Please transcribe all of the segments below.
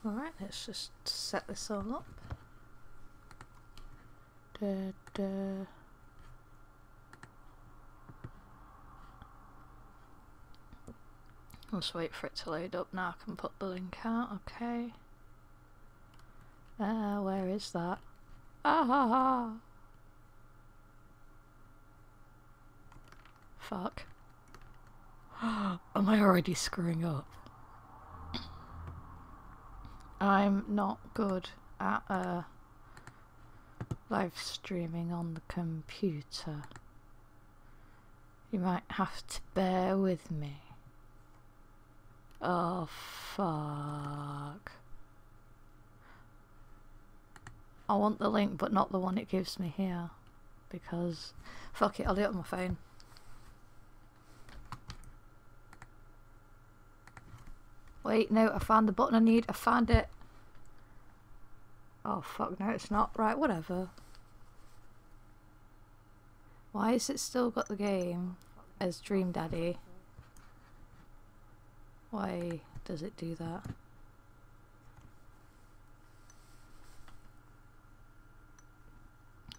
Alright, let's just set this all up. I'll just wait for it to load up. Now I can put the link out. Okay. Where is that? Ah! Fuck. Am I already screwing up? I'm not good at live streaming on the computer. You might have to bear with me. Oh fuck. I want the link but not the one it gives me here. Because fuck it, I'll do it on my phone. Wait, no, I found the button I need. I found it. Oh fuck, no it's not. Right, whatever. Why has it still got the game as Dream Daddy? Why does it do that?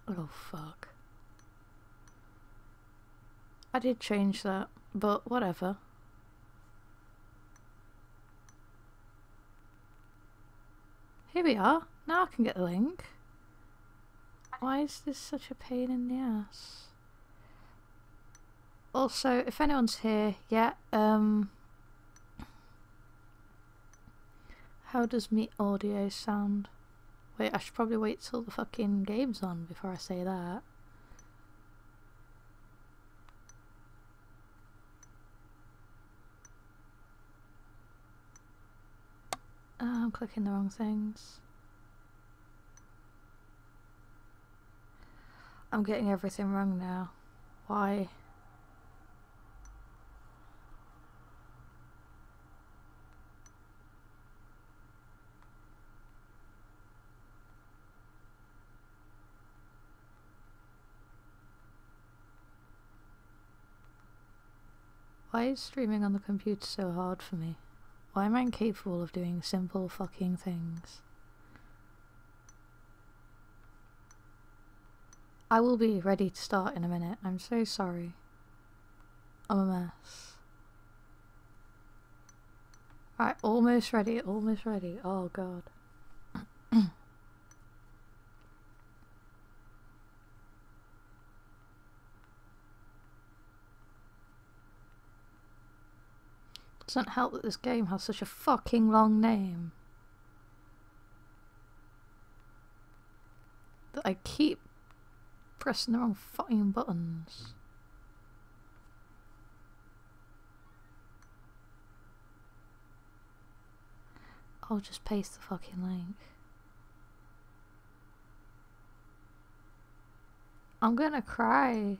Oh fuck. I did change that, but whatever. Here we are. Now I can get the link. Why is this such a pain in the ass? Also, if anyone's here, yeah, how does me audio sound? Wait, I should probably wait till the fucking game's on before I say that. Oh, I'm clicking the wrong things. I'm getting everything wrong now. Why? Why is streaming on the computer so hard for me? Why am I incapable of doing simple fucking things? I will be ready to start in a minute. I'm so sorry. I'm a mess. Alright, almost ready, almost ready. Oh god. Doesn't help that this game has such a fucking long name. That I keep pressing the wrong fucking buttons. I'll just paste the fucking link. I'm gonna cry.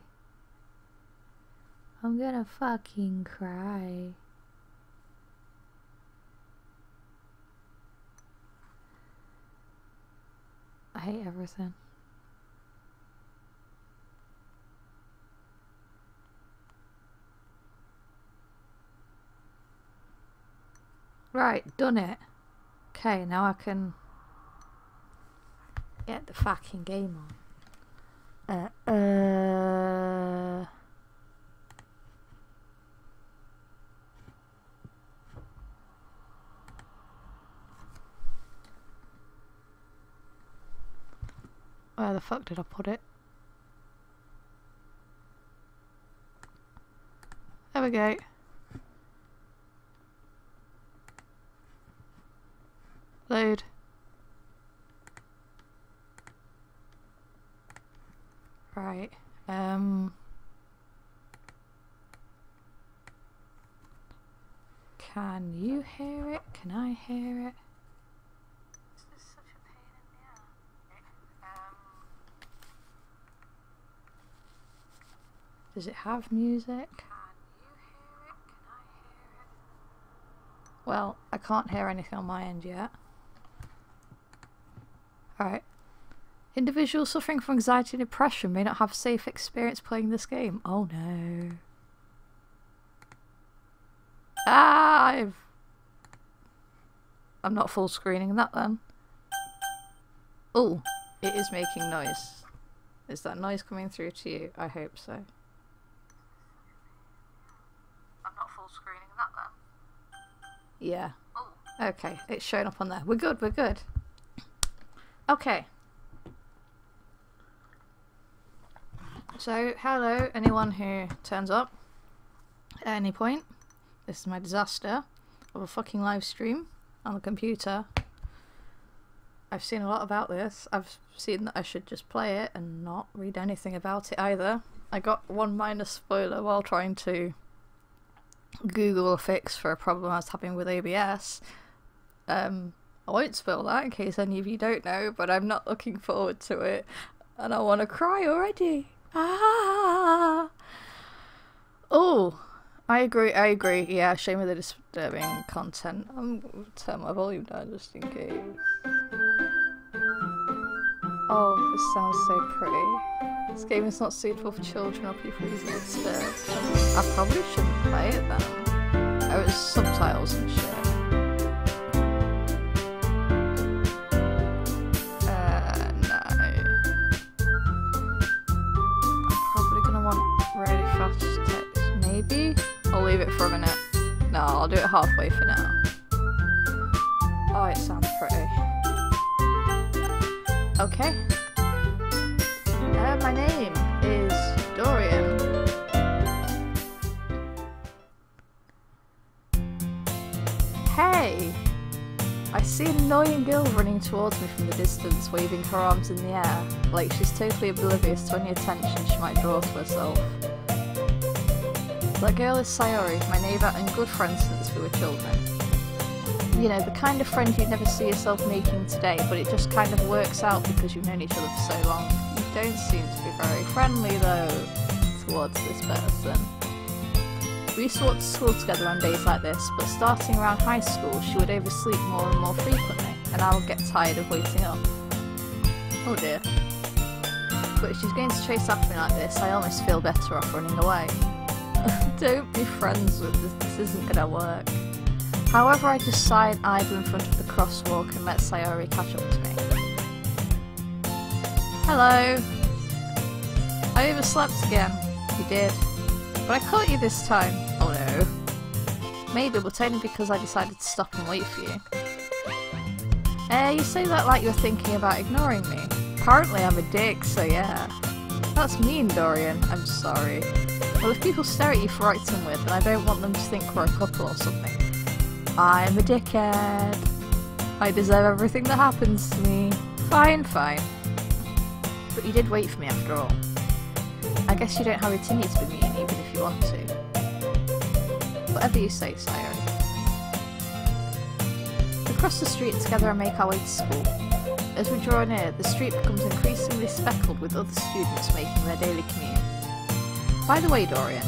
I'm gonna fucking cry. I hate everything. Right, done it. Okay, now I can get the fucking game on. Where the fuck did I put it? There we go. Load. Right. Can you hear it? Can I hear it? Is this such a pain in the ass? Does it have music? Can you hear it? Can I hear it? Well, I can't hear anything on my end yet. Alright. Individuals suffering from anxiety and depression may not have a safe experience playing this game. Oh no. Ah! I'm not full screening that then. Oh, it is making noise. Is that noise coming through to you? I hope so. I'm not full screening that then. Yeah. Oh. Okay, it's showing up on there. We're good, we're good. Okay. So, hello, anyone who turns up at any point. This is my disaster of a fucking live stream on the computer. I've seen a lot about this. I've seen that I should just play it and not read anything about it either. I got one minor spoiler while trying to Google a fix for a problem I was having with OBS. I won't spoil that in case any of you don't know, but I'm not looking forward to it. And I want to cry already. Ah! Oh! I agree. Yeah, shame with the disturbing content. I'm turn my volume down just in case. Oh, this sounds so pretty. This game is not suitable for children or people easily disturbed. I probably shouldn't play it then. Oh, it's subtitles and shit. No. I'm probably gonna want really fast text. Maybe? I'll leave it for a minute. No, I'll do it halfway for now. Oh, it sounds pretty. Okay. My name is Dorian. Hey! I see an annoying girl running towards me from the distance, waving her arms in the air, like she's totally oblivious to any attention she might draw to herself. That girl is Sayori, my neighbour and good friend since we were children. You know, the kind of friend you'd never see yourself making today, but it just kind of works out because you've known each other for so long. You don't seem to be very friendly, though, towards this person. We used to walk to school together on days like this, but starting around high school, she would oversleep more and more frequently, and I would get tired of waiting up. Oh dear. But if she's going to chase after me like this, I almost feel better off running away. Don't be friends with this isn't gonna work. However, I just sighed idle in front of the crosswalk and let Sayori catch up to me. Hello! I overslept again. You did. But I caught you this time. Oh no. Maybe, but only because I decided to stop and wait for you. You say that like you're thinking about ignoring me. Apparently I'm a dick, so yeah. That's mean, Dorian. I'm sorry. Well, if people stare at you for acting weird, then I don't want them to think we're a couple or something. I'm a dickhead. I deserve everything that happens to me. Fine. But you did wait for me after all. I guess you don't have it in you to be mean, even if you want to. Whatever you say, Sayori. We cross the street together and make our way to school. As we draw near, the street becomes increasingly speckled with other students making their daily commute. By the way, Dorian,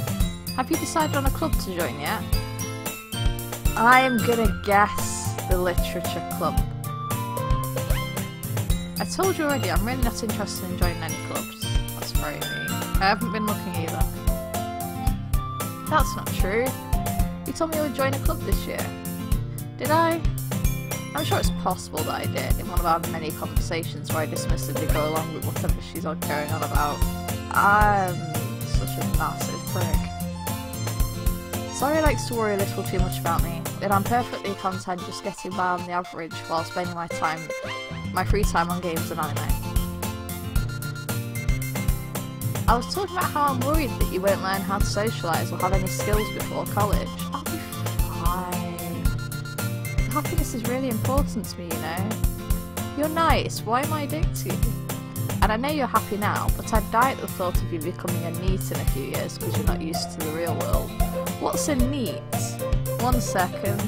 have you decided on a club to join yet? I'm gonna guess the Literature Club. I told you already, I'm really not interested in joining any clubs. That's very mean. I haven't been looking either. That's not true. You told me you would join a club this year. Did I? I'm sure it's possible that I did, in one of our many conversations where I dismissively go along with whatever she's going on about. I'm such a massive prick. Sayori likes to worry a little too much about me, but I'm perfectly content just getting by on the average while spending my free time on games and anime. I was talking about how I'm worried that you won't learn how to socialise or have any skills before college. I'll be fine. Happiness is really important to me, you know. You're nice, why am I a dick to you? And I know you're happy now, but I'd die at the thought of you becoming a NEET in a few years because you're not used to the real world. What's a NEET? 1 second.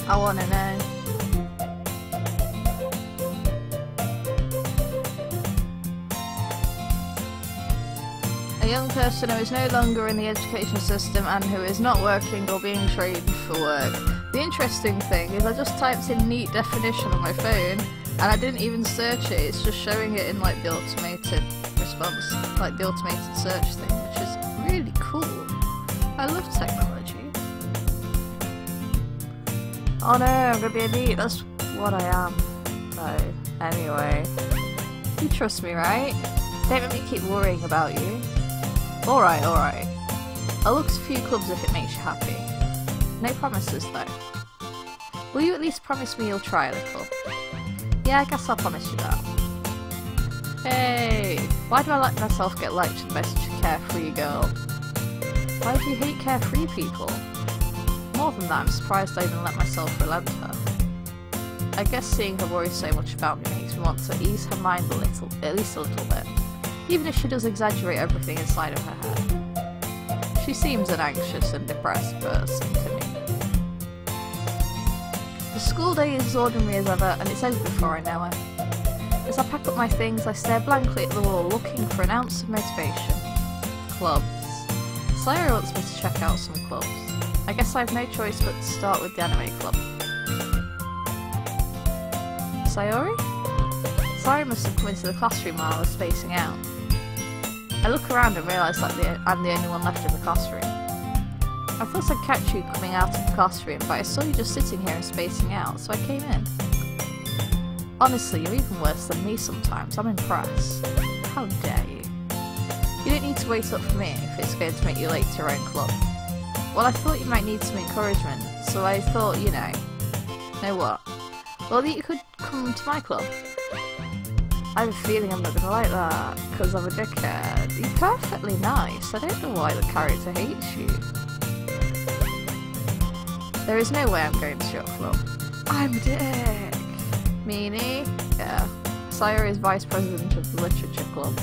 I wanna know. A young person who is no longer in the education system and who is not working or being trained for work. The interesting thing is I just typed in NEET definition on my phone and I didn't even search it, it's just showing it in like the automated response, like the automated search thing, which is really cool. I love technology. Oh no, I'm gonna be a neat. That's what I am. So, anyway. You trust me, right? Don't let me keep worrying about you. Alright, alright. I'll look at a few clubs if it makes you happy. No promises though. Will you at least promise me you'll try a little? Yeah, I guess I'll promise you that. Hey! Why do I let myself get lectured by such a carefree girl? Why do you hate carefree people? More than that, I'm surprised I even let myself relent her. I guess seeing her worry so much about me makes me want to ease her mind a little, at least a little bit. Even if she does exaggerate everything inside of her head. She seems an anxious and depressed person to me. The school day is as ordinary as ever, and it's over before I know it. As I pack up my things, I stare blankly at the wall, looking for an ounce of motivation. Clubs. Sayori wants me to check out some clubs. I guess I have no choice but to start with the anime club. Sayori? Sayori must have come into the classroom while I was spacing out. I look around and realise that I'm the only one left in the classroom. I thought I'd catch you coming out of the classroom, but I saw you just sitting here and spacing out, so I came in. Honestly, you're even worse than me sometimes. I'm impressed. How dare you? You don't need to wait up for me if it's going to make you late to your own club. Well, I thought you might need some encouragement, so I thought, you know what? Well, that you could come to my club. I have a feeling I'm not going to like that, because I'm a dickhead. You're perfectly nice. I don't know why the character hates you. There is no way I'm going to your club. I'm a dick. Meanie? Yeah. Sayori is vice president of the literature club.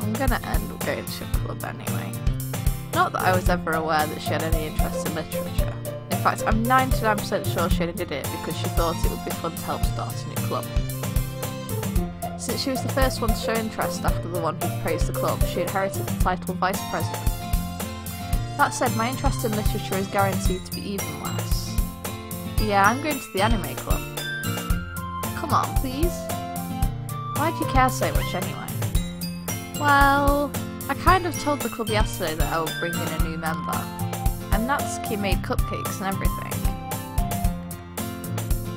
I'm gonna end up going to your club anyway. Not that I was ever aware that she had any interest in literature. In fact, I'm 99% sure she only did it because she thought it would be fun to help start a new club. Since she was the first one to show interest after the one who praised the club, she inherited the title of vice president. That said, my interest in literature is guaranteed to be even less. Yeah, I'm going to the anime club. Come on, please. Why do you care so much anyway? Well, I kind of told the club yesterday that I would bring in a new member, and Natsuki made cupcakes and everything.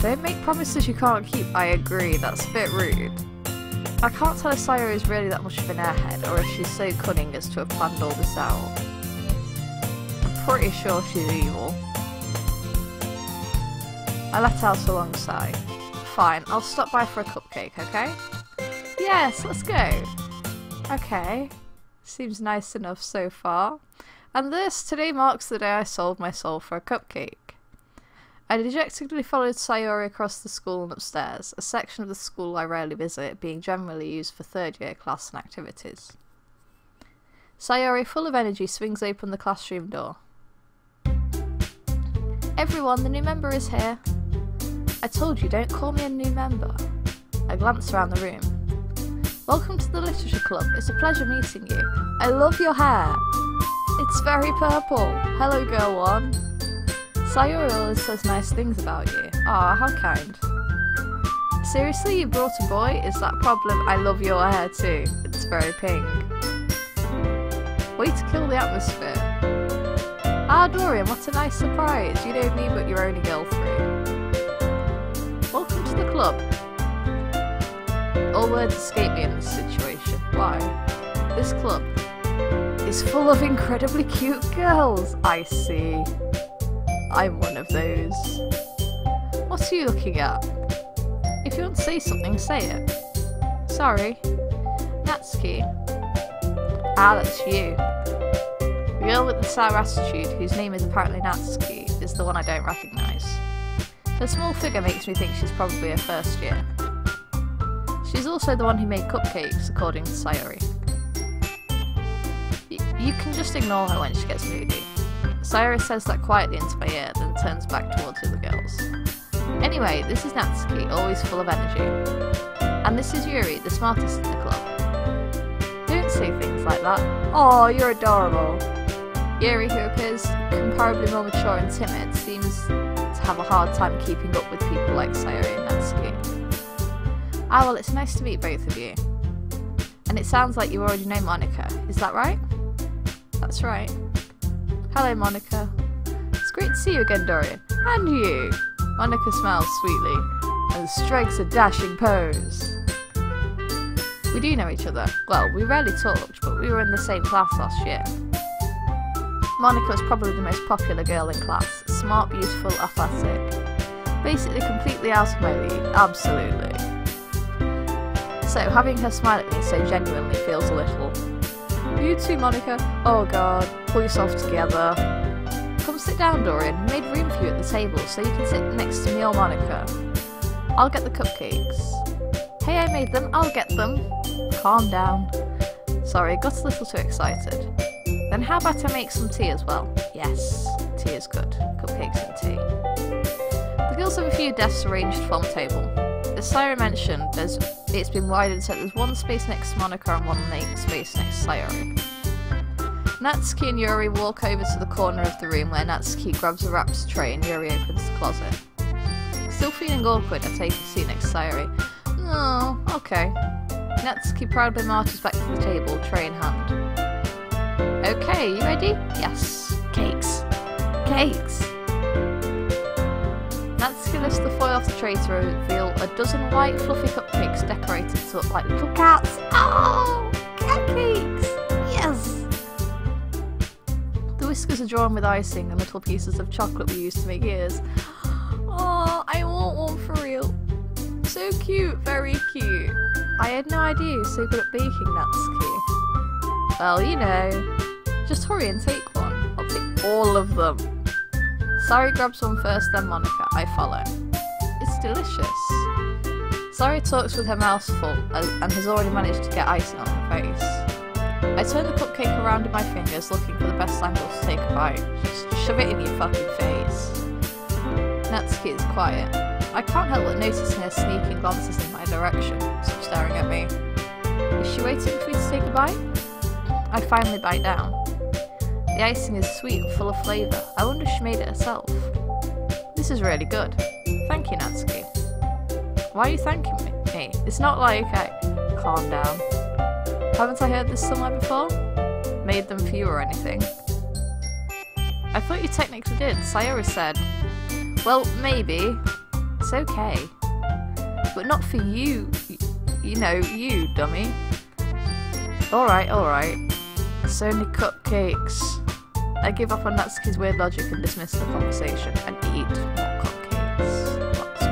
Don't make promises you can't keep, I agree, that's a bit rude. I can't tell if Sayori is really that much of an airhead, or if she's so cunning as to have planned all this out. I'm pretty sure she's evil. I let out a long sigh. Fine, I'll stop by for a cupcake, okay? Yes, let's go! Okay. Seems nice enough so far. And today marks the day I sold my soul for a cupcake. I dejectedly followed Sayori across the school and upstairs, a section of the school I rarely visit, being generally used for third-year class and activities. Sayori, full of energy, swings open the classroom door. Everyone, the new member is here. I told you, don't call me a new member. I glance around the room. Welcome to the literature club. It's a pleasure meeting you. I love your hair. It's very purple. Hello, girl one. Sayori always says nice things about you. Aw, how kind. Seriously, you brought a boy? Is that a problem? I love your hair too. It's very pink. Way to kill the atmosphere. Ah, Dorian, what a nice surprise. You know me, but you're only girl 3. Welcome to the club. All words escape me in this situation. Why? This club is full of incredibly cute girls. I see. I'm one of those. What are you looking at? If you want to say something, say it. Sorry. Natsuki. Ah, that's you. The girl with the sour attitude, whose name is apparently Natsuki, is the one I don't recognise. Her small figure makes me think she's probably a first year. She's also the one who made cupcakes, according to Sayori. You can just ignore her when she gets moody. Sayori says that quietly into my ear, then turns back towards the other girls. Anyway, this is Natsuki, always full of energy. And this is Yuri, the smartest in the club. Don't say things like that. Oh, you're adorable. Yuri, who appears comparably more mature and timid, seems to have a hard time keeping up with people like Sayori and Natsuki. Ah, well, it's nice to meet both of you. And it sounds like you already know Monika, is that right? That's right. Hello, Monika. It's great to see you again, Dorian. And you. Monika smiles sweetly and strikes a dashing pose. We do know each other. Well, we rarely talked, but we were in the same class last year. Monika was probably the most popular girl in class. Smart, beautiful, athletic. Basically completely out of my league. Absolutely. So, having her smile at me so genuinely feels a little. You too, Monika. Oh god, pull yourself together. Come sit down, Dorian. We made room for you at the table so you can sit next to me or Monika. I'll get the cupcakes. Hey, I made them. I'll get them. Calm down. Sorry, got a little too excited. Then how about I make some tea as well? Yes, tea is good. Cupcakes and tea. The girls have a few desks arranged for the table. As Sayori mentioned, it's been widened so there's one space next to Monika and one space next to Sayori. Natsuki and Yuri walk over to the corner of the room where Natsuki grabs a wraps tray and Yuri opens the closet. Still feeling awkward, I take a seat next to Sayori. Oh, okay. Natsuki proudly marches back to the table, tray in hand. Okay, you ready? Yes. Cakes. Cakes! Natsuki lifts the foil off the tray to reveal a dozen white fluffy cupcakes decorated to look like little cats. Oh! Cupcakes! Yes! The whiskers are drawn with icing and little pieces of chocolate we use to make ears. Oh, I want one for real. So cute, very cute. I had no idea you were so good at baking, Natsuki. Well, you know. Just hurry and take one. I'll take all of them. Sayori grabs one first, then Monika. I follow. It's delicious. Sayori talks with her mouth full and has already managed to get icing on her face. I turn the cupcake around in my fingers, looking for the best angle to take a bite. Just shove it in your fucking face. Natsuki is quiet. I can't help but noticing her sneaking glances in my direction, so staring at me. Is she waiting for me to take a bite? I finally bite down. The icing is sweet and full of flavour. I wonder if she made it herself. This is really good. Thank you, Natsuki. Why are you thanking me? Hey, it's not like I... Calm down. Haven't I heard this somewhere before? Made them for you or anything? I thought you technically did. Sayori said... Well, maybe. It's okay. But not for you. You know, you, dummy. Alright, alright. It's only cupcakes. I give up on Natsuki's weird logic and dismiss the conversation and eat more cupcakes. Lots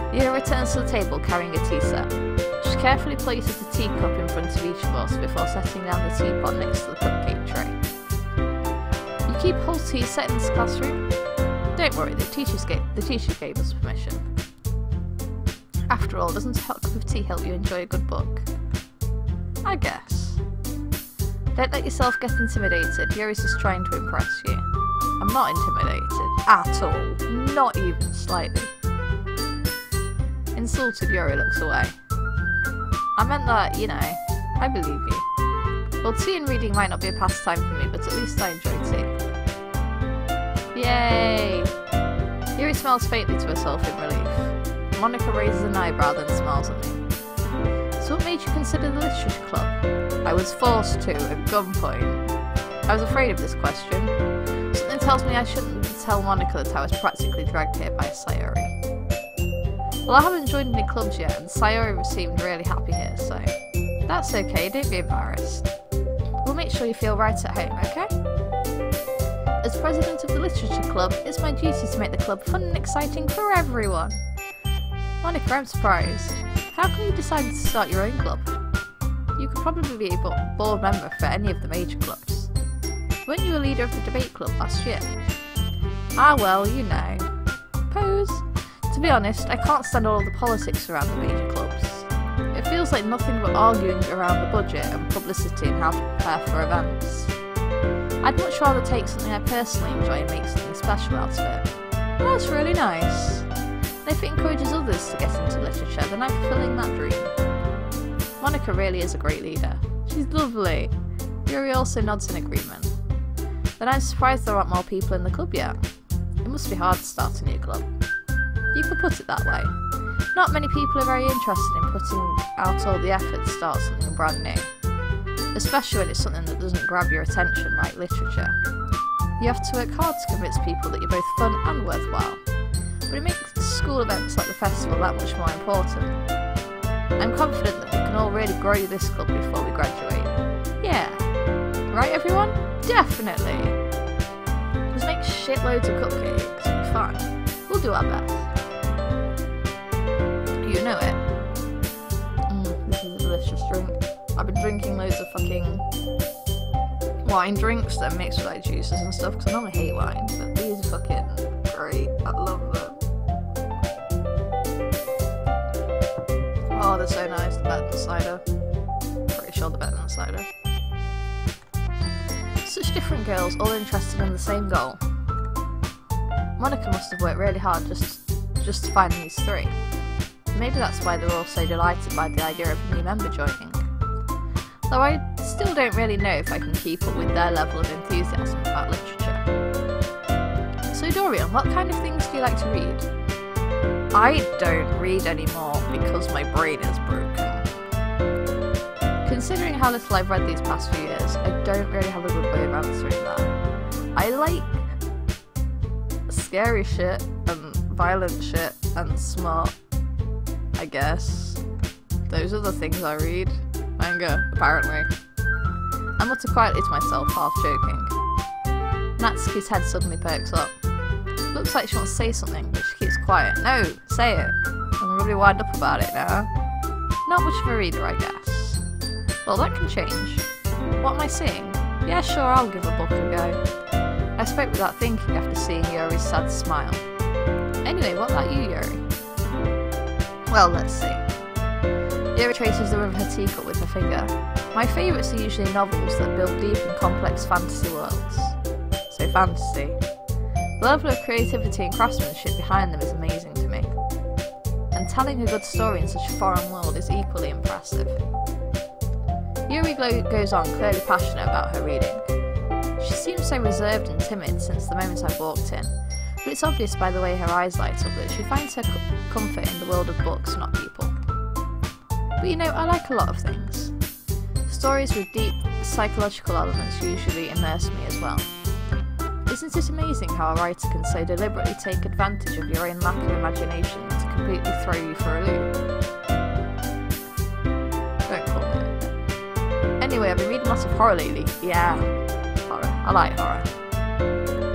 more. Yuri returns to the table carrying a tea set. She carefully places the teacup in front of each of us before setting down the teapot next to the cupcake tray. You keep whole tea set in this classroom? Don't worry, the teacher gave us permission. After all, doesn't a hot cup of tea help you enjoy a good book? I guess. Don't let yourself get intimidated. Yuri's just trying to impress you. I'm not intimidated. At all. Not even slightly. Insulted, Yuri looks away. I meant that, you know, I believe you. Well, tea and reading might not be a pastime for me, but at least I enjoy tea. Yay! Yuri smiles faintly to herself in relief. Monika raises an eyebrow then smiles at me. So what made you consider the literature club? I was forced to, at gunpoint. I was afraid of this question. Something tells me I shouldn't tell Monika that I was practically dragged here by Sayori. Well, I haven't joined any clubs yet, and Sayori seemed really happy here, so... That's okay, don't be embarrassed. We'll make sure you feel right at home, okay? As president of the literature club, it's my duty to make the club fun and exciting for everyone. Monika, I'm surprised. How come you decided to start your own club? You could probably be a board member for any of the major clubs. Weren't you a leader of the debate club last year? Ah well, you know. Pose. To be honest, I can't stand all of the politics around the major clubs. It feels like nothing but arguing around the budget and publicity and how to prepare for events. I'd much rather take something I personally enjoy and make something special out of it. That's really nice. And if it encourages others to get into literature, then I'm fulfilling that dream. Monika really is a great leader. She's lovely. Yuri also nods in agreement. Then I'm surprised there aren't more people in the club yet. It must be hard to start a new club. You could put it that way. Not many people are very interested in putting out all the effort to start something brand new. Especially when it's something that doesn't grab your attention like literature. You have to work hard to convince people that you're both fun and worthwhile. school events like the festival that much more important. I'm confident that we can all really grow this club before we graduate. Yeah. Right, everyone? Definitely. Let's make shitloads of cupcakes. It'll be fun. We'll do our best. You know it. This is a delicious drink. I've been drinking loads of fucking wine drinks that are mixed with like juices and stuff because I normally hate wine, but these are fucking great. I love them. Oh, they're so nice. They're better than cider. Pretty sure they're better than cider. Such different girls, all interested in the same goal. Monika must have worked really hard just to find these three. Maybe that's why they're all so delighted by the idea of a new member joining. Though I still don't really know if I can keep up with their level of enthusiasm about literature. So Dorian, what kind of things do you like to read? I don't read anymore because my brain is broken. Considering how little I've read these past few years, I don't really have a good way of answering that. I like scary shit and violent shit and smart, I guess. Those are the things I read. Manga, apparently. I mutter quietly to myself, half joking. Natsuki's head suddenly perks up. Looks like she wants to say something, but she keeps quiet. No, say it. I'm really wind up about it now. Not much of a reader, I guess. Well, that can change. What am I seeing? Yeah, sure, I'll give a book a go. I spoke without thinking after seeing Yuri's sad smile. Anyway, what about you, Yuri? Well, let's see. Yuri traces the rim of her teacup with her finger. My favourites are usually novels that build deep and complex fantasy worlds. So fantasy. The level of creativity and craftsmanship behind them is amazing to me. And telling a good story in such a foreign world is equally impressive. Yuri goes on, clearly passionate about her reading. She seems so reserved and timid since the moment I walked in, but it's obvious by the way her eyes light up that she finds her comfort in the world of books, not people. But you know, I like a lot of things. Stories with deep psychological elements usually immerse me as well. Isn't it amazing how a writer can so deliberately take advantage of your own lack of imagination to completely throw you for a loop? Don't call me. Anyway, I've been reading lots of horror lately. Yeah, horror. I like horror.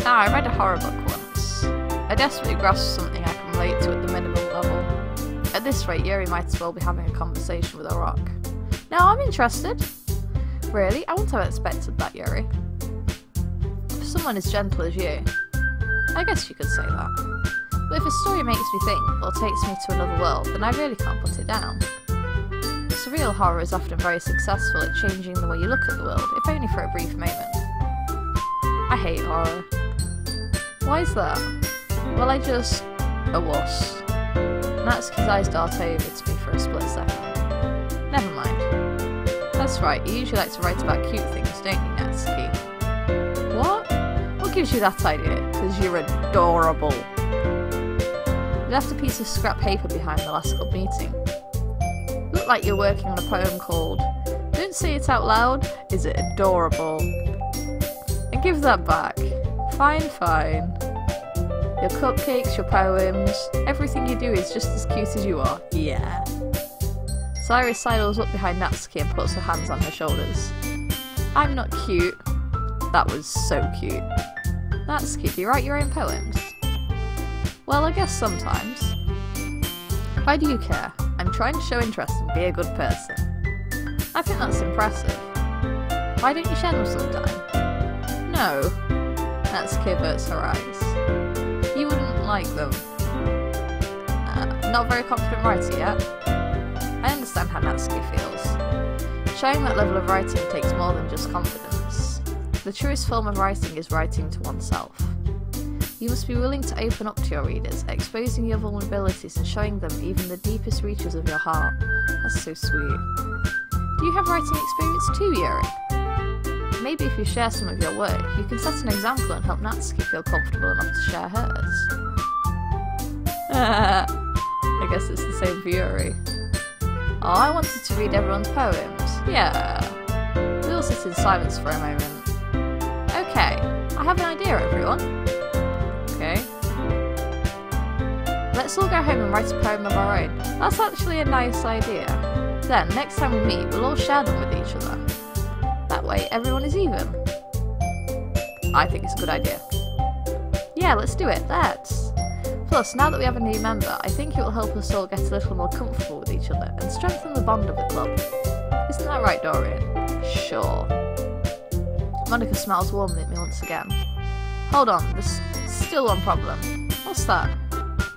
I read a horror book once. I desperately grasped something I can relate to at the minimum level. At this rate, Yuri might as well be having a conversation with a rock. No, I'm interested. Really? I wouldn't have expected that, Yuri. For someone as gentle as you. I guess you could say that. But if a story makes me think, or takes me to another world, then I really can't put it down. Surreal horror is often very successful at changing the way you look at the world, if only for a brief moment. I hate horror. Why is that? Well, I just... a wuss. Natsuki's eyes dart over to me for a split second. Never mind. That's right, you usually like to write about cute things, don't you, Natsuki? What? What gives you that idea? Because you're adorable. You left a piece of scrap paper behind the last club meeting. Looked like you're working on a poem called Don't Say It Out Loud, Is It Adorable? And give that back. Fine, fine. Your cupcakes, your poems, everything you do is just as cute as you are. Yeah. Sayori sidles up behind Natsuki and puts her hands on her shoulders. I'm not cute. That was so cute. Natsuki, do you write your own poems? Well, I guess sometimes. Why do you care? I'm trying to show interest and be a good person. I think that's impressive. Why don't you share them sometime? No. Natsuki averts her eyes. You wouldn't like them. Not a very confident writer yet. I understand how Natsuki feels. Showing that level of writing takes more than just confidence. The truest form of writing is writing to oneself. You must be willing to open up to your readers, exposing your vulnerabilities and showing them even the deepest reaches of your heart. That's so sweet. Do you have writing experience too, Yuri? Maybe if you share some of your work, you can set an example and help Natsuki feel comfortable enough to share hers. I guess it's the same for Yuri. Oh, I wanted to read everyone's poems. Yeah. We all sit in silence for a moment. Okay, I have an idea, everyone. Okay. let's all go home and write a poem of our own. That's actually a nice idea. Then, next time we meet, we'll all share them with each other. That way, everyone is even. I think it's a good idea. Yeah, let's do it, let's! Plus, now that we have a new member, I think it will help us all get a little more comfortable with each other and strengthen the bond of the club. Isn't that right, Dorian? Sure. Monika smiles warmly at me once again. Hold on, there's still one problem. What's that?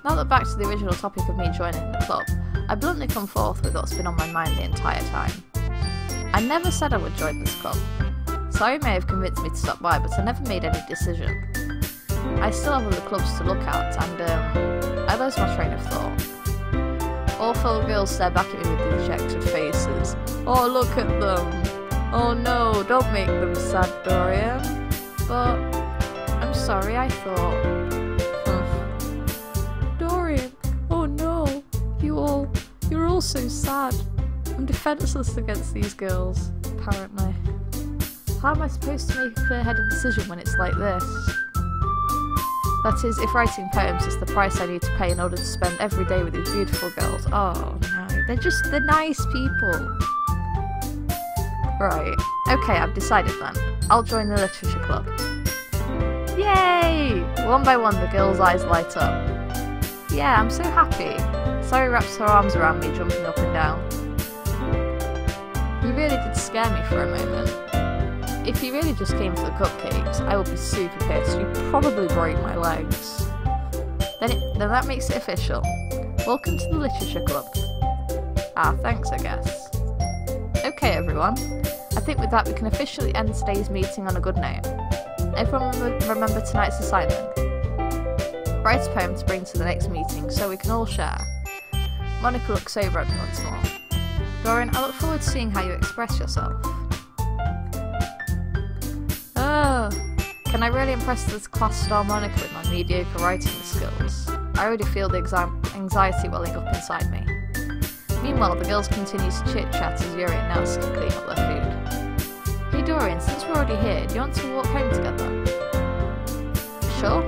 Now that back to the original topic of me joining the club, I bluntly come forth with what's been on my mind the entire time. I never said I would join this club. Sayori may have convinced me to stop by, but I never made any decision. I still have other clubs to look at, and I lost my train of thought. All four girls stare back at me with dejected faces. Oh, look at them! Oh no, don't make them sad, Dorian. But I'm sorry, I thought. Dorian, oh no, you're all so sad. I'm defenseless against these girls, apparently. How am I supposed to make a clear-headed decision when it's like this? That is, if writing poems is the price I need to pay in order to spend every day with these beautiful girls. Oh no, they're nice people. Right, okay, I've decided then. I'll join the literature club. Yay! One by one the girls' eyes light up. Yeah, I'm so happy. Sayori wraps her arms around me, jumping up and down. You really did scare me for a moment. If you really just came for the cupcakes, I would be super pissed. You'd probably break my legs. Then that makes it official. Welcome to the literature club. Ah, thanks, I guess. Okay, everyone. I think with that we can officially end today's meeting on a good note. Everyone remember tonight's assignment. Write a poem to bring to the next meeting so we can all share. Monika looks over at me once more. Dorian, I look forward to seeing how you express yourself. Oh, can I really impress this class star Monika with my mediocre writing skills? I already feel the anxiety welling up inside me. Meanwhile, the girls continue to chit-chat as Yuri and Natsuki clean up their food. Hey Dorian, since we're already here, do you want to walk home together? Sure.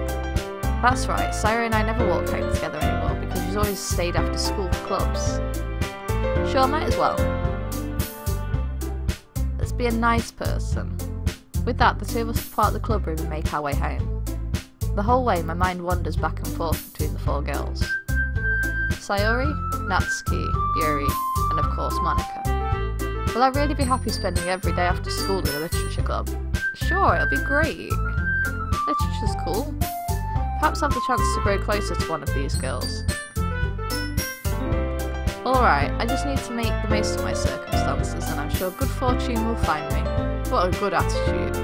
That's right, Sayori and I never walk home together anymore because she's always stayed after school for clubs. Sure, might as well. Let's be a nice person. With that, the two of us depart the club room and make our way home. The whole way, my mind wanders back and forth between the four girls. Sayori, Natsuki, Yuri, and of course Monika. Will I really be happy spending every day after school in a literature club? Sure, it'll be great. Literature's cool. Perhaps I'll have the chance to grow closer to one of these girls. Alright, I just need to make the most of my circumstances and I'm sure good fortune will find me. What a good attitude.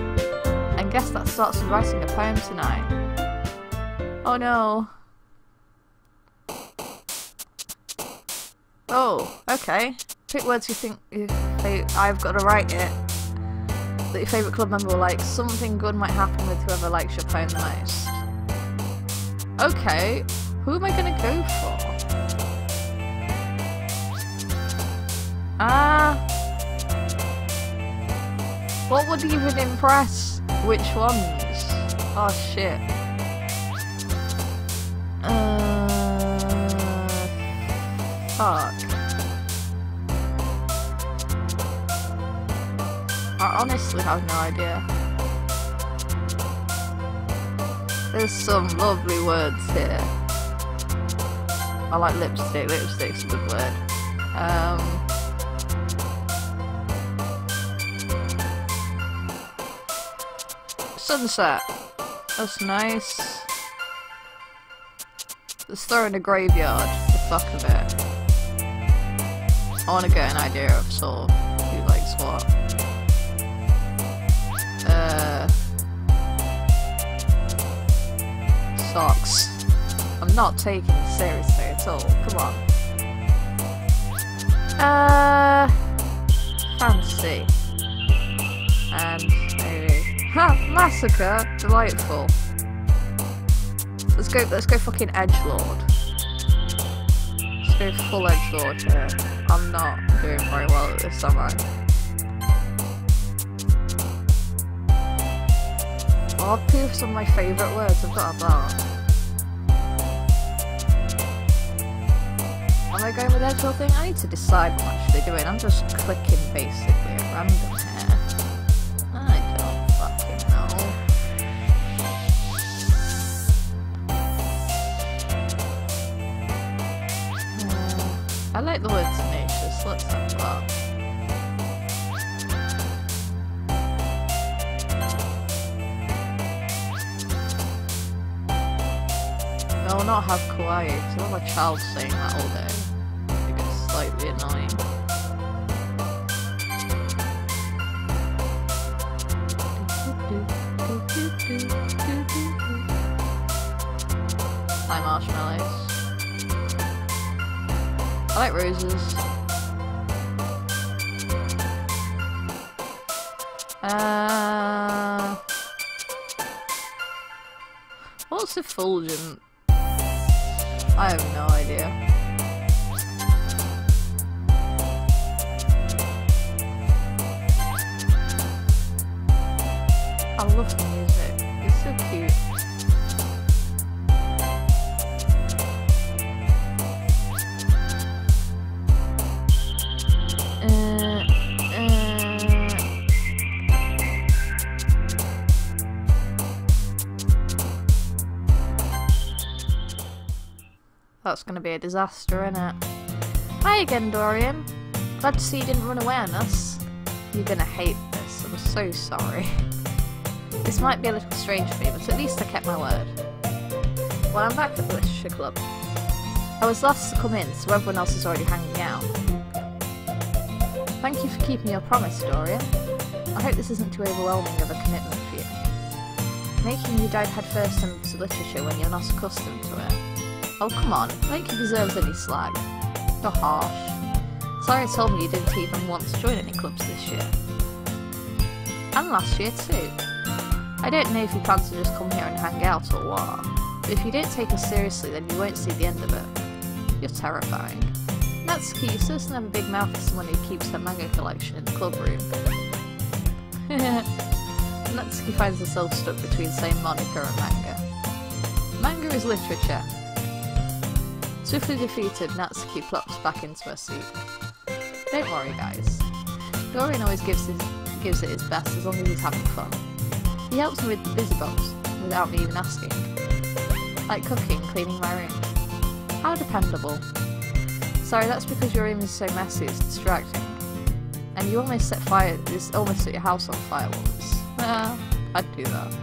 And guess that starts with writing a poem tonight. Oh no. Oh, okay. Pick words you think I've got to write it. That your favourite club member will like. Something good might happen with whoever likes your poem the most. Okay, who am I gonna go for? What would even impress? Which ones? Oh shit. Fuck. I honestly have no idea. There's some lovely words here. I like lipstick. Lipstick's a good word. Sunset. That's nice. Let's throw in a graveyard. The fuck of it. I want to get an idea of sort of who likes what. Socks. I'm not taking this seriously at all. Come on. Fancy. And maybe. Ha! Massacre! Delightful. Let's go fucking edgelord. Let's go full edgelord here. I'm not doing very well at this, am I? Well, I'll prove some of my favourite words. I've got that. Am I going with edge or thing? I need to decide what I'm actually doing. I'm just clicking basically at random here. I don't fucking know. I like the word tenacious, let's have that. No, not have kawaii, because I have a child saying that all day. I think it's slightly annoying. Hi, marshmallows. I like roses. What's effulgent? I have no idea. I love the music. It's so cute. That's gonna be a disaster, innit? Hi again, Dorian. Glad to see you didn't run away on us. You're gonna hate this, I'm so sorry. This might be a little strange for me, but at least I kept my word. Well, I'm back at the Literature Club. I was last to come in, so everyone else is already hanging out. Thank you for keeping your promise, Dorian. I hope this isn't too overwhelming of a commitment for you. Making you dive headfirst into literature when you're not accustomed to it. Oh, come on, like you deserve any slag. You're harsh. Sayori told me you didn't even want to join any clubs this year. And last year too. I don't know if you plan to just come here and hang out or what, but if you don't take us seriously then you won't see the end of it. You're terrifying. Natsuki, you certainly have a big mouth for someone who keeps her manga collection in the club room. Natsuki finds herself stuck between saying Monika and manga. Manga is literature. Swiftly defeated, Natsuki plops back into her seat. Don't worry, guys. Dorian always gives it his best as long as he's having fun. He helps me with the busy box, without me even asking. Like cooking, cleaning my room. How dependable. Sorry, that's because your room is so messy, it's distracting. And you almost set your house on fire once. I'd do that.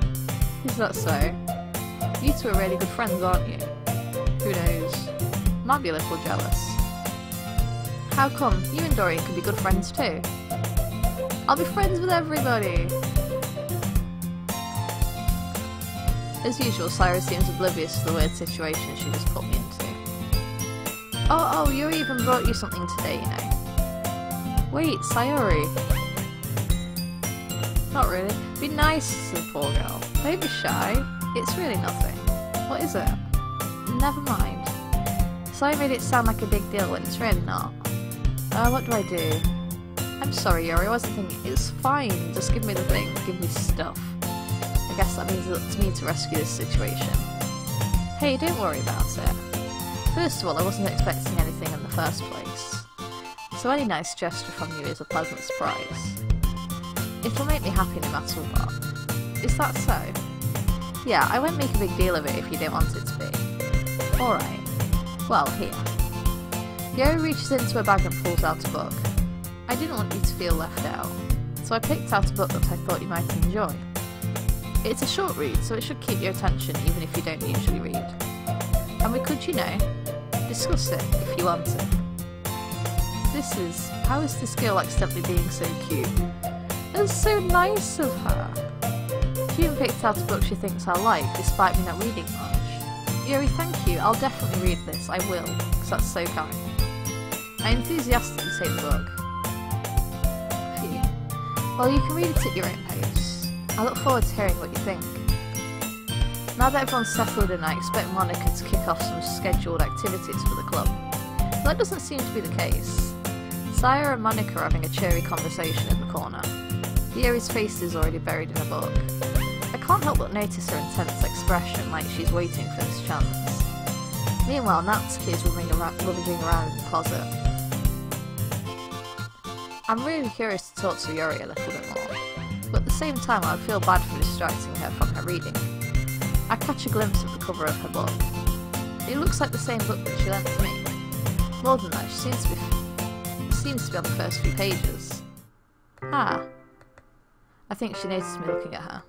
Is that so? You two are really good friends, aren't you? Who knows? Might be a little jealous. How come? You and Dorian can be good friends too. I'll be friends with everybody! As usual, Sayori seems oblivious to the weird situation she just put me into. Oh, Yuri even brought you something today, you know. Wait, Sayori. Not really. Be nice to the poor girl. Don't be shy. It's really nothing. What is it? Never mind. Sayori made it sound like a big deal when it's really not. What do I do? I'm sorry, Yuri, I wasn't thinking. It's fine. Just give me the thing. Give me stuff. I guess that means it's me to rescue this situation. Hey, don't worry about it. First of all, I wasn't expecting anything in the first place. So any nice gesture from you is a pleasant surprise. It'll make me happy no matter what. Is that so? Yeah, I won't make a big deal of it if you don't want it to be. Alright. Well, here. Yuri reaches into her bag and pulls out a book. I didn't want you to feel left out, so I picked out a book that I thought you might enjoy. It's a short read, so it should keep your attention even if you don't usually read. And we could, you know, discuss it if you want to. How is this girl accidentally being so cute? It's so nice of her. She even picked out a book she thinks I like, despite me not reading much. Yuri, thank you, I'll definitely read this, I will, because that's so kind. I enthusiastically take the book. Phew. Well, you can read it at your own pace. I look forward to hearing what you think. Now that everyone's settled in, I expect Monika to kick off some scheduled activities for the club. But that doesn't seem to be the case. Sayori and Monika are having a cheery conversation in the corner. Yuri's face is already buried in a book. I can't help but notice her intense expression, like she's waiting for this chance. Meanwhile, Natsuki is rummaging around in the closet. I'm really curious to talk to Yuri a little bit more, but at the same time I feel bad for distracting her from her reading. I catch a glimpse of the cover of her book. It looks like the same book that she lent to me. More than that, she seems to be on the first few pages. Ah. I think she noticed me looking at her.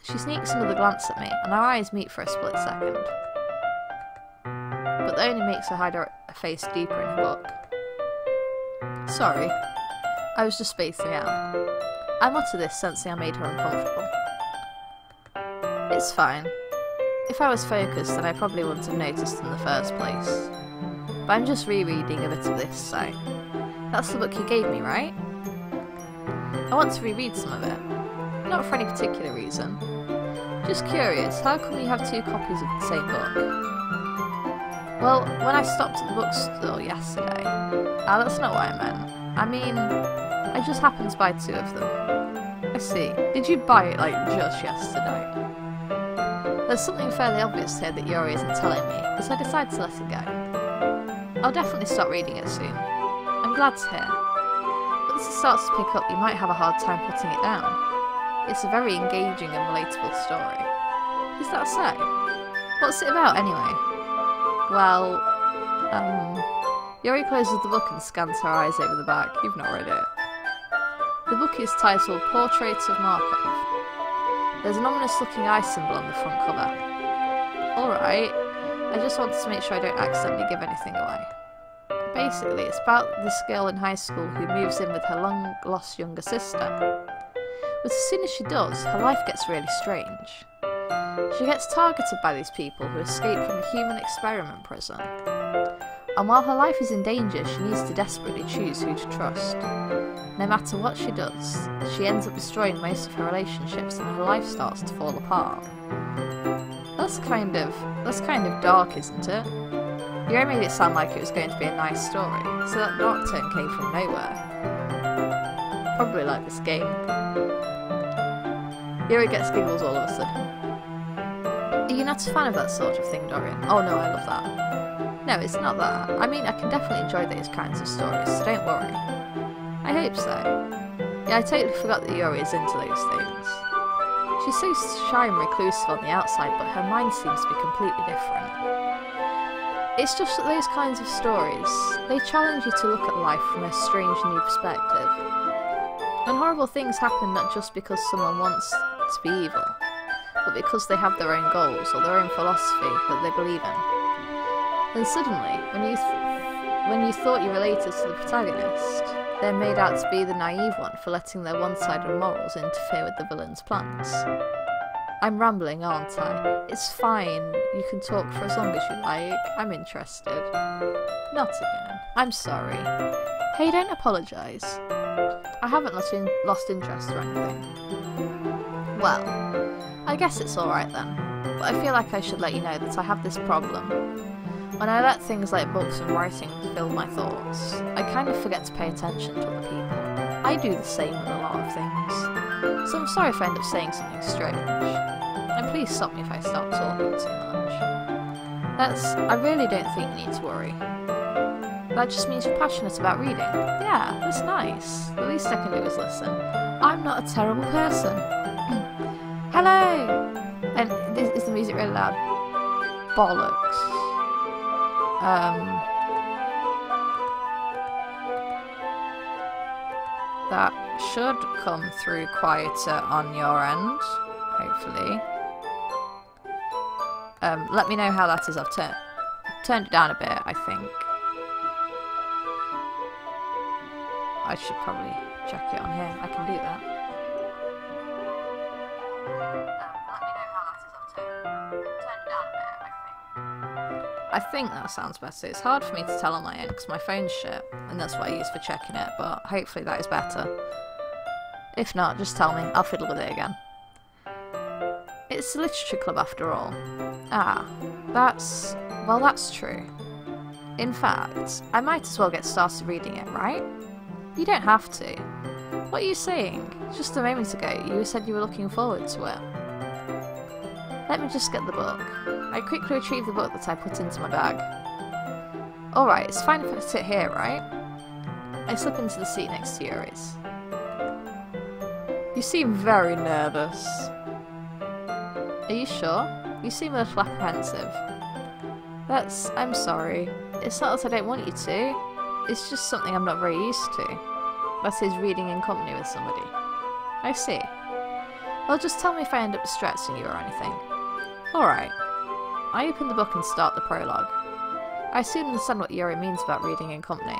She sneaks another glance at me, and our eyes meet for a split second. But that only makes her hide her face deeper in her book. Sorry. I was just spacing out. I mutter this, sensing I made her uncomfortable. It's fine. If I was focused, then I probably wouldn't have noticed in the first place. But I'm just rereading a bit of this, so... That's the book you gave me, right? I want to reread some of it. Not for any particular reason. Just curious, how come you have 2 copies of the same book? Well, when I stopped at the bookstore yesterday... that's not what I meant. I mean, I just happened to buy 2 of them. I see. Did you buy it, like, just yesterday? There's something fairly obvious here that Yuri isn't telling me, but I decided to let it go. I'll definitely start reading it soon. I'm glad to hear. Once it starts to pick up, you might have a hard time putting it down. It's a very engaging and relatable story. Is that so? What's it about, anyway? Well, Yuri closes the book and scans her eyes over the back. You've not read it. The book is titled Portraits of Markov. There's an ominous-looking eye symbol on the front cover. Alright, I just wanted to make sure I don't accidentally give anything away. Basically, it's about this girl in high school who moves in with her long-lost younger sister. But as soon as she does, her life gets really strange. She gets targeted by these people who escape from a human experiment prison. And while her life is in danger, she needs to desperately choose who to trust. No matter what she does, she ends up destroying most of her relationships and her life starts to fall apart. That's kind of dark, isn't it? Yuri made it sound like it was going to be a nice story, so that dark turn came from nowhere. Probably like this game. Yuri gets giggles all of a sudden. Are you not a fan of that sort of thing, Dorian? Oh no, I love that. No, it's not that. I mean, I can definitely enjoy those kinds of stories, so don't worry. I hope so. Yeah, I totally forgot that Yuri is into those things. She's so shy and reclusive on the outside, but her mind seems to be completely different. It's just that those kinds of stories, they challenge you to look at life from a strange new perspective. And horrible things happen not just because someone wants to be evil, but because they have their own goals or their own philosophy that they believe in. Then suddenly, when you thought you related to the protagonist, they're made out to be the naive one for letting their one-sided morals interfere with the villain's plans. I'm rambling, aren't I? It's fine, you can talk for as long as you like, I'm interested. Not again. I'm sorry. Hey, don't apologise. I haven't lost interest or anything. Well, I guess it's alright then, but I feel like I should let you know that I have this problem. When I let things like books and writing fill my thoughts, I kind of forget to pay attention to other people. I do the same with a lot of things. So I'm sorry if I end up saying something strange. And please stop me if I start talking too much. I really don't think you need to worry. That just means you're passionate about reading. Yeah, that's nice. The least I can do is listen. I'm not a terrible person. Hello! And is the music really loud? Bollocks. That should come through quieter on your end, hopefully. Let me know how that is. I've turned it down a bit, I think. I should probably check it on here. I can do that. Let me know how that is. I've turned it down a bit, I think. I think that sounds better. It's hard for me to tell on my end because my phone's shit, and that's what I use for checking it, but hopefully that is better. If not, just tell me. I'll fiddle with it again. It's a literature club after all. Ah, that's true. In fact, I might as well get started reading it, right? You don't have to. What are you saying? Just a moment ago, you said you were looking forward to it. Let me just get the book. I quickly retrieve the book that I put into my bag. Alright, it's fine if I sit here, right? I slip into the seat next to Yuri's. You seem very nervous. Are you sure? You seem a little apprehensive. I'm sorry. It's not that I don't want you to. It's just something I'm not very used to. That is, reading in company with somebody. I see. Well, just tell me if I end up distracting you or anything. Alright. I open the book and start the prologue. I soon understand what Yuri means about reading in company.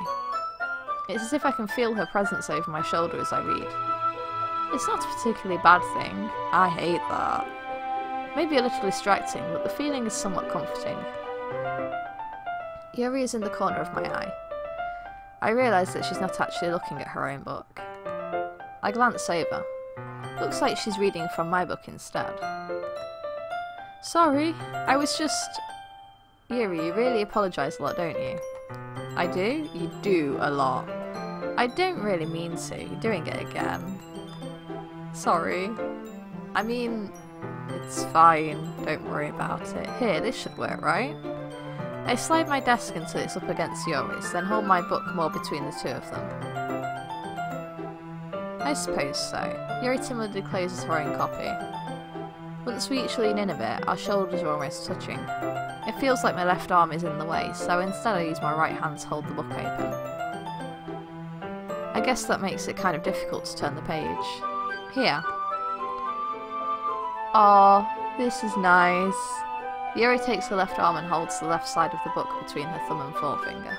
It's as if I can feel her presence over my shoulder as I read. It's not a particularly bad thing. I hate that. Maybe a little distracting, but the feeling is somewhat comforting. Yuri is in the corner of my eye. I realise that she's not actually looking at her own book. I glance over. Looks like she's reading from my book instead. Sorry, I was just... Yuri, you really apologise a lot, don't you? I do? You do a lot. I don't really mean to. You're doing it again. Sorry. I mean, it's fine. Don't worry about it. Here, this should work, right? I slide my desk until it's up against Yuri's, then hold my book more between the two of them. I suppose so. Yuri timidly closes her own copy. Once we each lean in a bit, our shoulders are almost touching. It feels like my left arm is in the way, so instead I use my right hand to hold the book open. I guess that makes it kind of difficult to turn the page. Here. Aw, this is nice. Yuri takes her left arm and holds the left side of the book between her thumb and forefinger.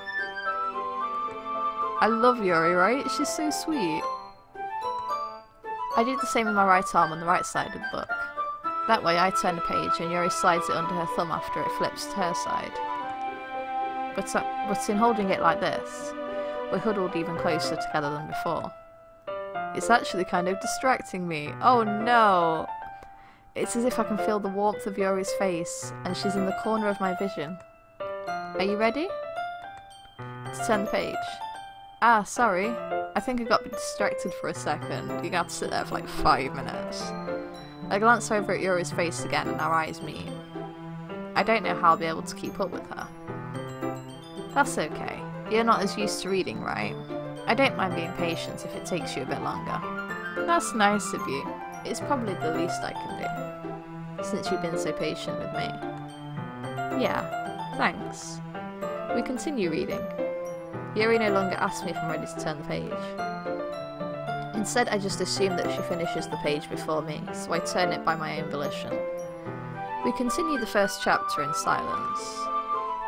I love Yuri, right? She's so sweet. I do the same with my right arm on the right side of the book. That way I turn the page and Yuri slides it under her thumb after it flips to her side. But in holding it like this, we're huddled even closer together than before. It's actually kind of distracting me. Oh no! It's as if I can feel the warmth of Yuri's face, and she's in the corner of my vision. Are you ready? To turn the page. Ah, sorry. I think I got distracted for a second. You got to sit there for like 5 minutes. I glance over at Yuri's face again and our eyes meet. I don't know how I'll be able to keep up with her. That's okay. You're not as used to reading, right? I don't mind being patient if it takes you a bit longer. That's nice of you. It's probably the least I can do, since you've been so patient with me. Yeah, thanks. We continue reading. Yuri no longer asks me if I'm ready to turn the page. Instead, I just assume that she finishes the page before me, so I turn it by my own volition. We continue the first chapter in silence.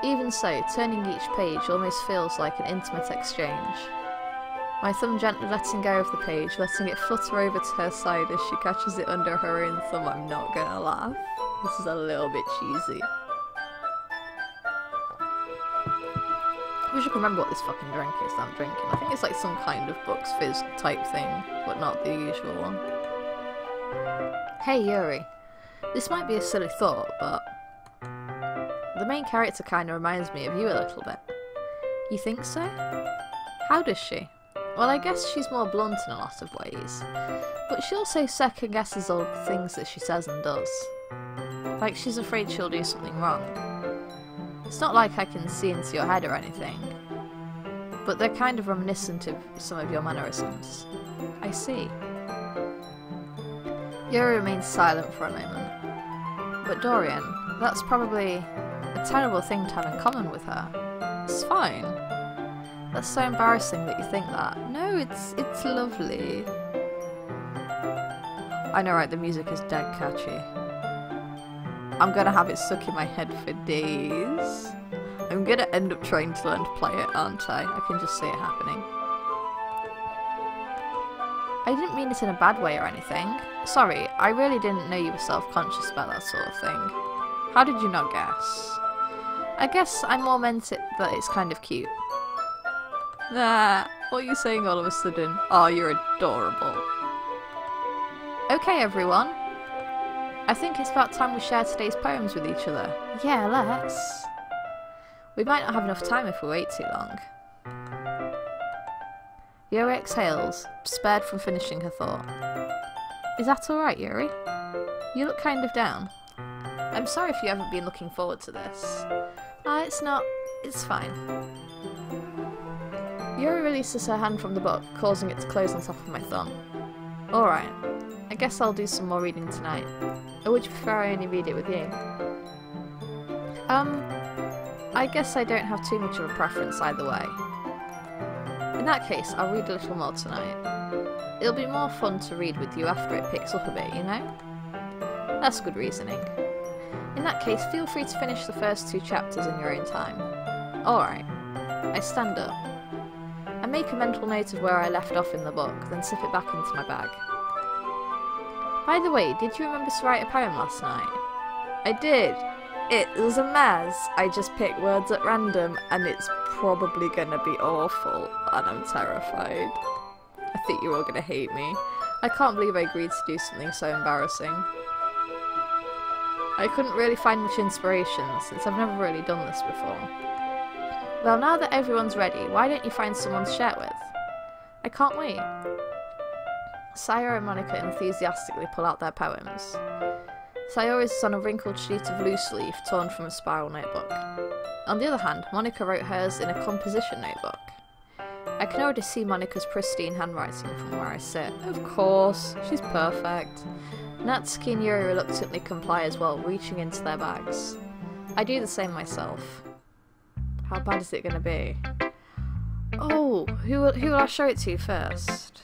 Even so, turning each page almost feels like an intimate exchange. My thumb gently letting go of the page, letting it flutter over to her side as she catches it under her own thumb. I'm not gonna laugh. This is a little bit cheesy. I wish I could remember what this fucking drink is that I'm drinking. I think it's like some kind of Bucks Fizz type thing, but not the usual one. Hey Yuri. This might be a silly thought, but the main character kinda reminds me of you a little bit. You think so? How does she? Well, I guess she's more blunt in a lot of ways, but she also second guesses all the things that she says and does. Like she's afraid she'll do something wrong. It's not like I can see into your head or anything, but they're kind of reminiscent of some of your mannerisms. I see. Yuri remains silent for a moment. But Dorian, that's probably a terrible thing to have in common with her. It's fine. That's so embarrassing that you think that. No, it's lovely. I know, right? The music is dead catchy. I'm gonna have it stuck in my head for days. I'm gonna end up trying to learn to play it, aren't I? I can just see it happening. I didn't mean it in a bad way or anything. Sorry, I really didn't know you were self-conscious about that sort of thing. How did you not guess? I guess I more meant it that it's kind of cute. Nah, what are you saying all of a sudden? Oh, you're adorable. Okay, everyone. I think it's about time we share today's poems with each other. Yeah, let's. We might not have enough time if we wait too long. Yuri exhales, spared from finishing her thought. Is that alright, Yuri? You look kind of down. I'm sorry if you haven't been looking forward to this. It's not. It's fine. Yuri releases her hand from the book, causing it to close on top of my thumb. Alright, I guess I'll do some more reading tonight. Or would you prefer I only read it with you? I guess I don't have too much of a preference either way. In that case, I'll read a little more tonight. It'll be more fun to read with you after it picks up a bit, you know? That's good reasoning. In that case, feel free to finish the first 2 chapters in your own time. Alright. I stand up. I make a mental note of where I left off in the book, then slip it back into my bag. By the way, did you remember to write a poem last night? I did. It was a mess. I just picked words at random, and it's probably gonna be awful, and I'm terrified. I think you're all gonna hate me. I can't believe I agreed to do something so embarrassing. I couldn't really find much inspiration, since I've never really done this before. Well, now that everyone's ready, why don't you find someone to share with? I can't wait. Sayori and Monika enthusiastically pull out their poems. Sayori's is on a wrinkled sheet of loose leaf torn from a spiral notebook. On the other hand, Monika wrote hers in a composition notebook. I can already see Monika's pristine handwriting from where I sit. Of course, she's perfect. Natsuki and Yuri reluctantly comply as well, reaching into their bags. I do the same myself. How bad is it going to be? Oh, who will I show it to first?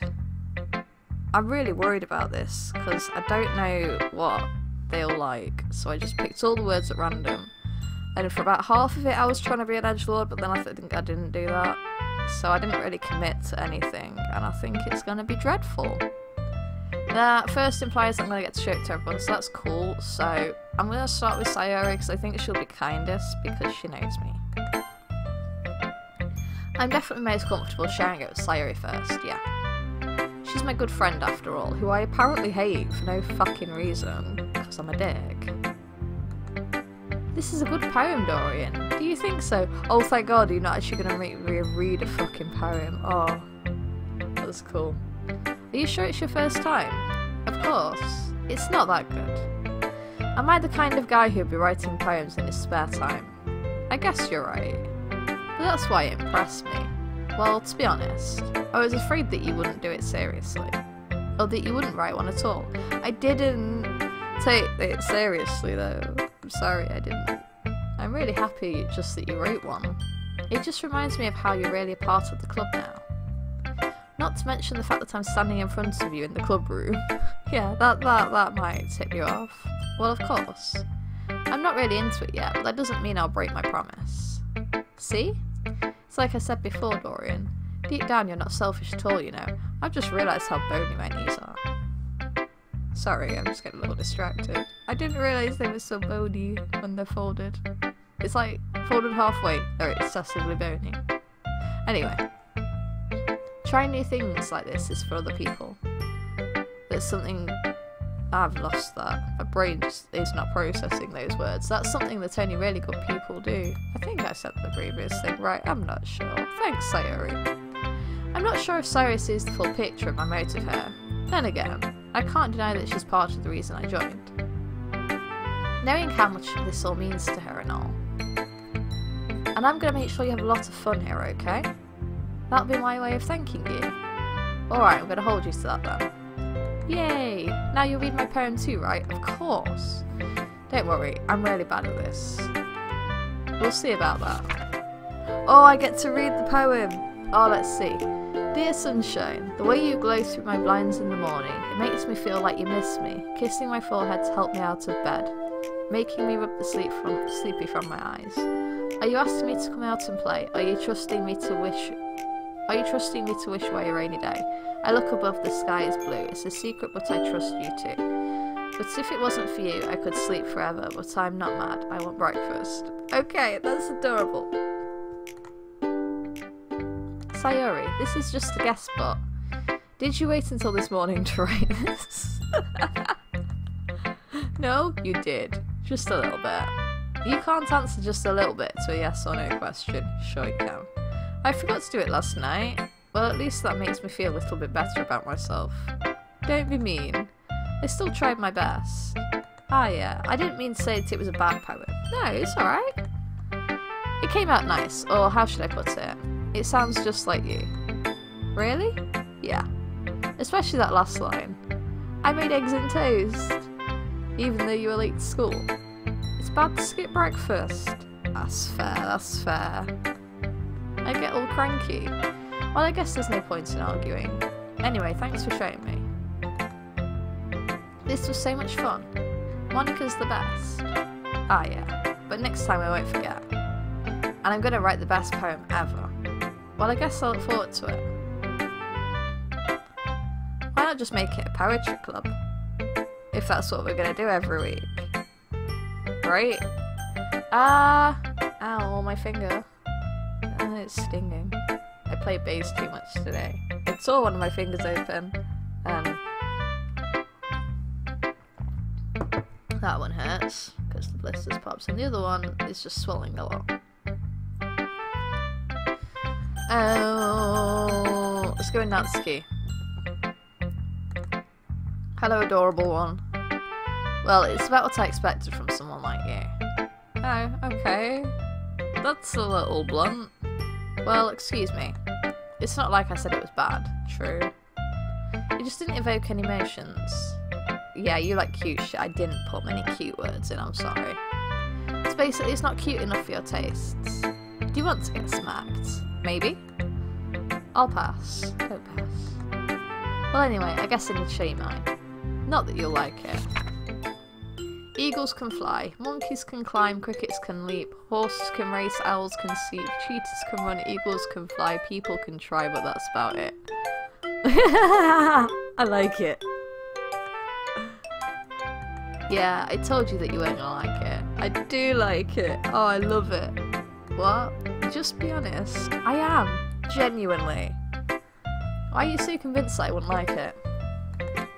I'm really worried about this, because I don't know what they'll like, so I just picked all the words at random. And for about half of it I was trying to be an edgelord, but then I think I didn't do that. So I didn't really commit to anything, and I think it's going to be dreadful. That first implies I'm going to get to show it to everyone, so that's cool. So I'm going to start with Sayori, because I think she'll be kindest, because she knows me. I'm definitely most comfortable sharing it with Sayori first, yeah. She's my good friend after all, who I apparently hate for no fucking reason, because I'm a dick. This is a good poem, Dorian. Do you think so? Oh, thank God, you're not actually going to make me read a fucking poem. Oh, that's cool. Are you sure it's your first time? Of course. It's not that good. Am I the kind of guy who'd be writing poems in his spare time? I guess you're right. But that's why it impressed me. Well, to be honest, I was afraid that you wouldn't do it seriously. Or that you wouldn't write one at all. I didn't take it seriously though. I'm sorry I didn't. I'm really happy just that you wrote one. It just reminds me of how you're really a part of the club now. Not to mention the fact that I'm standing in front of you in the club room. Yeah, that might tip you off. Well, of course. I'm not really into it yet, but that doesn't mean I'll break my promise. See? It's like I said before, Dorian. Deep down you're not selfish at all, you know. I've just realised how bony my knees are. Sorry, I'm just getting a little distracted. I didn't realise they were so bony when they're folded. It's like folded halfway, they're excessively bony. Anyway. Trying new things like this is for other people. There's something... I've lost that. My brain just is not processing those words. That's something that only really good people do. I think I said the previous thing right, I'm not sure. Thanks, Sayori. I'm not sure if Sayori sees the full picture of my motive here. Then again, I can't deny that she's part of the reason I joined. Knowing how much this all means to her and all. And I'm going to make sure you have a lot of fun here, okay? That'll be my way of thanking you. Alright, I'm going to hold you to that then. Yay! Now you'll read my poem too, right? Of course! Don't worry, I'm really bad at this. We'll see about that. Oh, I get to read the poem! Oh, let's see. Dear sunshine, the way you glow through my blinds in the morning, it makes me feel like you miss me, kissing my forehead to help me out of bed, making me rub the sleepy from my eyes. Are you asking me to come out and play? Are you trusting me to wish away a rainy day? I look above, the sky is blue. It's a secret, but I trust you too. But if it wasn't for you, I could sleep forever, but I'm not mad. I want breakfast. Okay, that's adorable. Sayori, this is just a guest spot. Did you wait until this morning to write this? No, you did. Just a little bit. You can't answer just a little bit to a yes or no question. Sure you can. I forgot to do it last night. Well, at least that makes me feel a little bit better about myself. Don't be mean. I still tried my best. Ah yeah, I didn't mean to say that it was a bad poem. No, it's alright. It came out nice, or how should I put it? It sounds just like you. Really? Yeah. Especially that last line. I made eggs and toast, even though you were late to school. It's bad to skip breakfast. That's fair, that's fair. I get all cranky. Well, I guess there's no point in arguing. Anyway, thanks for showing me. This was so much fun. Monika's the best. Ah yeah, but next time I won't forget. And I'm gonna write the best poem ever. Well, I guess I look forward to it. Why not just make it a poetry club? If that's what we're gonna do every week. Right? Ow, my finger. It's stinging. I played bass too much today. I tore one of my fingers open. That one hurts, because the blisters pops, and the other one is just swelling a lot. Oh, let's go with Natsuki. Hello, adorable one. Well, it's about what I expected from someone like you. Oh, okay. That's a little blunt. Well, excuse me. It's not like I said it was bad. True. It just didn't evoke any emotions. Yeah, you like cute shit. I didn't put many cute words in, I'm sorry. It's basically, it's not cute enough for your tastes. Do you want to get smacked? Maybe? I'll pass. Don't pass. Well anyway, I guess I need to show you mine. Not that you'll like it. Eagles can fly, monkeys can climb, crickets can leap, horses can race, owls can sleep, cheetahs can run, eagles can fly, people can try, but that's about it. I like it. Yeah, I told you that you weren't gonna like it. I do like it. Oh, I love it. What? Just be honest. I am. Genuinely. Why are you so convinced that I wouldn't like it?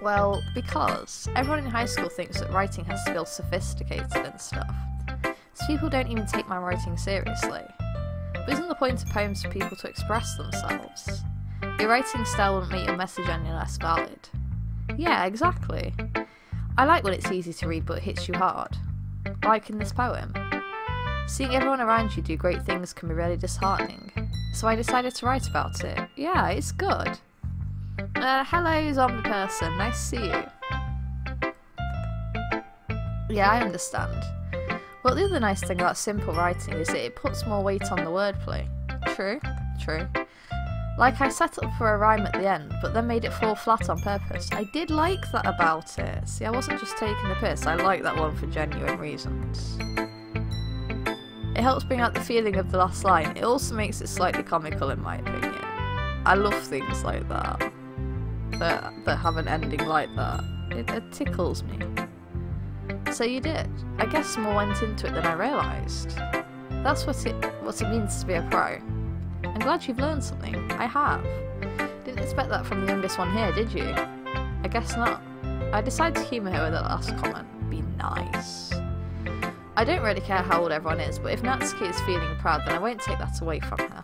Well, because everyone in high school thinks that writing has to be all sophisticated and stuff. So people don't even take my writing seriously. But isn't the point of poems for people to express themselves? Your writing style wouldn't make your message any less valid. Yeah, exactly. I like when it's easy to read but hits you hard. Like in this poem. Seeing everyone around you do great things can be really disheartening. So I decided to write about it. Yeah, it's good. Hello zombie person, nice to see you. Yeah, I understand. But the other nice thing about simple writing is that it puts more weight on the wordplay. True, true. Like I set up for a rhyme at the end, but then made it fall flat on purpose. I did like that about it. See, I wasn't just taking the piss, I like that one for genuine reasons. It helps bring out the feeling of the last line. It also makes it slightly comical in my opinion. I love things like that. That have an ending like that. It tickles me. So you did. I guess more went into it than I realised. That's what it means to be a pro. I'm glad you've learned something. I have. Didn't expect that from the youngest one here, did you? I guess not. I decided to humour her with that last comment. Be nice. I don't really care how old everyone is, but if Natsuki is feeling proud, then I won't take that away from her.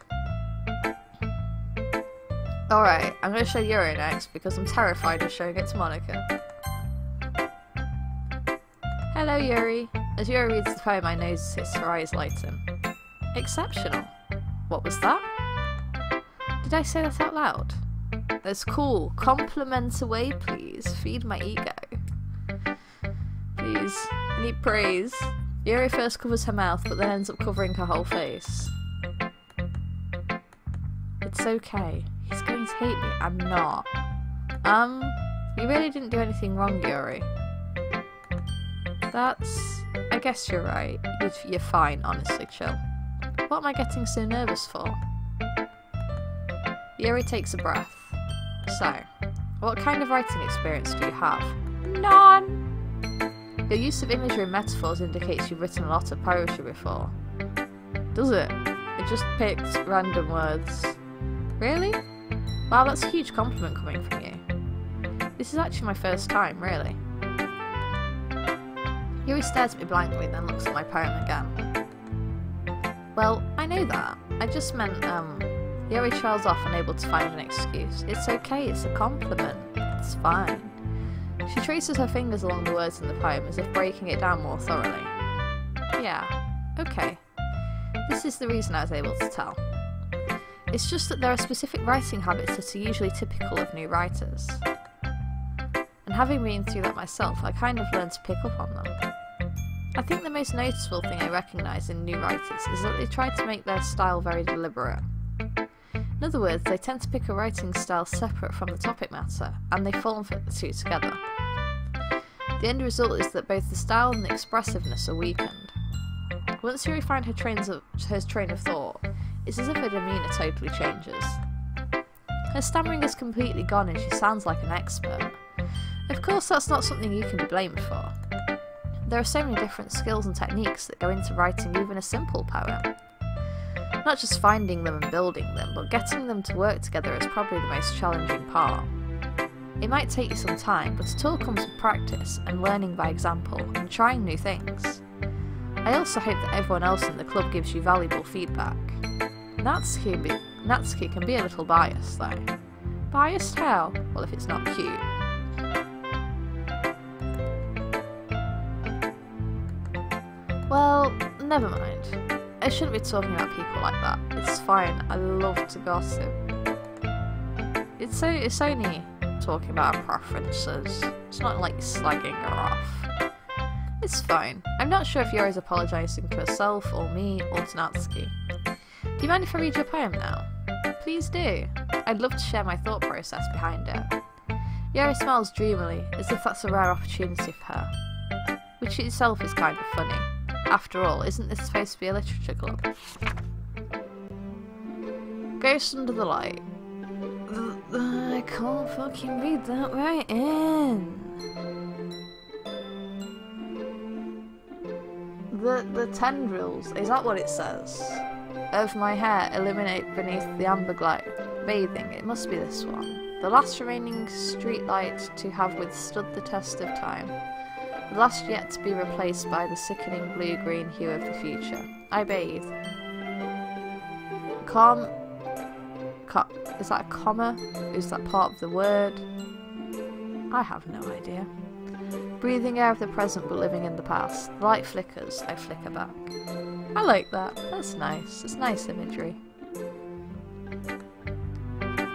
Alright, I'm going to show Yuri next, because I'm terrified of showing it to Monika. Hello Yuri. As Yuri reads the poem, I notice her eyes lighten. Exceptional. What was that? Did I say that out loud? That's cool. Compliment away, please. Feed my ego. Please. I need praise. Yuri first covers her mouth, but then ends up covering her whole face. It's okay. He's going to hate me. I'm not. You really didn't do anything wrong, Yuri. I guess you're right. You're fine, honestly, chill. What am I getting so nervous for? Yuri takes a breath. So, what kind of writing experience do you have? None! Your use of imagery and metaphors indicates you've written a lot of poetry before. Does it? It just picked random words. Really? Wow, that's a huge compliment coming from you. This is actually my first time, really. Yuri stares at me blankly, then looks at my poem again. Well, I know that. I just meant, Yuri trails off, unable to find an excuse. It's okay, it's a compliment. It's fine. She traces her fingers along the words in the poem as if breaking it down more thoroughly. Yeah, okay. This is the reason I was able to tell. It's just that there are specific writing habits that are usually typical of new writers. And having been through that myself, I kind of learned to pick up on them. I think the most noticeable thing I recognise in new writers is that they try to make their style very deliberate. In other words, they tend to pick a writing style separate from the topic matter, and they form the two together. The end result is that both the style and the expressiveness are weakened. Once Yuri finds her train of thought, it's as if her demeanour totally changes. Her stammering is completely gone and she sounds like an expert. Of course, that's not something you can be blamed for. There are so many different skills and techniques that go into writing even a simple poem. Not just finding them and building them, but getting them to work together is probably the most challenging part. It might take you some time, but it all comes with practice and learning by example and trying new things. I also hope that everyone else in the club gives you valuable feedback. Natsuki can be a little biased though. Biased how? Well, if it's not cute. Well, never mind. I shouldn't be talking about people like that. It's fine, I love to gossip. It's only talking about our preferences. It's not like you're slagging her off. It's fine. I'm not sure if Yuri's apologising to herself, or me, or to Natsuki. Do you mind if I read your poem now? Please do. I'd love to share my thought process behind it. Yuri smiles dreamily, as if that's a rare opportunity for her. Which itself is kind of funny. After all, isn't this supposed to be a literature club? Ghost Under the Light. I can't fucking read that right in. The tendrils, is that what it says? Of my hair illuminate beneath the amber light. Bathing, it must be this one. The last remaining street light to have withstood the test of time. The last yet to be replaced by the sickening blue-green hue of the future. I bathe. Is that a comma? Is that part of the word? I have no idea. Breathing air of the present but living in the past. The light flickers, I flicker back. I like that. That's nice. It's nice imagery.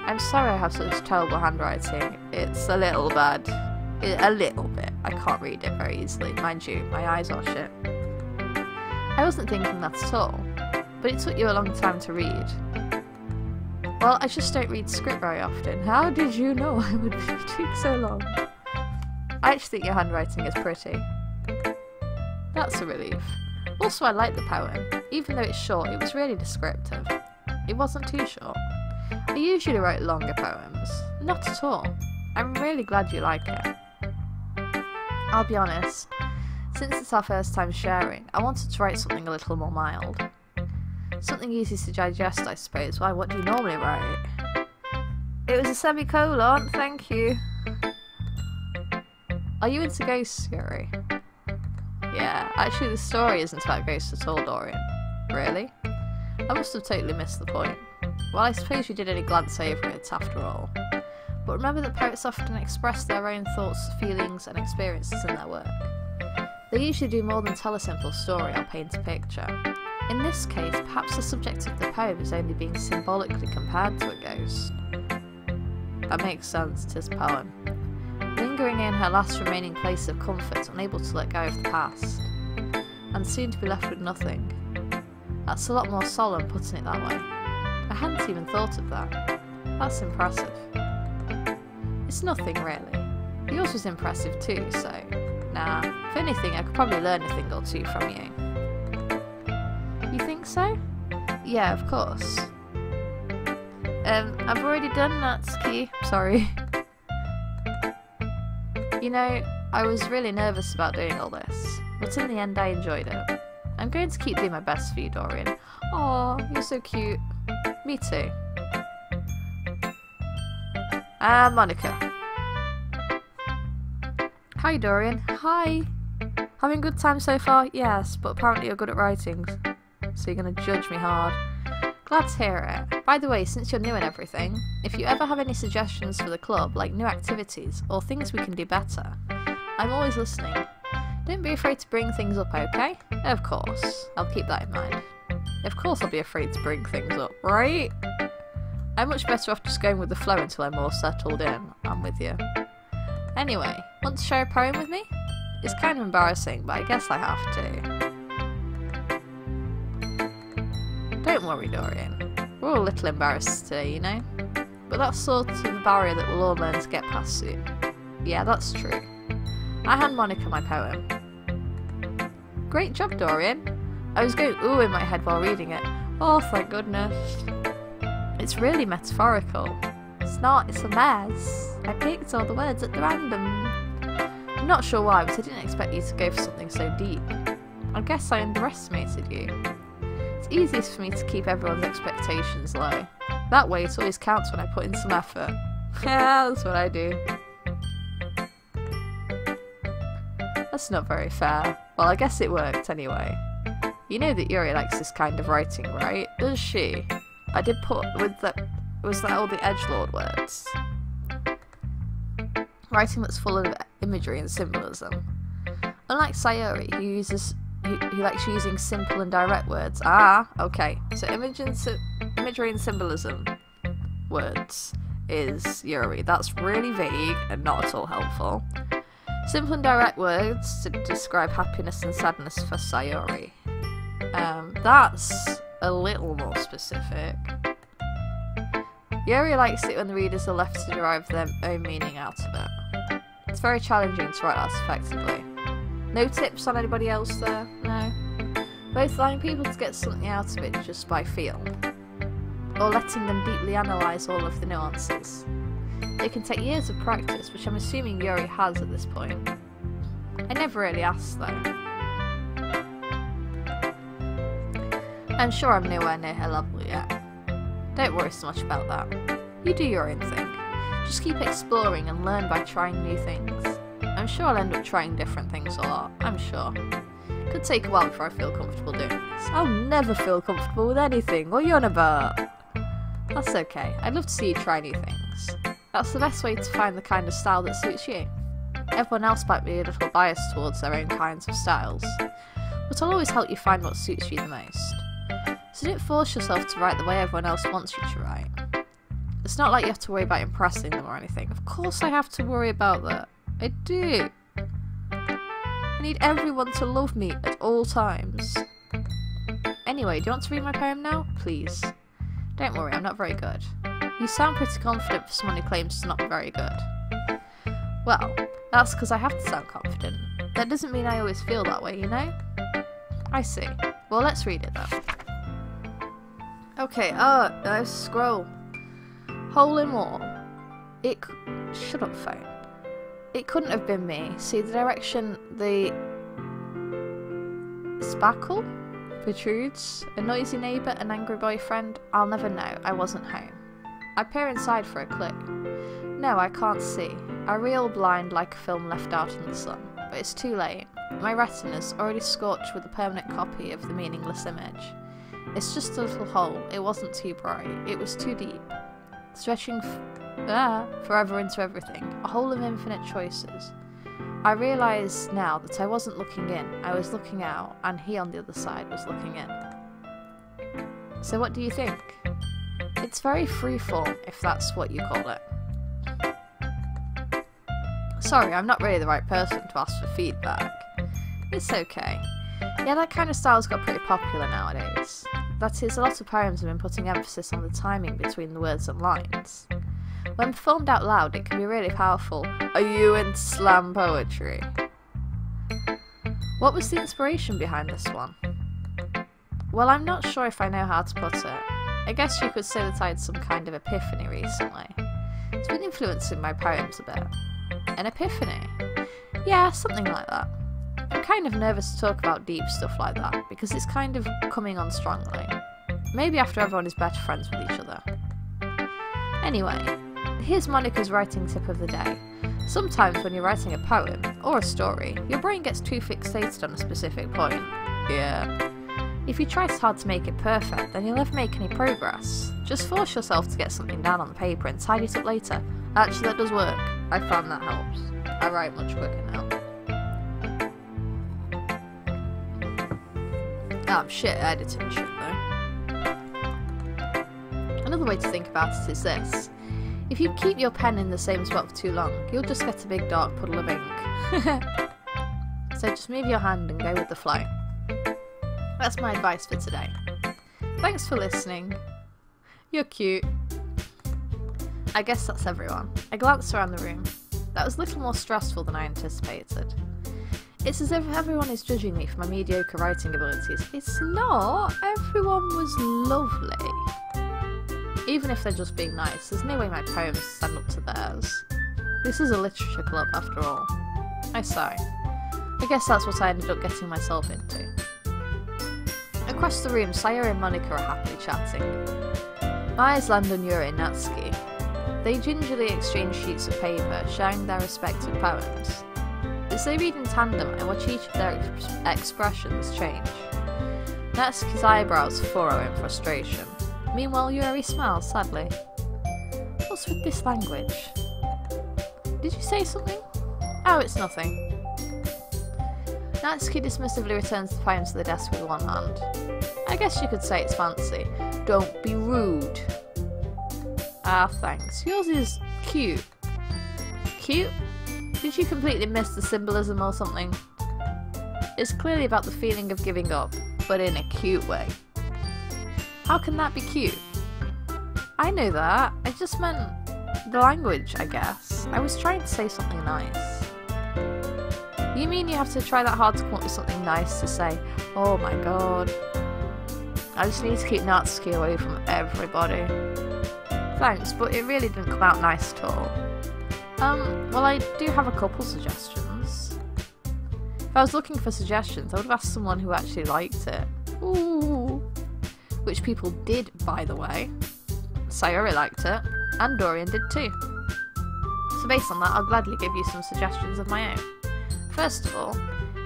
I'm sorry I have such terrible handwriting. It's a little bad. A little bit. I can't read it very easily. Mind you, my eyes are shit. I wasn't thinking that at all. But it took you a long time to read. Well, I just don't read script very often. How did you know I would be reading so long? I actually think your handwriting is pretty. That's a relief. Also, I like the poem. Even though it's short, it was really descriptive. It wasn't too short. I usually write longer poems. Not at all. I'm really glad you like it. I'll be honest. Since it's our first time sharing, I wanted to write something a little more mild. Something easy to digest, I suppose. Why, what do you normally write? It was a semicolon, thank you. Are you into ghosts, Yuri? Yeah, actually the story isn't about ghosts at all, Dorian. Really? I must have totally missed the point. Well, I suppose you did only glance over it, after all. But remember that poets often express their own thoughts, feelings, and experiences in their work. They usually do more than tell a simple story or paint a picture. In this case, perhaps the subject of the poem is only being symbolically compared to a ghost. That makes sense, 'tis a poem. Lingering in her last remaining place of comfort, unable to let go of the past. And soon to be left with nothing. That's a lot more solemn, putting it that way. I hadn't even thought of that. That's impressive. It's nothing, really. Yours was impressive too, so... Nah, if anything, I could probably learn a thing or two from you. You think so? Yeah, of course. I've already done Natsuki. Sorry. You know, I was really nervous about doing all this, but in the end I enjoyed it. I'm going to keep doing my best for you, Dorian. Aw, you're so cute. Me too. Monika. Hi, Dorian. Hi. Having a good time so far? Yes, but apparently you're good at writing, so you're going to judge me hard. Glad to hear it. By the way, since you're new and everything, if you ever have any suggestions for the club, like new activities, or things we can do better, I'm always listening. Don't be afraid to bring things up, okay? Of course. I'll keep that in mind. Of course I'll be afraid to bring things up, right? I'm much better off just going with the flow until I'm more settled in. I'm with you. Anyway, want to share a poem with me? It's kind of embarrassing, but I guess I have to. Don't worry, Dorian. We're all a little embarrassed today, you know? But that's sort of the barrier that we'll all learn to get past soon. Yeah, that's true. I hand Monika my poem. Great job, Dorian. I was going ooh in my head while reading it. Oh, thank goodness. It's really metaphorical. It's not, it's a mess. I picked all the words at random. I'm not sure why, but I didn't expect you to go for something so deep. I guess I underestimated you. It's easiest for me to keep everyone's expectations low. That way it always counts when I put in some effort. Yeah, that's what I do. That's not very fair. Well, I guess it worked anyway. You know that Yuri likes this kind of writing, right? Does she? I did put with that. Was that all the edgelord words? Writing that's full of imagery and symbolism. Unlike Sayori, who likes using simple and direct words. Ah, okay. So imagery and symbolism words is Yuri. That's really vague and not at all helpful. Simple and direct words to describe happiness and sadness for Sayori. That's a little more specific. Yuri likes it when the readers are left to derive their own meaning out of it. It's very challenging to write that effectively. No tips on anybody else there? No? Both allowing people to get something out of it just by feel, or letting them deeply analyse all of the nuances. It can take years of practice, which I'm assuming Yuri has at this point. I never really asked though. I'm sure I'm nowhere near her level yet. Don't worry so much about that. You do your own thing. Just keep exploring and learn by trying new things. I'm sure I'll end up trying different things a lot, I'm sure. Could take a while before I feel comfortable doing this. I'll never feel comfortable with anything, what are you on about? That's okay, I'd love to see you try new things. That's the best way to find the kind of style that suits you. Everyone else might be a little biased towards their own kinds of styles, but I'll always help you find what suits you the most. So don't force yourself to write the way everyone else wants you to write. It's not like you have to worry about impressing them or anything. Of course I have to worry about that. I do. I need everyone to love me at all times. Anyway, do you want to read my poem now? Please. Don't worry, I'm not very good. You sound pretty confident for someone who claims to not be very good. Well, that's because I have to sound confident. That doesn't mean I always feel that way, you know? I see. Well, let's read it then. Okay, scroll. Hole in wall. Shut up, phone. It couldn't have been me. See the direction the spackle protrudes? A noisy neighbour, an angry boyfriend? I'll never know. I wasn't home. I peer inside for a clue. No, I can't see. I reel blind like a film left out in the sun. But it's too late. My retina's already scorched with a permanent copy of the meaningless image. It's just a little hole. It wasn't too bright. It was too deep. Stretching forever into everything. A hole of infinite choices. I realise now that I wasn't looking in. I was looking out, and he on the other side was looking in. So what do you think? It's very freeform, if that's what you call it. Sorry, I'm not really the right person to ask for feedback. It's okay. Yeah, that kind of style's got pretty popular nowadays. That is, a lot of poems have been putting emphasis on the timing between the words and lines. When performed out loud, it can be really powerful. Are you into slam poetry? What was the inspiration behind this one? Well, I'm not sure if I know how to put it. I guess you could say that I had some kind of epiphany recently. It's been influencing my poems a bit. An epiphany? Yeah, something like that. I'm kind of nervous to talk about deep stuff like that, because it's kind of coming on strongly. Maybe after everyone is better friends with each other. Anyway, here's Monika's writing tip of the day. Sometimes when you're writing a poem, or a story, your brain gets too fixated on a specific point. Yeah. If you try hard to make it perfect, then you'll never make any progress. Just force yourself to get something down on the paper and tidy it up later. Actually, that does work. I found that helps. I write much quicker now. Oh, I'm shit at editing shit though. Another way to think about it is this. If you keep your pen in the same spot for too long, you'll just get a big dark puddle of ink. So just move your hand and go with the flow. That's my advice for today. Thanks for listening. You're cute. I guess that's everyone. I glanced around the room. That was a little more stressful than I anticipated. It's as if everyone is judging me for my mediocre writing abilities. It's not. Everyone was lovely. Even if they're just being nice, there's no way my poems stand up to theirs. This is a literature club after all. I sigh. I guess that's what I ended up getting myself into. Across the room, Sayori and Monika are happily chatting. My eyes land on Yuri and Natsuki. They gingerly exchange sheets of paper, sharing their respective poems. As they read in tandem, I watch each of their expressions change. Natsuki's eyebrows furrow in frustration. Meanwhile, Yuri smiles sadly. What's with this language? Did you say something? Oh, it's nothing. Natsuki dismissively returns the poem to the desk with one hand. I guess you could say it's fancy. Don't be rude. Ah, thanks. Yours is cute. Cute? Did you completely miss the symbolism or something? It's clearly about the feeling of giving up, but in a cute way. How can that be cute? I know that. I just meant the language, I guess. I was trying to say something nice. You mean you have to try that hard to come up with something nice to say? Oh my god. I just need to keep Natsuki away from everybody. Thanks, but it really didn't come out nice at all. Well, I do have a couple suggestions. If I was looking for suggestions, I would have asked someone who actually liked it. Ooh. Which people did, by the way. Sayori liked it, and Dorian did too. So based on that, I'll gladly give you some suggestions of my own. First of all,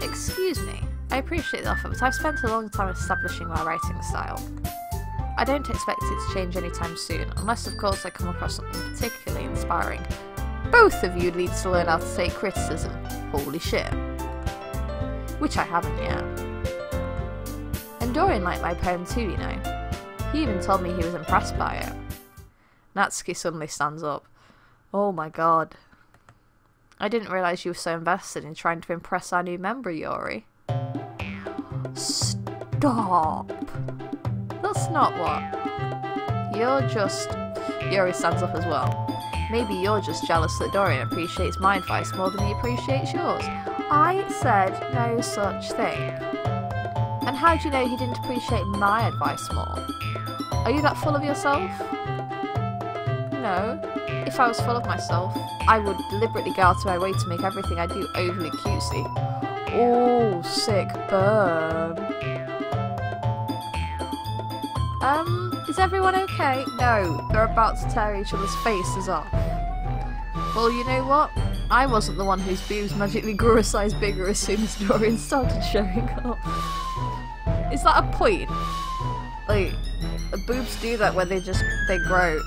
excuse me, I appreciate the offer, but I've spent a long time establishing my writing style. I don't expect it to change anytime soon, unless of course I come across something particularly inspiring. Both of you need to learn how to take criticism. Holy shit. Which I haven't yet. And Dorian liked my poem too, you know. He even told me he was impressed by it. Natsuki suddenly stands up. Oh my god. I didn't realise you were so invested in trying to impress our new member, Yuri. Stop. That's not what. You're just... Yuri stands up as well. Maybe you're just jealous that Dorian appreciates my advice more than he appreciates yours. I said no such thing. And how do you know he didn't appreciate my advice more? Are you that full of yourself? No. If I was full of myself, I would deliberately go out of my way to make everything I do overly cutesy. Oh, sick burn. Is everyone okay? No, they're about to tear each other's faces off. Well, you know what? I wasn't the one whose boobs magically grew a size bigger as soon as Dorian started showing up. Is that a point? Like, boobs do that when they grow.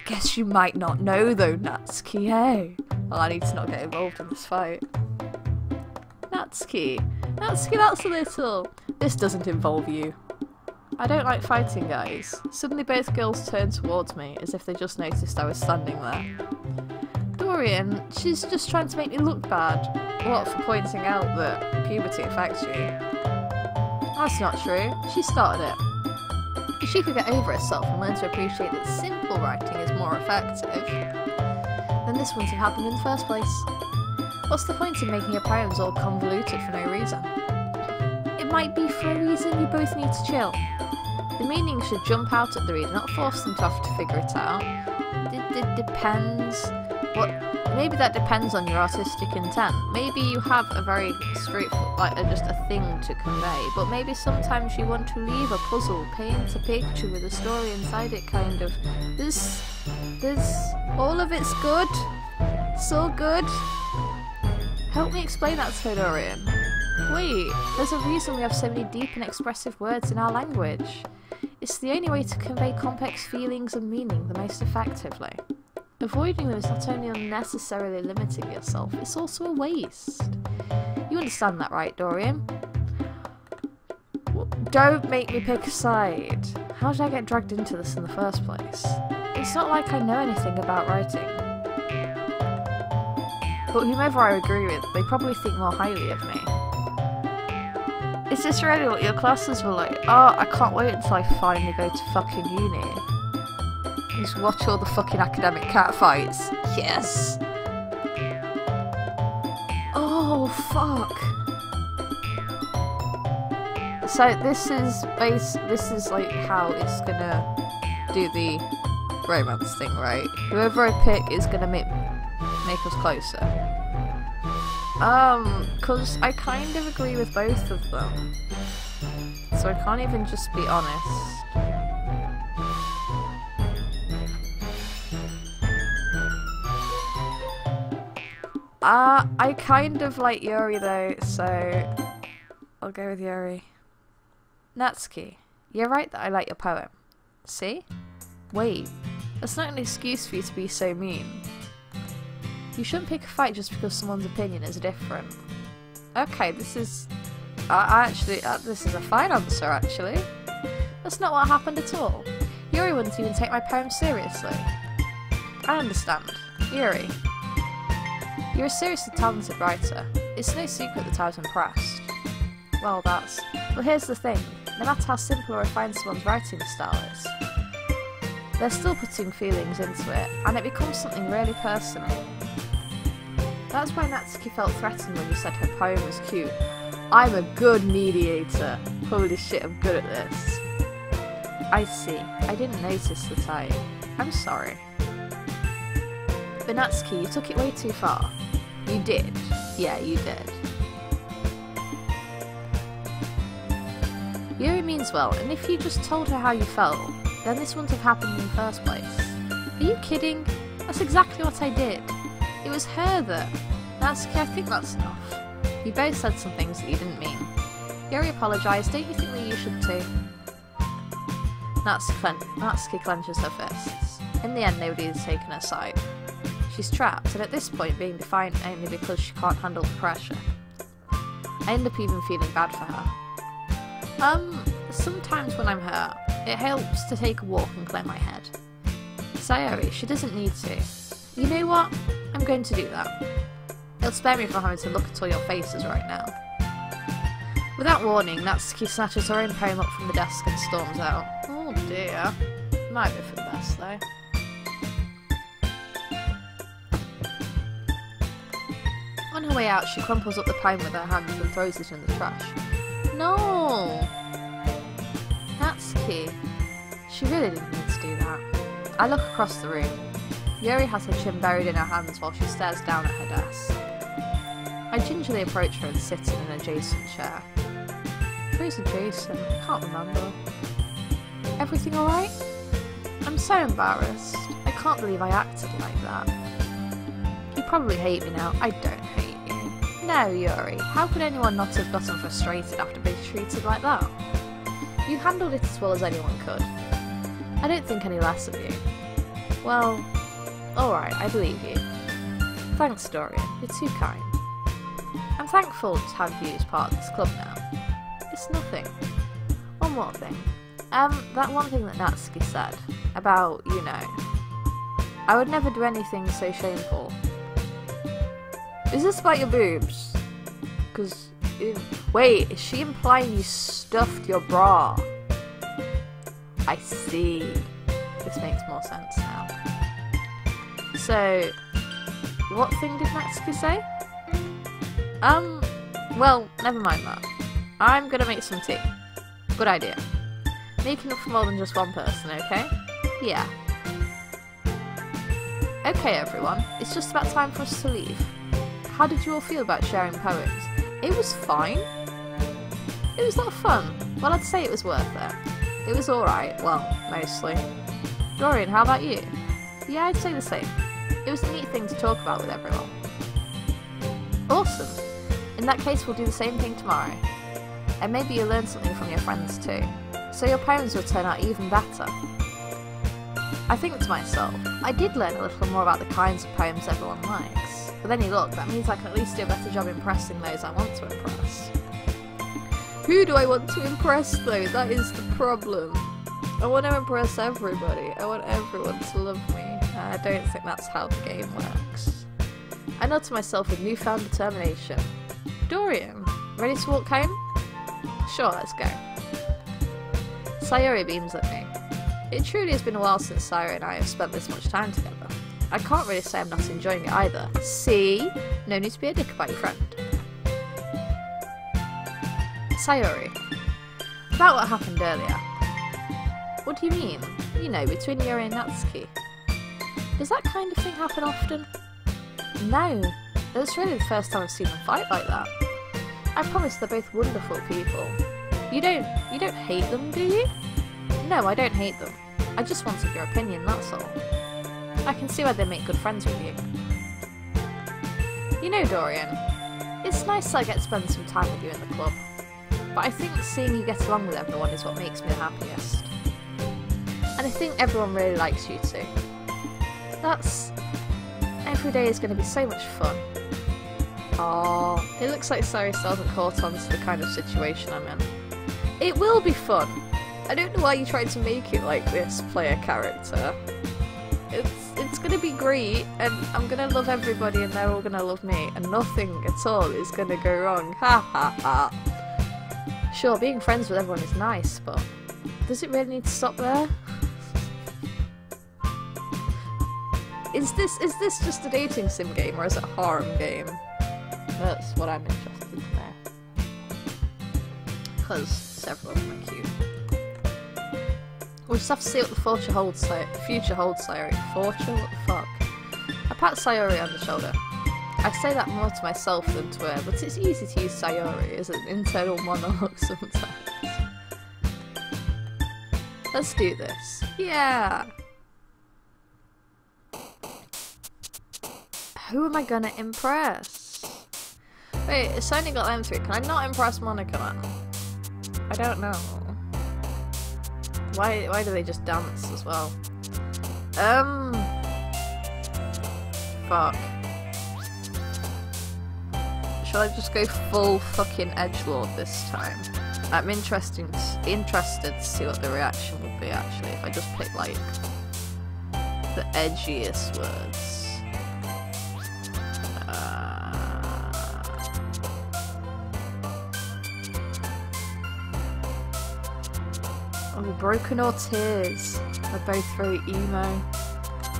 Guess you might not know though, Natsuki, hey? Well, I need to not get involved in this fight. Natsuki, that's a little... This doesn't involve you. I don't like fighting, guys. Suddenly both girls turned towards me, as if they just noticed I was standing there. Dorian, she's just trying to make me look bad. What, for pointing out that puberty affects you? That's not true. She started it. If she could get over herself and learn to appreciate that simple writing is more effective, then this wouldn't have happened in the first place. What's the point in making your poems all convoluted for no reason? It might be for a reason, you both need to chill. The meaning should jump out at the reader, not force them to have to figure it out. It depends. Maybe that depends on your artistic intent. Maybe you have a very straightforward, just a thing to convey, but maybe sometimes you want to leave a puzzle, paint a picture with a story inside it, kind of. There's all of it's good. It's all good. Help me explain that to Dorian. Wait, there's a reason we have so many deep and expressive words in our language. It's the only way to convey complex feelings and meaning the most effectively. Avoiding them is not only unnecessarily limiting yourself, it's also a waste. You understand that, right, Dorian? Don't make me pick a side. How did I get dragged into this in the first place? It's not like I know anything about writing. But whomever I agree with, they probably think more highly of me. Is this really what your classes were like? Oh, I can't wait until I finally go to fucking uni. Just watch all the fucking academic catfights. Yes! Oh, fuck. So this is like how it's gonna do the romance thing, right? Whoever I pick is gonna make us closer. Cause I kind of agree with both of them. So I can't even just be honest. I kind of like Yuri though, so I'll go with Yuri. Natsuki, you're right that I like your poem. See? Wait, that's not an excuse for you to be so mean. You shouldn't pick a fight just because someone's opinion is different. Okay, this is... this is a fine answer, actually. That's not what happened at all. Yuri wouldn't even take my poem seriously. I understand. Yuri, you're a seriously talented writer. It's no secret that I was impressed. Well, here's the thing. No matter how simple or refined someone's writing style is, they're still putting feelings into it, and it becomes something really personal. That's why Natsuki felt threatened when you said her poem was cute. I'm a good mediator. Holy shit, I'm good at this. I see. I didn't notice the type. I'm sorry. But Natsuki, you took it way too far. You did. Yeah, you did. Yuri means well, and if you just told her how you felt, then this wouldn't have happened in the first place. Are you kidding? That's exactly what I did. It was her that... Natsuki, I think that's enough. You both said some things that you didn't mean. Yuri apologised, don't you think that you should too? Natsuki clenches her fists. In the end, nobody has taken her side. She's trapped, and at this point being defiant only because she can't handle the pressure. I end up even feeling bad for her. Sometimes when I'm hurt, it helps to take a walk and clear my head. Sayori, she doesn't need to. You know what? I'm going to do that. It'll spare me from having to look at all your faces right now. Without warning, Natsuki snatches her own poem up from the desk and storms out. Oh dear. Might be for the best though. On her way out, she crumples up the poem with her hands and throws it in the trash. No! Natsuki. She really didn't need to do that. I look across the room. Yuri has her chin buried in her hands while she stares down at her desk. I gingerly approach her and sit in an adjacent chair. Who's adjacent? I can't remember. Everything alright? I'm so embarrassed. I can't believe I acted like that. You probably hate me now. I don't hate you. No, Yuri. How could anyone not have gotten frustrated after being treated like that? You handled it as well as anyone could. I don't think any less of you. Well, alright, I believe you. Thanks, Dorian. You're too kind. I'm thankful to have you as part of this club now. It's nothing. One more thing. That one thing that Natsuki said about, you know, I would never do anything so shameful. Is this about your boobs? Because, wait, is she implying you stuffed your bra? I see. This makes more sense now. So, what thing did Natsuki say? Well, never mind that. I'm gonna make some tea. Good idea. Make enough for more than just one person, okay? Yeah. Okay, everyone. It's just about time for us to leave. How did you all feel about sharing poems? It was fine. It was a lot of fun. Well, I'd say it was worth it. It was alright. Well, mostly. Dorian, how about you? Yeah, I'd say the same. It was a neat thing to talk about with everyone. Awesome. In that case, we'll do the same thing tomorrow. And maybe you'll learn something from your friends too. So your poems will turn out even better. I think to myself, I did learn a little more about the kinds of poems everyone likes. But then you look, that means I can at least do a better job impressing those I want to impress. Who do I want to impress though? That is the problem. I want to impress everybody. I want everyone to love me. I don't think that's how the game works. I nod to myself with newfound determination. Dorian, ready to walk home? Sure, let's go. Sayori beams at me. It truly has been a while since Sayori and I have spent this much time together. I can't really say I'm not enjoying it either. See? No need to be a dick about your friend. Sayori. About what happened earlier. What do you mean? You know, between Yuri and Natsuki. Does that kind of thing happen often? No. It's really the first time I've seen them fight like that. I promise they're both wonderful people. You don't hate them, do you? No, I don't hate them. I just wanted your opinion, that's all. I can see why they make good friends with you. You know, Dorian, it's nice that I get to spend some time with you in the club. But I think seeing you get along with everyone is what makes me the happiest. And I think everyone really likes you too. Every day is going to be so much fun. Oh, it looks like Sayori still hasn't caught on to the kind of situation I'm in. It will be fun! I don't know why you tried to make it like this, player character. It's gonna be great, and I'm gonna love everybody and they're all gonna love me, and nothing at all is gonna go wrong. Ha ha ha. Sure, being friends with everyone is nice, but does it really need to stop there? Is this just a dating sim game, or is it a harem game? That's what I'm interested in there. Because several of them are cute. We'll just have to see what the future holds, Sayori. Future? What the fuck? I pat Sayori on the shoulder. I say that more to myself than to her, but it's easy to use Sayori as an internal monologue sometimes. Let's do this. Yeah! Who am I gonna impress? Wait, it's only got them three. Can I not impress Monika then? I don't know. Why do they just dance as well? Fuck. Shall I just go full fucking edgelord this time? I'm interested to see what the reaction would be actually if I just pick like the edgiest words. Oh, broken or tears? They're both very emo.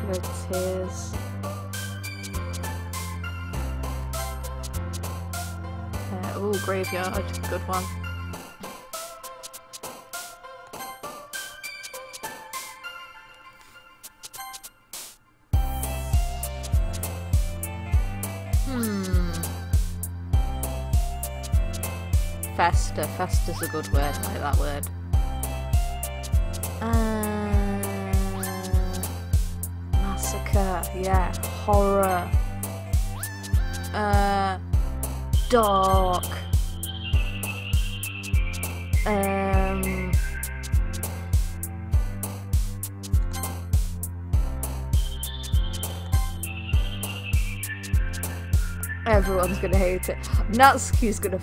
No tears. Oh, graveyard, good one. Fester. Fester's a good word. I like that word. Massacre. Yeah. Horror. Dark. Everyone's gonna hate it. Natsuki's gonna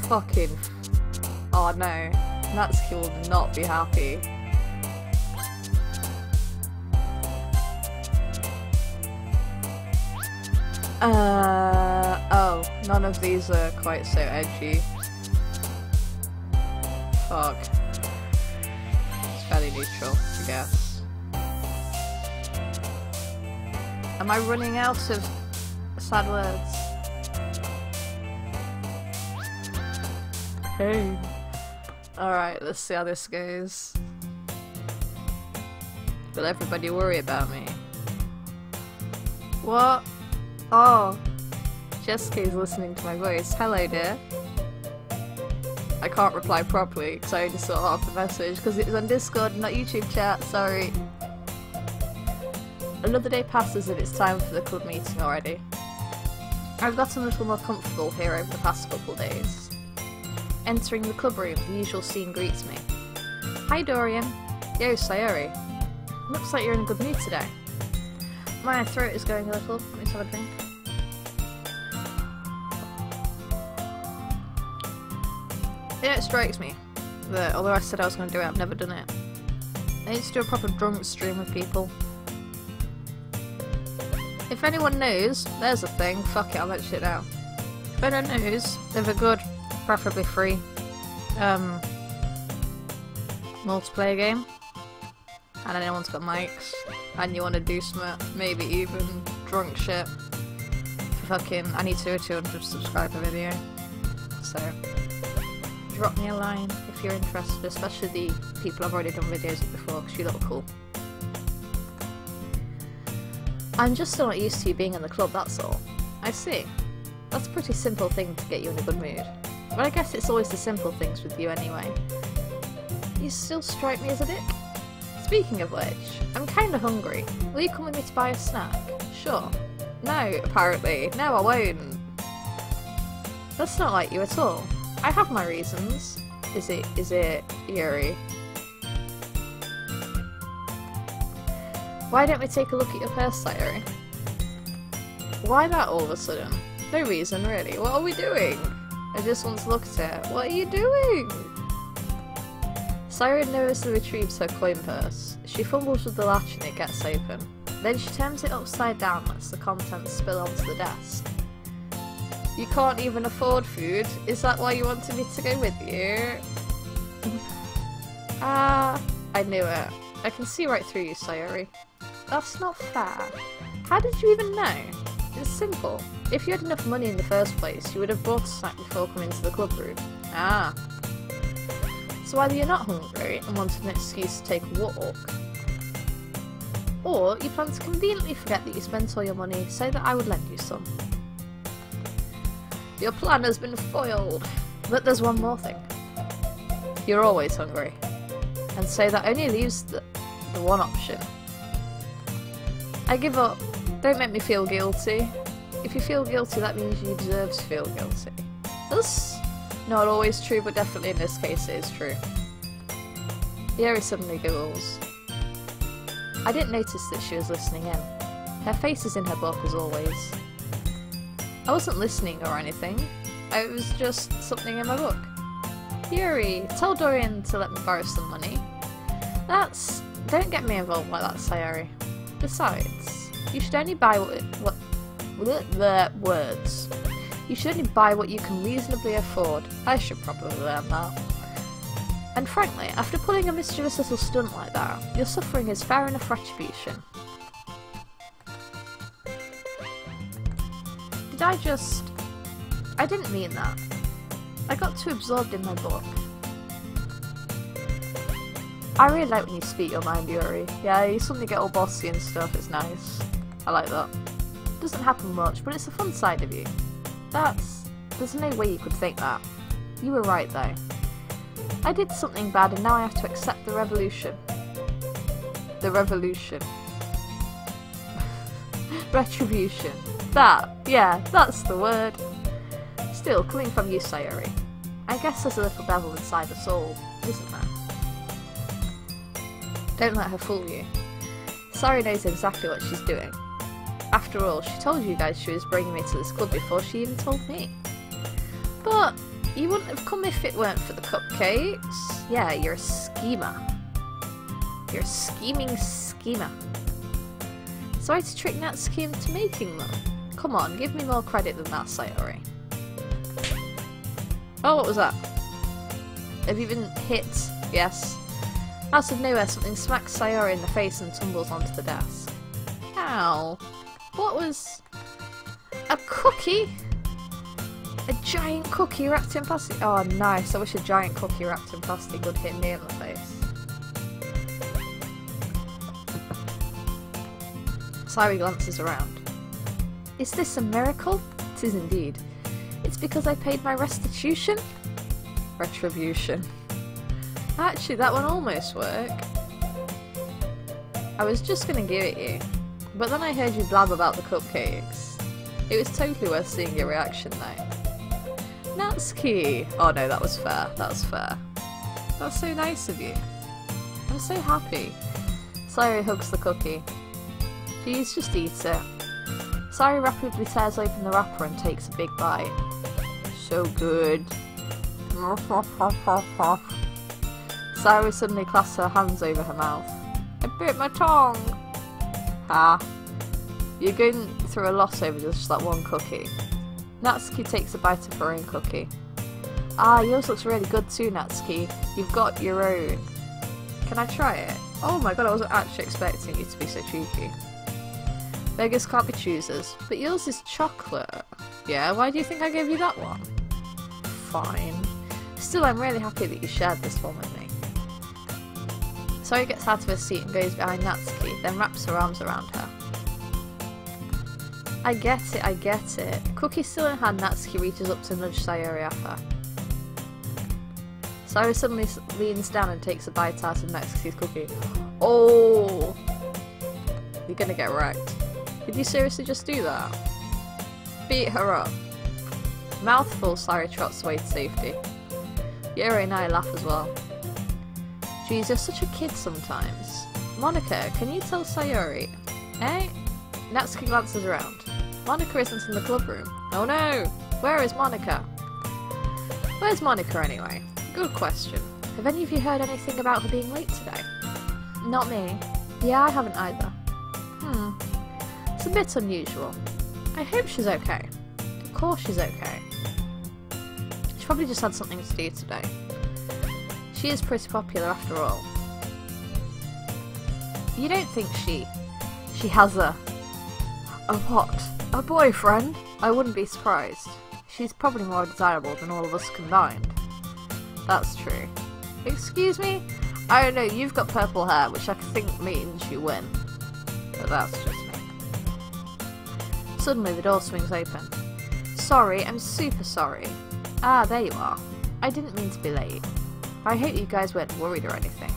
fucking... Oh no. Natsuki will not be happy. Oh, none of these are quite so edgy. Fuck. It's fairly neutral, I guess. Am I running out of sad words? Hey. Alright, let's see how this goes. Will everybody worry about me? What? Oh, Jessica's listening to my voice. Hello, dear. I can't reply properly because I only saw half the message because it was on Discord, not YouTube chat. Sorry. Another day passes and it's time for the club meeting already. I've gotten a little more comfortable here over the past couple of days. Entering the club room, the usual scene greets me. Hi Dorian. Yo, Sayori. Looks like you're in a good mood today. My throat is going a little. Let me just have a drink. Yeah, it strikes me that although I said I was going to do it, I've never done it. I need to do a proper drunk stream with people. If anyone knows, there's a thing, fuck it, I'll mention it now. If anyone knows of a good, preferably free, multiplayer game, and anyone's got mics, and you want to do some, maybe even drunk shit, fucking, I need to do a 200 subscriber video, so drop me a line if you're interested, especially the people I've already done videos with before, because you look cool. I'm just still not used to you being in the club, that's all. I see. That's a pretty simple thing to get you in a good mood. But I guess it's always the simple things with you anyway. You still strike me as a dick. Speaking of which, I'm kinda hungry. Will you come with me to buy a snack? Sure. No, apparently. No, I won't. That's not like you at all. I have my reasons. Is it Yuri? Why don't we take a look at your purse, Sayori? Why that all of a sudden? No reason, really. What are we doing? I just want to look at it. What are you doing? Sayori nervously retrieves her coin purse. She fumbles with the latch and it gets open. Then she turns it upside down and lets the contents spill onto the desk. You can't even afford food? Is that why you wanted me to go with you? I knew it. I can see right through you, Sayori. That's not fair. How did you even know? It's simple. If you had enough money in the first place, you would have bought a snack before coming to the club room. Ah. So either you're not hungry and wanted an excuse to take a walk, or you plan to conveniently forget that you spent all your money so that I would lend you some. Your plan has been foiled. But there's one more thing. You're always hungry. And so that only leaves the one option. I give up. Don't make me feel guilty. If you feel guilty, that means you deserve to feel guilty. That's not always true, but definitely in this case it is true. Yuri suddenly giggles. I didn't notice that she was listening in. Her face is in her book as always. I wasn't listening or anything. It was just something in my book. Yuri, tell Dorian to let me borrow some money. Don't get me involved like that, Sayori. Besides, you should only buy You should only buy what you can reasonably afford. I should probably learn that. And frankly, after pulling a mischievous little stunt like that, your suffering is fair enough retribution. I didn't mean that. I got too absorbed in my book. I really like when you speak your mind, Yuri. Yeah, you suddenly get all bossy and stuff, it's nice. I like that. Doesn't happen much, but it's a fun side of you. There's no way you could think that. You were right though. I did something bad and now I have to accept the revolution. The revolution. Retribution. That's the word. Still, coming from you, Sayori, I guess there's a little devil inside us all, isn't there? Don't let her fool you. Sayori knows exactly what she's doing. After all, she told you guys she was bringing me to this club before she even told me. But you wouldn't have come if it weren't for the cupcakes. Yeah, you're a schemer. You're a scheming schemer. So I had to trick Natsuki into making them. Come on, give me more credit than that, Sayori. Oh, what was that? Have you been hit? Yes. Out of nowhere, something smacks Sayori in the face and tumbles onto the desk. Ow. What was... a cookie? A giant cookie wrapped in plastic? Oh, nice. I wish a giant cookie wrapped in plastic would hit me in the face. Sayori glances around. Is this a miracle? It is indeed. It's because I paid my restitution? Retribution. Actually, that one almost worked. I was just gonna give it you, but then I heard you blab about the cupcakes. It was totally worth seeing your reaction though. Natsuki! Oh no, that was fair. That was fair. That's so nice of you. I'm so happy. Sayori hugs the cookie. Please just eat it. Sayori rapidly tears open the wrapper and takes a big bite. So good. Sayori suddenly clasps her hands over her mouth. I bit my tongue! Ha. You're going through a loss over just that one cookie. Natsuki takes a bite of her own cookie. Ah, yours looks really good too, Natsuki. You've got your own. Can I try it? Oh my god, I wasn't actually expecting you to be so cheeky. Beggars can't be choosers, but yours is chocolate. Yeah, why do you think I gave you that one? Fine. Still, I'm really happy that you shared this one with me. Sayori gets out of her seat and goes behind Natsuki, then wraps her arms around her. I get it, I get it. Cookie still in hand, Natsuki reaches up to nudge Sayori off her. Sayori suddenly leans down and takes a bite out of Natsuki's cookie. Oh! You're gonna get wrecked. Did you seriously just do that? Beat her up. Mouthful, Sayori trots away to safety. Yuri and I laugh as well. Geez, you're such a kid sometimes. Monika, can you tell Sayori? Eh? Natsuki glances around. Monika isn't in the club room. Oh no! Where is Monika? Where's Monika anyway? Good question. Have any of you heard anything about her being late today? Not me. Yeah, I haven't either. It's a bit unusual. I hope she's okay. Of course she's okay. She probably just had something to do today. She is pretty popular after all. You don't think she has a what? A boyfriend? I wouldn't be surprised. She's probably more desirable than all of us combined. That's true. Excuse me? I don't know, you've got purple hair, which I think means you win. But that's just me. Suddenly the door swings open. Sorry, I'm super sorry. Ah, there you are. I didn't mean to be late. I hope you guys weren't worried or anything.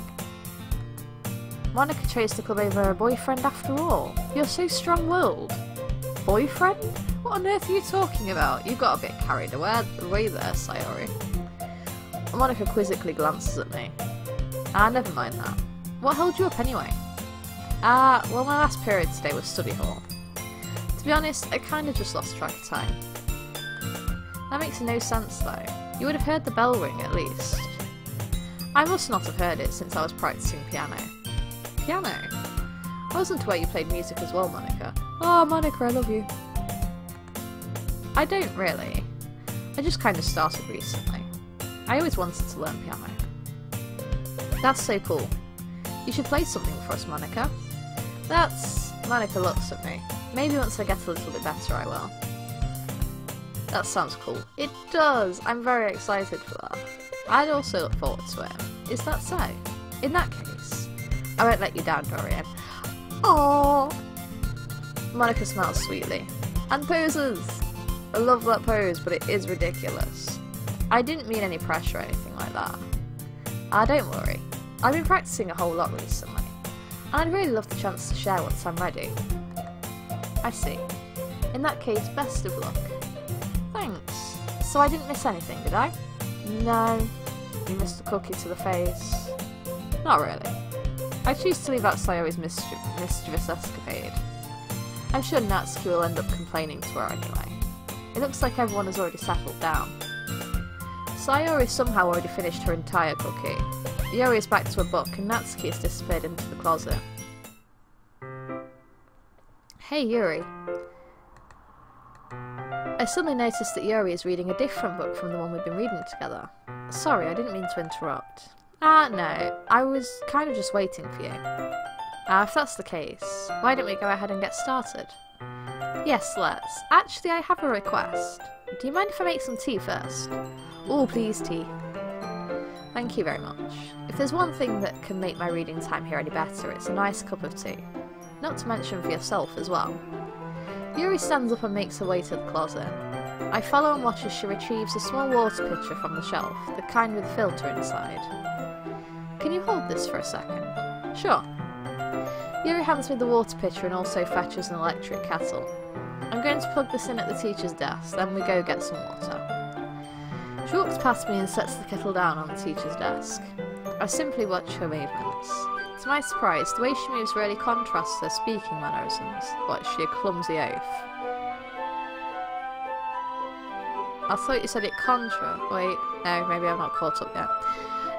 Monika chose to club over her boyfriend after all. You're so strong-willed. Boyfriend? What on earth are you talking about? You got a bit carried away there, Sayori. Monika quizzically glances at me. Ah, never mind that. What held you up anyway? Ah, well my last period today was study hall. To be honest, I kinda just lost track of time. That makes no sense though. You would have heard the bell ring at least. I must not have heard it since I was practicing piano. Piano? I wasn't aware you played music as well, Monika. Oh, Monika, I love you. I don't really. I just kind of started recently. I always wanted to learn piano. That's so cool. You should play something for us, Monika. Monika looks at me. Maybe once I get a little bit better I will. That sounds cool. It does! I'm very excited for that. I'd also look forward to it. Is that so? In that case, I won't let you down, Dorian. Aww! Monika smiles sweetly. And poses! I love that pose, but it is ridiculous. I didn't mean any pressure or anything like that. Ah, don't worry. I've been practicing a whole lot recently. And I'd really love the chance to share once I'm ready. I see. In that case, best of luck. Thanks. So I didn't miss anything, did I? No. You missed a cookie to the face. Not really. I choose to leave out Sayori's mischievous escapade. I'm sure Natsuki will end up complaining to her anyway. It looks like everyone has already settled down. Sayori somehow already finished her entire cookie. Yuri is back to a book and Natsuki has disappeared into the closet. Hey Yuri. I suddenly noticed that Yuri is reading a different book from the one we've been reading together. Sorry, I didn't mean to interrupt. Ah, no, I was kind of just waiting for you. Ah, if that's the case, why don't we go ahead and get started? Yes, let's. Actually, I have a request. Do you mind if I make some tea first? Oh, please, tea. Thank you very much. If there's one thing that can make my reading time here any better, it's a nice cup of tea. Not to mention for yourself as well. Yuri stands up and makes her way to the closet. I follow and watch as she retrieves a small water pitcher from the shelf, the kind with a filter inside. Can you hold this for a second? Sure. Yuri hands me the water pitcher and also fetches an electric kettle. I'm going to plug this in at the teacher's desk, then we go get some water. She walks past me and sets the kettle down on the teacher's desk. I simply watch her movements. To my surprise, the way she moves really contrasts her speaking mannerisms. What, is she a clumsy oaf? I thought you said it Wait, no, maybe I've not caught up yet.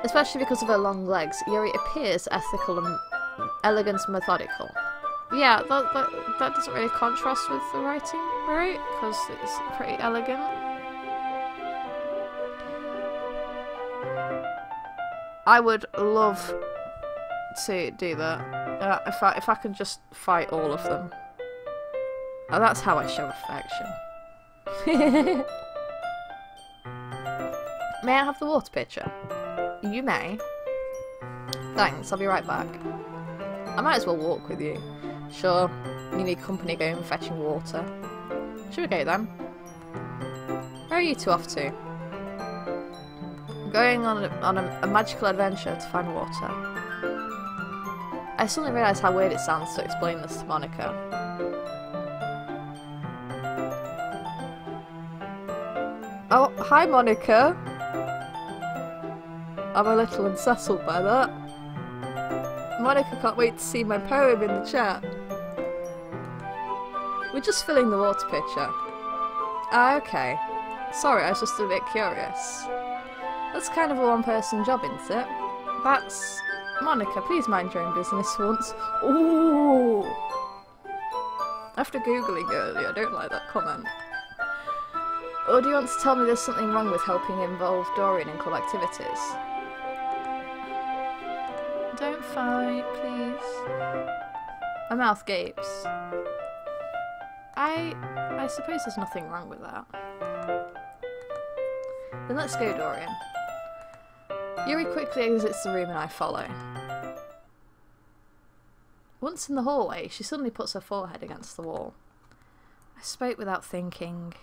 Especially because of her long legs, Yuri appears ethical and elegant and methodical. Yeah, that doesn't really contrast with the writing, right? Because it's pretty elegant. I would love to do that. If I can just fight all of them. Oh, that's how I show affection. May I have the water pitcher? You may. Thanks, I'll be right back. I might as well walk with you. Sure, you need company going fetching water. Should we go then? Where are you two off to? I'm going on a magical adventure to find water. I suddenly realise how weird it sounds to explain this to Monika. Oh, hi Monika! I'm a little unsettled by that. Monika can't wait to see my poem in the chat. We're just filling the water pitcher. Ah, okay. Sorry, I was just a bit curious. That's kind of a one-person job, isn't it? That's... Monika, please mind your own business once. Ooh! After Googling earlier, I don't like that comment. Or do you want to tell me there's something wrong with helping involve Dorian in club activities? Don't fight, please. My mouth gapes. I suppose there's nothing wrong with that. Then let's go, Dorian. Yuri quickly exits the room and I follow. Once in the hallway, she suddenly puts her forehead against the wall. I spoke without thinking.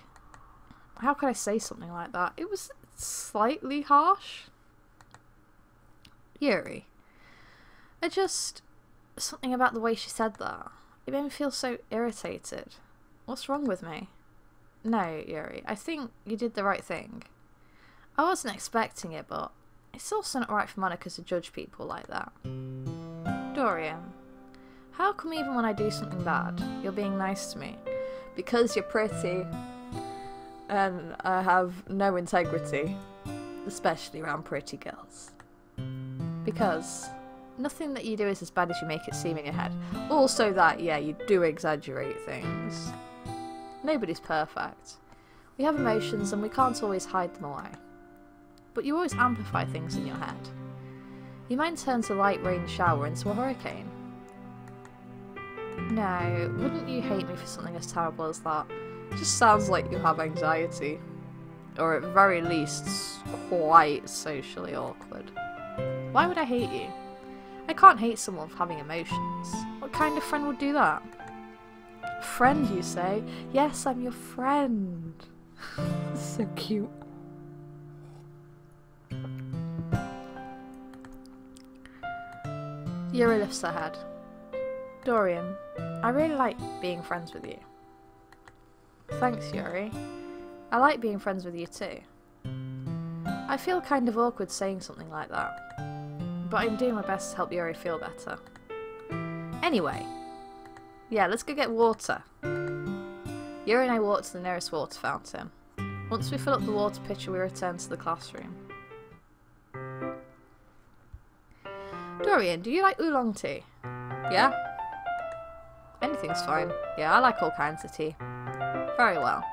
How could I say something like that? It was slightly harsh. Yuri. Something about the way she said that. It made me feel so irritated. What's wrong with me? No, Yuri, I think you did the right thing. I wasn't expecting it, but it's also not right for Monika to judge people like that. Dorian, how come even when I do something bad, you're being nice to me? Because you're pretty. And I have no integrity. Especially around pretty girls. Because nothing that you do is as bad as you make it seem in your head. Also that, yeah, you do exaggerate things. Nobody's perfect. We have emotions and we can't always hide them away. But you always amplify things in your head. Your mind turns a light rain shower into a hurricane. No, wouldn't you hate me for something as terrible as that? It just sounds like you have anxiety. Or at very least, quite socially awkward. Why would I hate you? I can't hate someone for having emotions. What kind of friend would do that? Friend, you say? Yes, I'm your friend. So cute. Yuri lifts her head. Dorian, I really like being friends with you. Thanks, Yuri. I like being friends with you too. I feel kind of awkward saying something like that. But I'm doing my best to help Yuri feel better. Anyway. Yeah, let's go get water. Yuri and I walk to the nearest water fountain. Once we fill up the water pitcher, we return to the classroom. Dorian, do you like oolong tea? Yeah? Anything's fine. Yeah, I like all kinds of tea. Very well.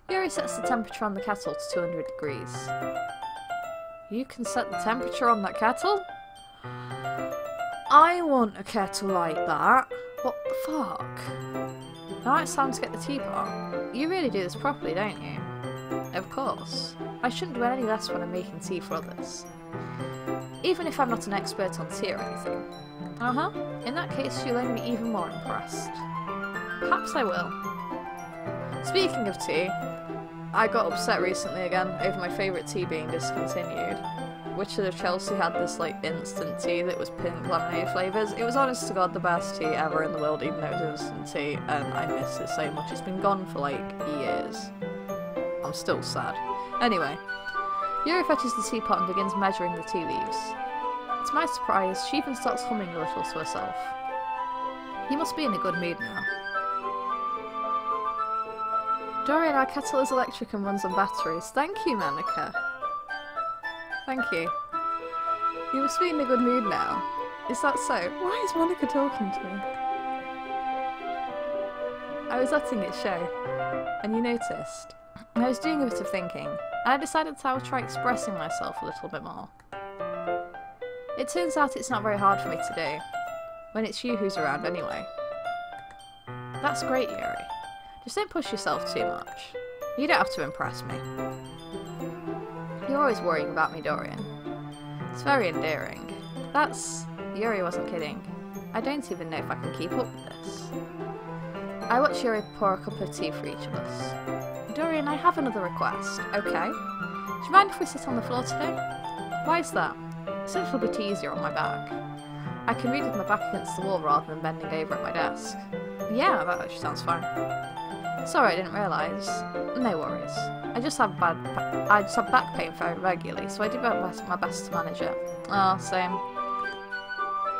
Yuri sets the temperature on the kettle to 200 degrees. You can set the temperature on that kettle? I want a kettle like that. What the fuck? Now it's time to get the teapot. You really do this properly, don't you? Of course. I shouldn't do any less when I'm making tea for others. Even if I'm not an expert on tea or anything. Uh-huh. In that case, you'll only be even more impressed. Perhaps I will. Speaking of tea, I got upset recently again over my favourite tea being discontinued. Witcher of Chelsea had this like instant tea that was pink lemonade flavours. It was honest to god the best tea ever in the world, even though it was instant tea, and I miss it so much. It's been gone for like years. I'm still sad. Anyway, Yuri fetches the teapot and begins measuring the tea leaves. To my surprise, she even starts humming a little to herself. He must be in a good mood now. Dorian, our kettle is electric and runs on batteries. Thank you, Monika. Thank you. You must be in a good mood now. Is that so? Why is Monika talking to me? I was letting it show, and you noticed. I was doing a bit of thinking, and I decided that I would try expressing myself a little bit more. It turns out it's not very hard for me to do, when it's you who's around anyway. That's great, Yuri. Just don't push yourself too much. You don't have to impress me. You're always worrying about me, Dorian. It's very endearing. Yuri wasn't kidding. I don't even know if I can keep up with this. I watch Yuri pour a cup of tea for each of us. Dorian, I have another request. Okay. Do you mind if we sit on the floor today? Why is that? It's a little bit easier on my back. I can read with my back against the wall rather than bending over at my desk. Yeah, that actually sounds fine. Sorry, I didn't realise. No worries. I just have back pain very regularly, so I do my best to manage it. Oh, same.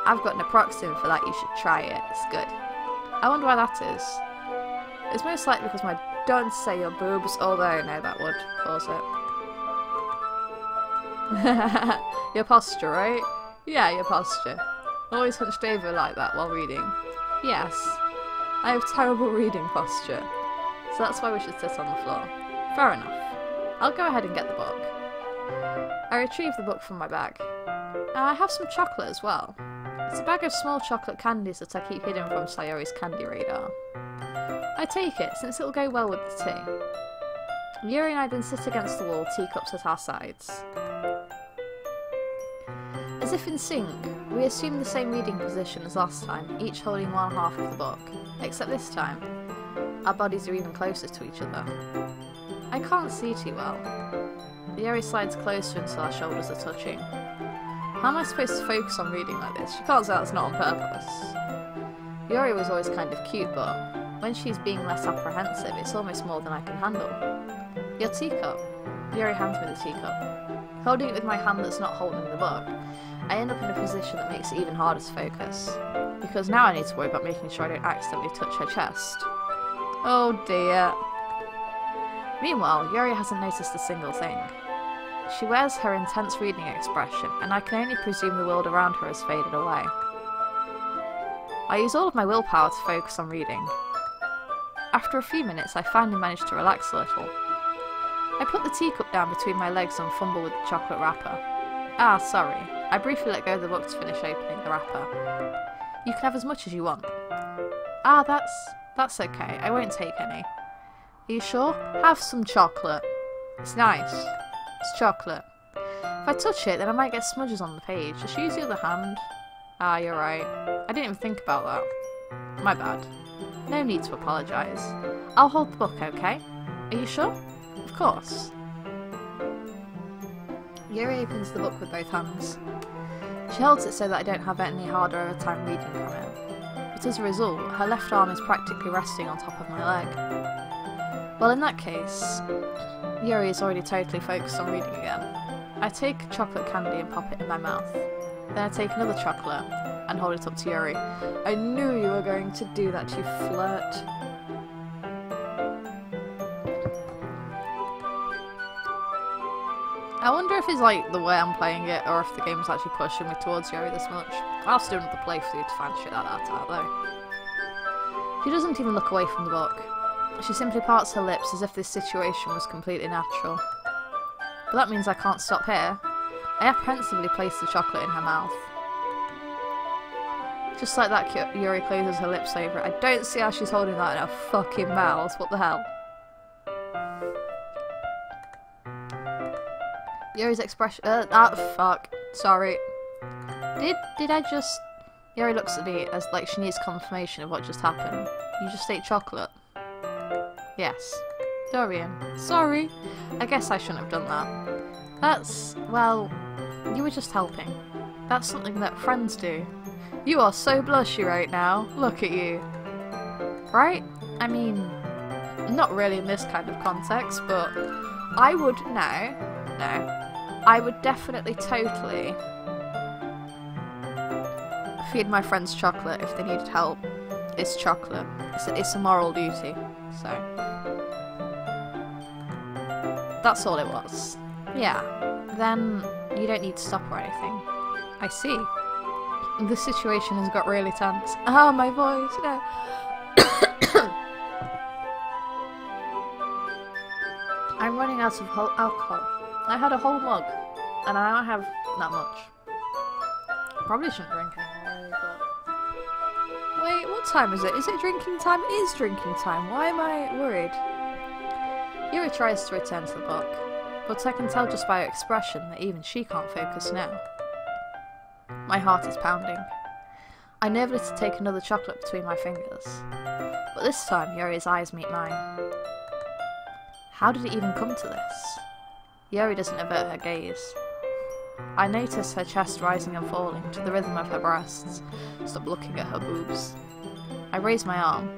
I've got naproxen for that, you should try it. It's good. I wonder why that is. It's most likely because my don't say your boobs, although no, that would cause it. Your posture, right? Yeah, your posture. Always hunched over like that while reading. Yes. I have terrible reading posture. So that's why we should sit on the floor. Fair enough. I'll go ahead and get the book. I retrieve the book from my bag. I have some chocolate as well. It's a bag of small chocolate candies that I keep hidden from Sayori's candy radar. I take it, since it'll go well with the tea. Yuri and I then sit against the wall, teacups at our sides. As if in sync, we assume the same reading position as last time, each holding one half of the book, except this time, our bodies are even closer to each other. I can't see too well. Yuri slides closer until our shoulders are touching. How am I supposed to focus on reading like this? She can't say that's not on purpose. Yuri was always kind of cute, but when she's being less apprehensive, it's almost more than I can handle. Your teacup. Yuri hands me the teacup. Holding it with my hand that's not holding the book, I end up in a position that makes it even harder to focus. Because now I need to worry about making sure I don't accidentally touch her chest. Oh dear. Meanwhile, Yuri hasn't noticed a single thing. She wears her intense reading expression, and I can only presume the world around her has faded away. I use all of my willpower to focus on reading. After a few minutes, I finally manage to relax a little. I put the teacup down between my legs and fumble with the chocolate wrapper. Ah, sorry. I briefly let go of the book to finish opening the wrapper. You can have as much as you want. Ah, that's okay. I won't take any. Are you sure? Have some chocolate. It's nice. It's chocolate. If I touch it, then I might get smudges on the page. Just use the other hand. Ah, you're right. I didn't even think about that. My bad. No need to apologise. I'll hold the book, okay? Are you sure? Of course. Yuri opens the book with both hands. She holds it so that I don't have any harder of a time reading from it. But as a result, her left arm is practically resting on top of my leg. Well, in that case, Yuri is already totally focused on reading again. I take a chocolate candy and pop it in my mouth. Then I take another chocolate and hold it up to Yuri. I knew you were going to do that, you flirt. I wonder if it's like the way I'm playing it, or if the game's actually pushing me towards Yuri this much. I'll have to do another playthrough to find shit like that out though. She doesn't even look away from the book. She simply parts her lips as if this situation was completely natural. But that means I can't stop here. I apprehensively place the chocolate in her mouth. Just like that, Yuri closes her lips over it. I don't see how she's holding that in her fucking mouth. What the hell? Yuri's expression. Fuck. Sorry. Did I just? Yuri looks at me as like she needs confirmation of what just happened. You just ate chocolate. Yes. Dorian. Sorry. I guess I shouldn't have done that. Well, You were just helping. That's something that friends do. You are so blushy right now. Look at you. Right? I mean, not really in this kind of context, but I would I would definitely totally feed my friends chocolate if they needed help. It's chocolate. It's a moral duty. So that's all it was. Yeah. Then you don't need to stop or anything. I see. The situation has got really tense. Oh, my voice. No. I'm running out of alcohol. I had a whole mug, and I don't have that much. Probably shouldn't drink anymore, but... Wait, what time is it? Is it drinking time? It is drinking time. Why am I worried? Yuri tries to return to the book, but I can tell just by her expression that even she can't focus now. My heart is pounding. I nervously take another chocolate between my fingers, but this time Yuri's eyes meet mine. How did it even come to this? Yuri doesn't avert her gaze. I notice her chest rising and falling to the rhythm of her breasts. Stop looking at her boobs. I raise my arm.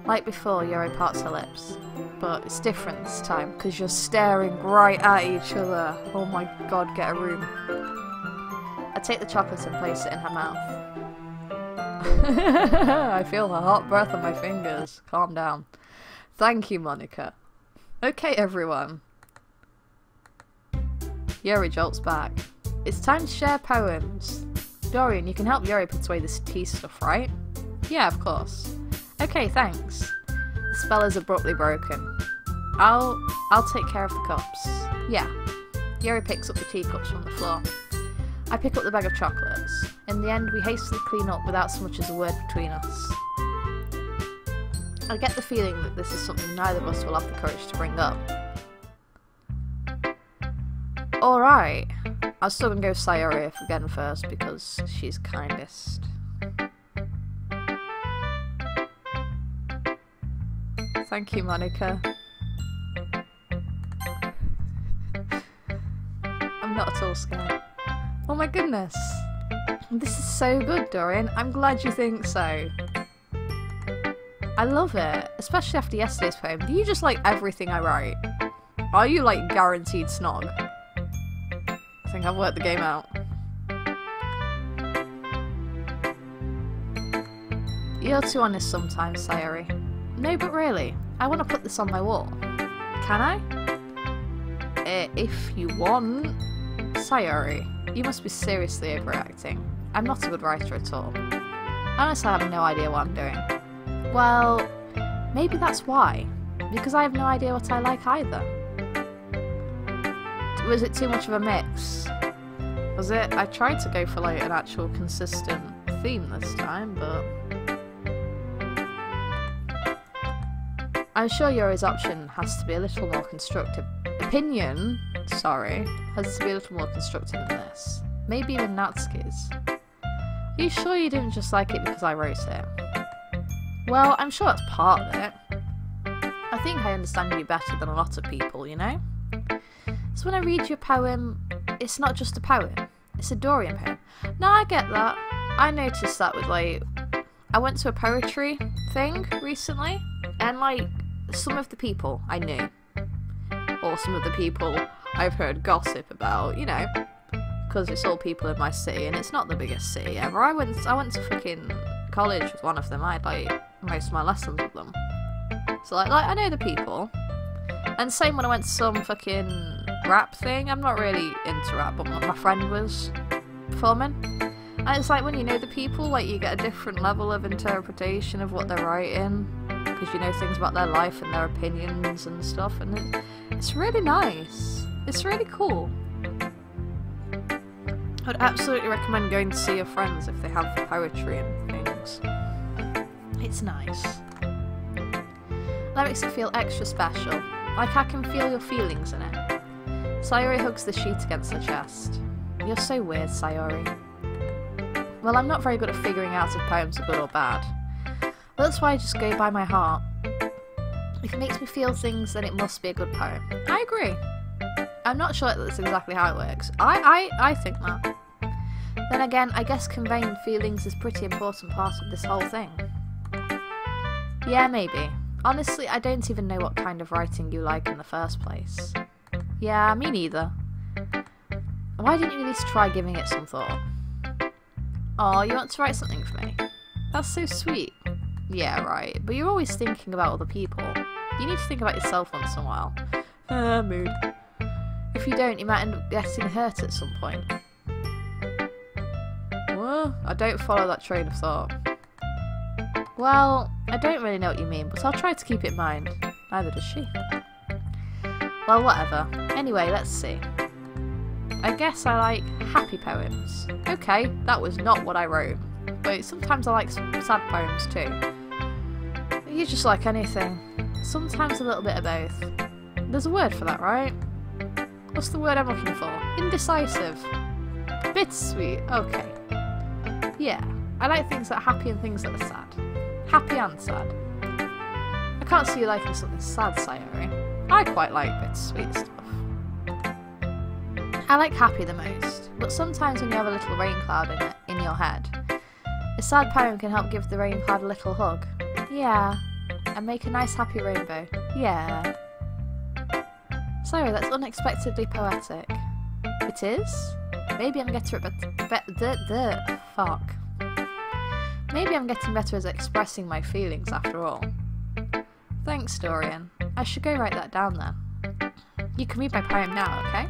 Like before, Yuri parts her lips. But it's different this time, because you're staring right at each other. Oh my god, get a room. I take the chocolate and place it in her mouth. I feel her hot breath on my fingers. Calm down. Thank you, Monika. Okay, everyone. Yuri jolts back. It's time to share poems. Dorian, you can help Yuri put away this tea stuff, right? Yeah, of course. Okay, thanks. The spell is abruptly broken. I'll take care of the cups. Yeah. Yuri picks up the teacups from the floor. I pick up the bag of chocolates. In the end, we hastily clean up without so much as a word between us. I get the feeling that this is something neither of us will have the courage to bring up. Alright. I was still gonna go Sayori again first because she's kindest. Thank you, Monika. I'm not at all scared. Oh my goodness. This is so good, Dorian. I'm glad you think so. I love it, especially after yesterday's poem. Do you just like everything I write? Are you like guaranteed snog? I think I've worked the game out. You're too honest sometimes, Sayori. No, but really, I want to put this on my wall. Can I? If you want. Sayori, you must be seriously overacting. I'm not a good writer at all. Honestly, I have no idea what I'm doing. Well, maybe that's why. Because I have no idea what I like either. Was it too much of a mix? Was it? I tried to go for like an actual consistent theme this time, but... I'm sure Yuri's option has to be a little more constructive. Opinion, sorry, has to be a little more constructive than this. Maybe even Natsuki's. Are you sure you didn't just like it because I wrote it? Well, I'm sure that's part of it. I think I understand you better than a lot of people, you know? So when I read your poem, it's not just a poem, it's a Dorian poem. No, I get that. I noticed that with like... I went to a poetry thing recently, and like, some of the people I knew. Or some of the people I've heard gossip about, you know. Because it's all people in my city, and it's not the biggest city ever. I went to fucking college with one of them. I had like most of my lessons with them. So like I know the people. And same when I went to some fucking rap thing. I'm not really into rap, but my friend was performing. And it's like when you know the people, like you get a different level of interpretation of what they're writing. Because you know things about their life and their opinions and stuff. And it's really nice. It's really cool. I'd absolutely recommend going to see your friends if they have poetry and things. It's nice. That makes it feel extra special. Like I can feel your feelings in it. Sayori hugs the sheet against her chest. You're so weird, Sayori. Well, I'm not very good at figuring out if poems are good or bad. But that's why I just go by my heart. If it makes me feel things, then it must be a good poem. I agree. I'm not sure that's exactly how it works. I think that. Then again, I guess conveying feelings is a pretty important part of this whole thing. Yeah, maybe. Honestly, I don't even know what kind of writing you like in the first place. Yeah, me neither. Why didn't you at least try giving it some thought? Oh, you want to write something for me? That's so sweet. Yeah, right, but you're always thinking about other people. You need to think about yourself once in a while. Mood. If you don't, you might end up getting hurt at some point. Well, I don't follow that train of thought. Well, I don't really know what you mean, but I'll try to keep it in mind. Neither does she. Well, whatever. Anyway, let's see. I guess I like happy poems. Okay, that was not what I wrote. But sometimes I like sad poems too. You just like anything. Sometimes a little bit of both. There's a word for that, right? What's the word I'm looking for? Indecisive. Bittersweet. Okay. Yeah, I like things that are happy and things that are sad. Happy and sad. I can't see you liking something sad, Sayori. I quite like bittersweet stuff. I like happy the most, but sometimes when you have a little rain cloud in your head, a sad poem can help give the rain cloud a little hug. Yeah. And make a nice happy rainbow. Yeah. Sorry, that's unexpectedly poetic. It is? Maybe I'm getting fuck. Maybe I'm getting better at expressing my feelings after all. Thanks, Dorian. I should go write that down then. You can read my poem now, okay?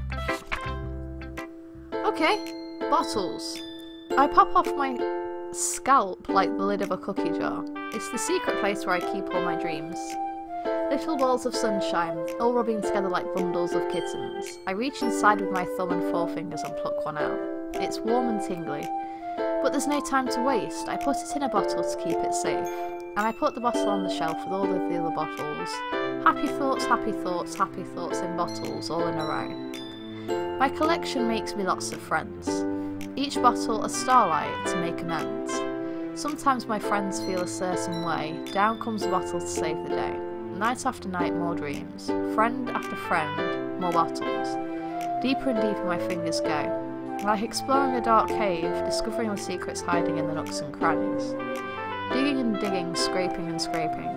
Okay. Bottles. I pop off my scalp like the lid of a cookie jar. It's the secret place where I keep all my dreams. Little balls of sunshine, all rubbing together like bundles of kittens. I reach inside with my thumb and forefingers and pluck one out. It's warm and tingly. But there's no time to waste. I put it in a bottle to keep it safe. And I put the bottle on the shelf with all of the other bottles. Happy thoughts, happy thoughts, happy thoughts in bottles, all in a row. My collection makes me lots of friends. Each bottle a starlight to make amends. Sometimes my friends feel a certain way. Down comes the bottle to save the day. Night after night, more dreams. Friend after friend, more bottles. Deeper and deeper my fingers go. Like exploring a dark cave, discovering the secrets hiding in the nooks and crannies. Digging and digging, scraping and scraping.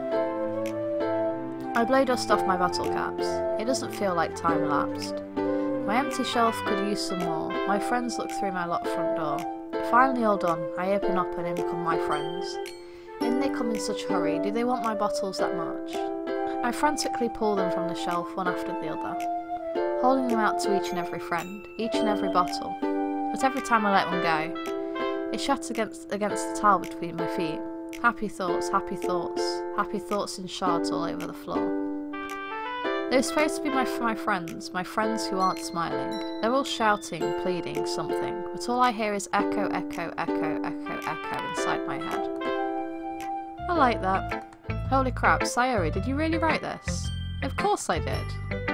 I blow dust off my bottle caps. It doesn't feel like time elapsed. My empty shelf could use some more. My friends look through my locked front door. Finally all done, I open up and in come my friends. In they come in such a hurry. Do they want my bottles that much? I frantically pull them from the shelf one after the other, holding them out to each and every friend, each and every bottle. But every time I let one go, it shatters against the tile between my feet. Happy thoughts, happy thoughts, happy thoughts in shards all over the floor. They're supposed to be my friends who aren't smiling. They're all shouting, pleading, something, but all I hear is echo, echo, echo, echo, echo inside my head. I like that. Holy crap, Sayori, did you really write this? Of course I did.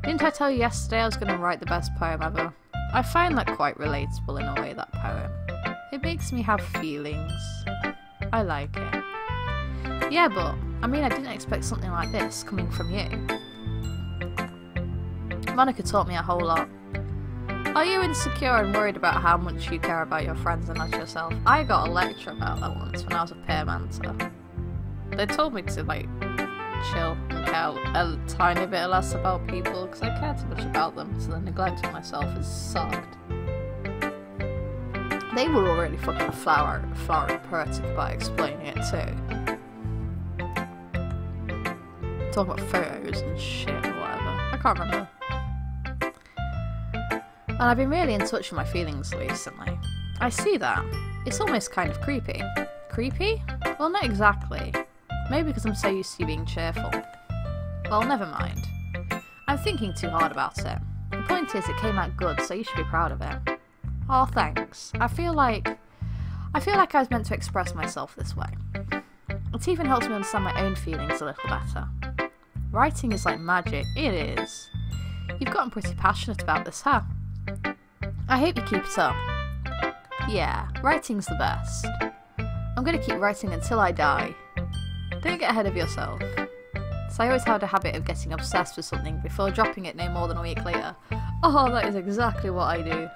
Didn't I tell you yesterday I was going to write the best poem ever? I find that quite relatable in a way, that poem. It makes me have feelings. I like it. Yeah, but, I mean, I didn't expect something like this coming from you. Monika taught me a whole lot. Are you insecure and worried about how much you care about your friends and not yourself? I got a lecture about that once when I was a peer mentor. They told me to, like, chill and care a tiny bit less about people because I care too much about them, so the neglect of myself is sucked. They were all really fucking flowery poetic about explaining it too. Talking about photos and shit or whatever. I can't remember. And I've been really in touch with my feelings recently. I see that. It's almost kind of creepy. Creepy? Well, not exactly. Maybe because I'm so used to you being cheerful. Well, never mind. I'm thinking too hard about it. The point is, it came out good, so you should be proud of it. Oh, thanks. I feel like I was meant to express myself this way. It even helps me understand my own feelings a little better. Writing is like magic. It is. You've gotten pretty passionate about this, huh? I hope you keep it up. Yeah, writing's the best. I'm gonna keep writing until I die. Don't get ahead of yourself. Sayori's had a habit of getting obsessed with something before dropping it no more than a week later. Oh, that is exactly what I do.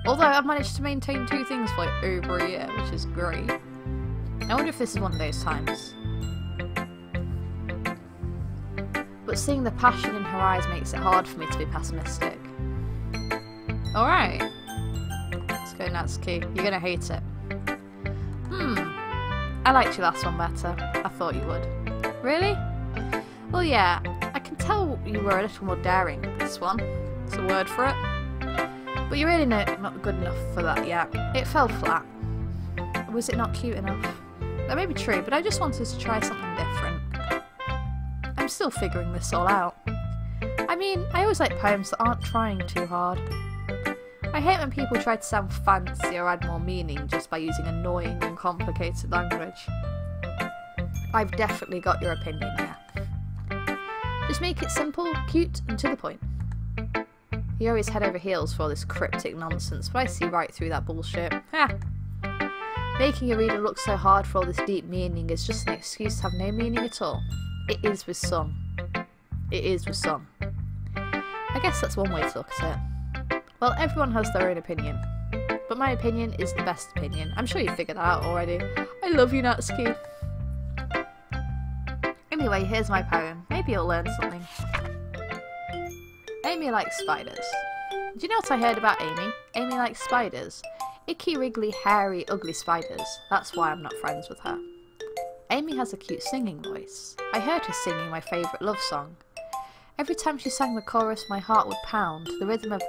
Although I've managed to maintain 2 things for like over a year, which is great. I wonder if this is one of those times. But seeing the passion in her eyes makes it hard for me to be pessimistic. Alright. Let's go, Natsuki. You're gonna hate it. I liked your last one better. I thought you would. Really? Well, yeah. I can tell you were a little more daring with this one. It's a word for it. But you're really not good enough for that yet. It fell flat. Was it not cute enough? That may be true, but I just wanted to try something different. I'm still figuring this all out. I mean, I always like poems that aren't trying too hard. I hate when people try to sound fancy or add more meaning just by using annoying and complicated language. I've definitely got your opinion here. Just make it simple, cute, and to the point. Yuri's head over heels for all this cryptic nonsense, but I see right through that bullshit. Ha! Making a reader look so hard for all this deep meaning is just an excuse to have no meaning at all. It is with some. It is with some. I guess that's one way to look at it. Well, everyone has their own opinion. But my opinion is the best opinion. I'm sure you figured that out already. I love you, Natsuki. Anyway, here's my poem. Maybe you'll learn something. Amy likes spiders. Do you know what I heard about Amy? Amy likes spiders. Icky, wriggly, hairy, ugly spiders. That's why I'm not friends with her. Amy has a cute singing voice. I heard her singing my favourite love song. Every time she sang the chorus, my heart would pound, the rhythm of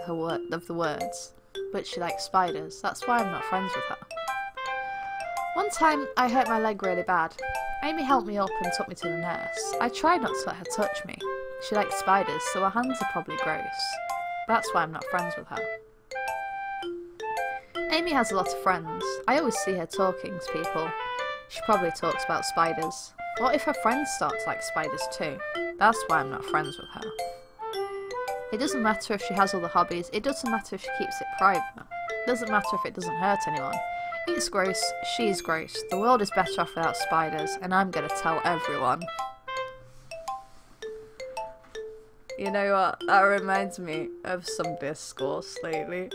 the words. But she likes spiders. That's why I'm not friends with her. One time, I hurt my leg really bad. Amy helped me up and took me to the nurse. I tried not to let her touch me. She likes spiders, so her hands are probably gross. That's why I'm not friends with her. Amy has a lot of friends. I always see her talking to people. She probably talks about spiders. What if her friends start to like spiders too? That's why I'm not friends with her. It doesn't matter if she has all the hobbies. It doesn't matter if she keeps it private. It doesn't matter if it doesn't hurt anyone. It's gross. She's gross. The world is better off without spiders, and I'm gonna tell everyone. You know what? That reminds me of some discourse lately.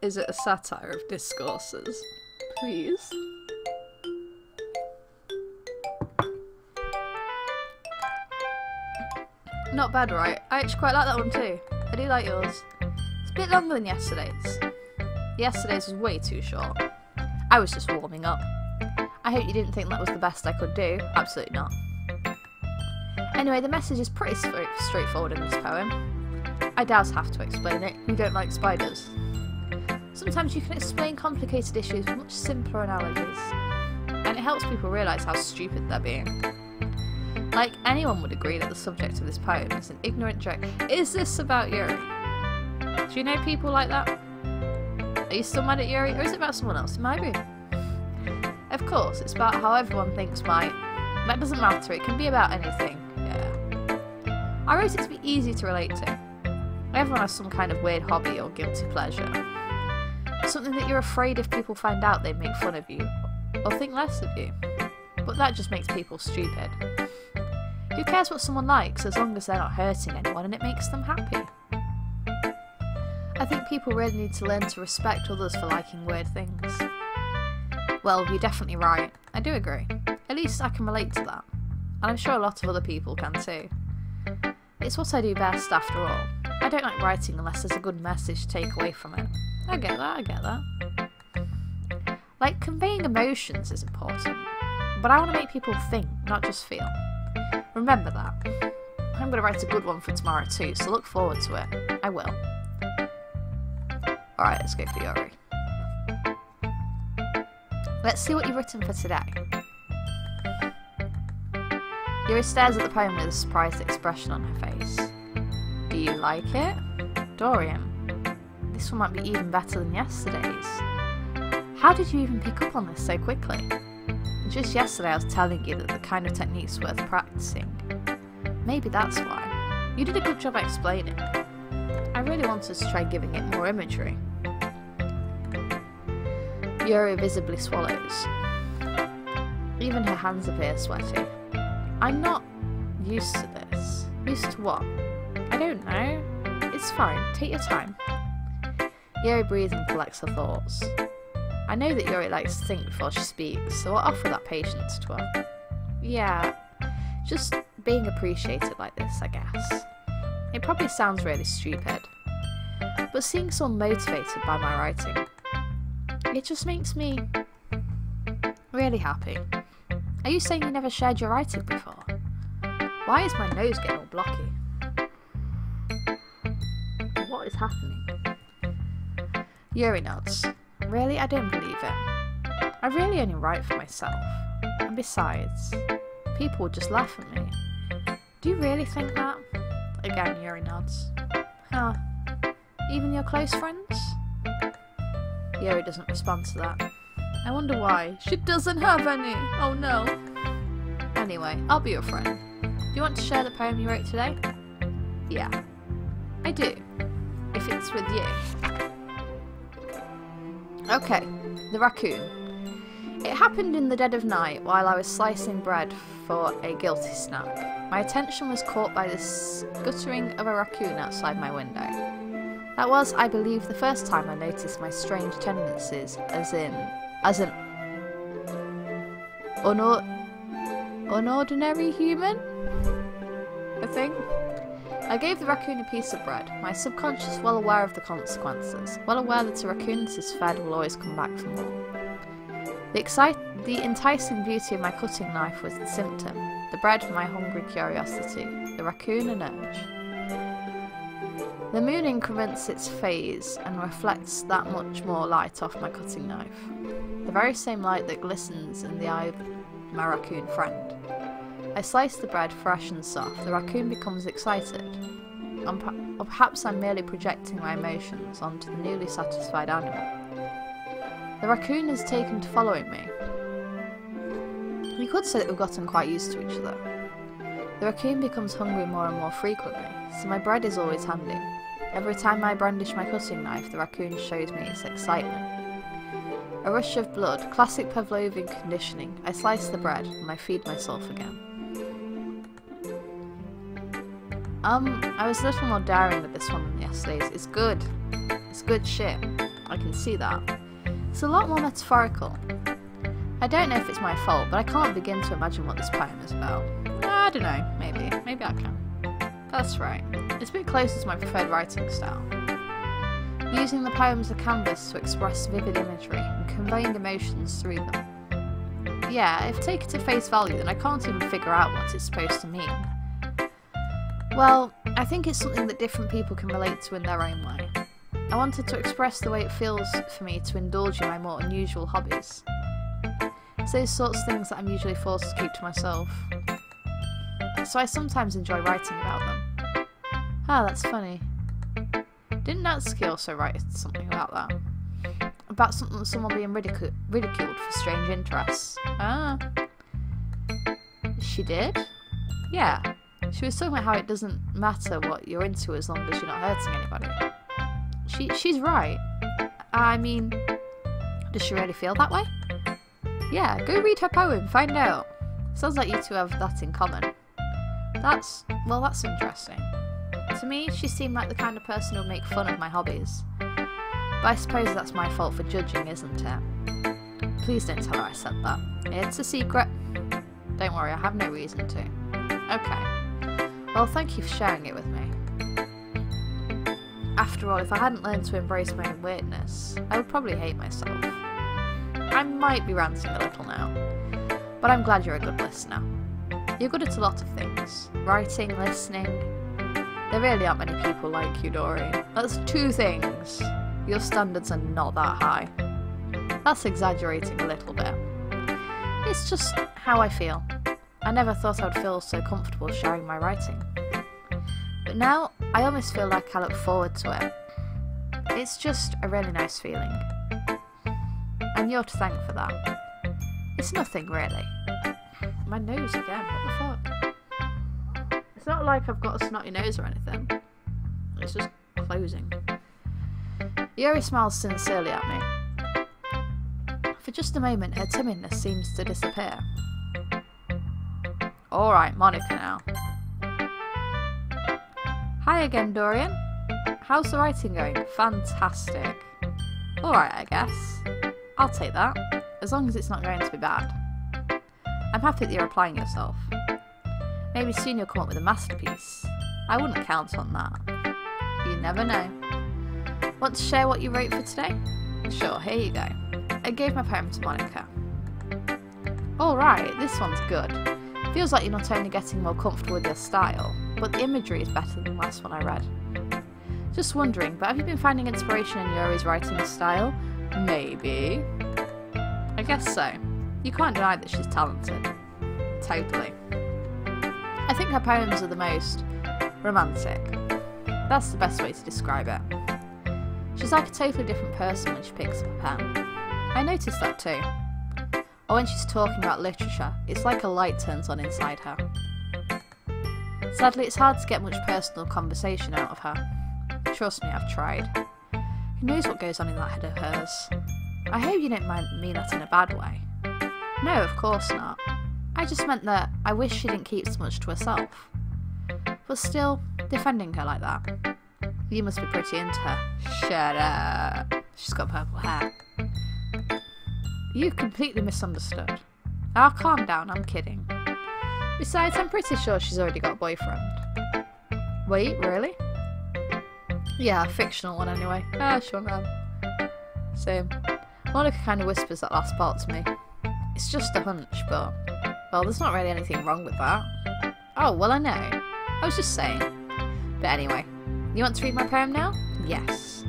Is it a satire of discourses? Please? Not bad, right? I actually quite like that one too. I do like yours. It's a bit longer than yesterday's. Yesterday's was way too short. I was just warming up. I hope you didn't think that was the best I could do. Absolutely not. Anyway, the message is pretty straightforward in this poem. I doubt I have to explain it. You don't like spiders. Sometimes you can explain complicated issues with much simpler analogies. And it helps people realise how stupid they're being. Like, anyone would agree that the subject of this poem is an ignorant joke. Is this about Yuri? Do you know people like that? Are you still mad at Yuri, or is it about someone else? It might be. Of course, it's about how everyone thinks might. That doesn't matter, it can be about anything. Yeah. I wrote it to be easy to relate to. Everyone has some kind of weird hobby or guilty pleasure. Something that you're afraid if people find out they'd make fun of you, or think less of you. But that just makes people stupid. Who cares what someone likes as long as they're not hurting anyone and it makes them happy? I think people really need to learn to respect others for liking weird things. Well, you're definitely right. I do agree. At least I can relate to that. And I'm sure a lot of other people can too. It's what I do best after all. I don't like writing unless there's a good message to take away from it. I get that. Like, conveying emotions is important. But I want to make people think, not just feel. Remember that. I'm going to write a good one for tomorrow too, so look forward to it. I will. Alright, let's go for Yuri. Let's see what you've written for today. Yuri stares at the poem with a surprised expression on her face. Do you like it? Dorian, this one might be even better than yesterday's. How did you even pick up on this so quickly? Just yesterday I was telling you that the kind of technique's worth practicing. Maybe that's why. You did a good job explaining. I really wanted to try giving it more imagery. Yuri visibly swallows. Even her hands appear sweaty. I'm not used to this. Used to what? I don't know. It's fine. Take your time. Yuri breathes and collects her thoughts. I know that Yuri likes to think before she speaks, so I'll offer that patience to her. Yeah, just being appreciated like this, I guess. It probably sounds really stupid, but seeing someone motivated by my writing, it just makes me really happy. Are you saying you never shared your writing before? Why is my nose getting all blocky? What is happening? Yuri nods. Really? I don't believe it. I really only write for myself. And besides, people would just laugh at me. Do you really think that? Again, Yuri nods. Huh. Even your close friends? Yuri doesn't respond to that. I wonder why. She doesn't have any! Oh no. Anyway, I'll be your friend. Do you want to share the poem you wrote today? Yeah. I do. If it's with you. Okay, the raccoon. It happened in the dead of night while I was slicing bread for a guilty snack. My attention was caught by the scuttering of a raccoon outside my window. That was, I believe, the first time I noticed my strange tendencies as an unordinary human, I think. I gave the raccoon a piece of bread, my subconscious well aware of the consequences, well aware that a raccoon that is fed will always come back for more. The enticing beauty of my cutting knife was the symptom, the bread my hungry curiosity, the raccoon an urge. The moon increments its phase and reflects that much more light off my cutting knife, the very same light that glistens in the eye of my raccoon friend. I slice the bread fresh and soft. The raccoon becomes excited. Or perhaps I'm merely projecting my emotions onto the newly satisfied animal. The raccoon has taken to following me. You could say that we've gotten quite used to each other. The raccoon becomes hungry more and more frequently, so my bread is always handy. Every time I brandish my cutting knife, the raccoon shows me its excitement. A rush of blood, classic Pavlovian conditioning. I slice the bread and I feed myself again. I was a little more daring with this one than yesterday's. It's good. It's good shit. I can see that. It's a lot more metaphorical. I don't know if it's my fault, but I can't begin to imagine what this poem is about. I don't know, maybe. Maybe I can. That's right. It's a bit closer to my preferred writing style. Using the poem as a canvas to express vivid imagery and conveying emotions through them. Yeah, if I take it at face value, then I can't even figure out what it's supposed to mean. Well, I think it's something that different people can relate to in their own way. I wanted to express the way it feels for me to indulge in my more unusual hobbies. It's those sorts of things that I'm usually forced to keep to myself. So I sometimes enjoy writing about them. Ah, that's funny. Didn't Natsuki also write something about that? About someone being ridiculed for strange interests. Ah. She did? Yeah. She was talking about how it doesn't matter what you're into as long as you're not hurting anybody. She's right. I mean, does she really feel that way? Yeah, go read her poem, find out. Sounds like you two have that in common. That's interesting. To me, she seemed like the kind of person who would make fun of my hobbies. But I suppose that's my fault for judging, isn't it? Please don't tell her I said that. It's a secret. Don't worry, I have no reason to. Okay. Well, thank you for sharing it with me. After all, if I hadn't learned to embrace my own weirdness, I would probably hate myself. I might be ranting a little now, but I'm glad you're a good listener. You're good at a lot of things. Writing, listening. There really aren't many people like you, Dori. That's two things. Your standards are not that high. That's exaggerating a little bit. It's just how I feel. I never thought I'd feel so comfortable sharing my writing. But now, I almost feel like I look forward to it. It's just a really nice feeling. And you're to thank for that. It's nothing, really. My nose again, what the fuck? It's not like I've got a snotty nose or anything. It's just closing. Yuri smiles sincerely at me. For just a moment, her timidness seems to disappear. Alright, Monika now. Hi again, Dorian. How's the writing going? Fantastic. Alright, I guess. I'll take that, as long as it's not going to be bad. I'm happy that you're applying yourself. Maybe soon you'll come up with a masterpiece. I wouldn't count on that. You never know. Want to share what you wrote for today? Sure, here you go. I gave my poem to Monika. Alright, this one's good. Feels like you're not only getting more comfortable with your style, but the imagery is better than the last one I read. Just wondering, but have you been finding inspiration in Yuri's writing style? Maybe. I guess so. You can't deny that she's talented. Totally. I think her poems are the most romantic. That's the best way to describe it. She's like a totally different person when she picks up a pen. I noticed that too. Or when she's talking about literature, it's like a light turns on inside her. Sadly, it's hard to get much personal conversation out of her. Trust me, I've tried. Who knows what goes on in that head of hers? I hope you don't mean that in a bad way. No, of course not. I just meant that I wish she didn't keep so much to herself. But still, defending her like that. You must be pretty into her. Shut up. She's got purple hair. You completely misunderstood. Ah, calm down, I'm kidding. Besides, I'm pretty sure she's already got a boyfriend. Wait, really? Yeah, a fictional one anyway. Ah, sure man. Same. Monika kind of whispers that last part to me. It's just a hunch, but... well, there's not really anything wrong with that. Oh, well I know. I was just saying. But anyway, you want to read my poem now? Yes.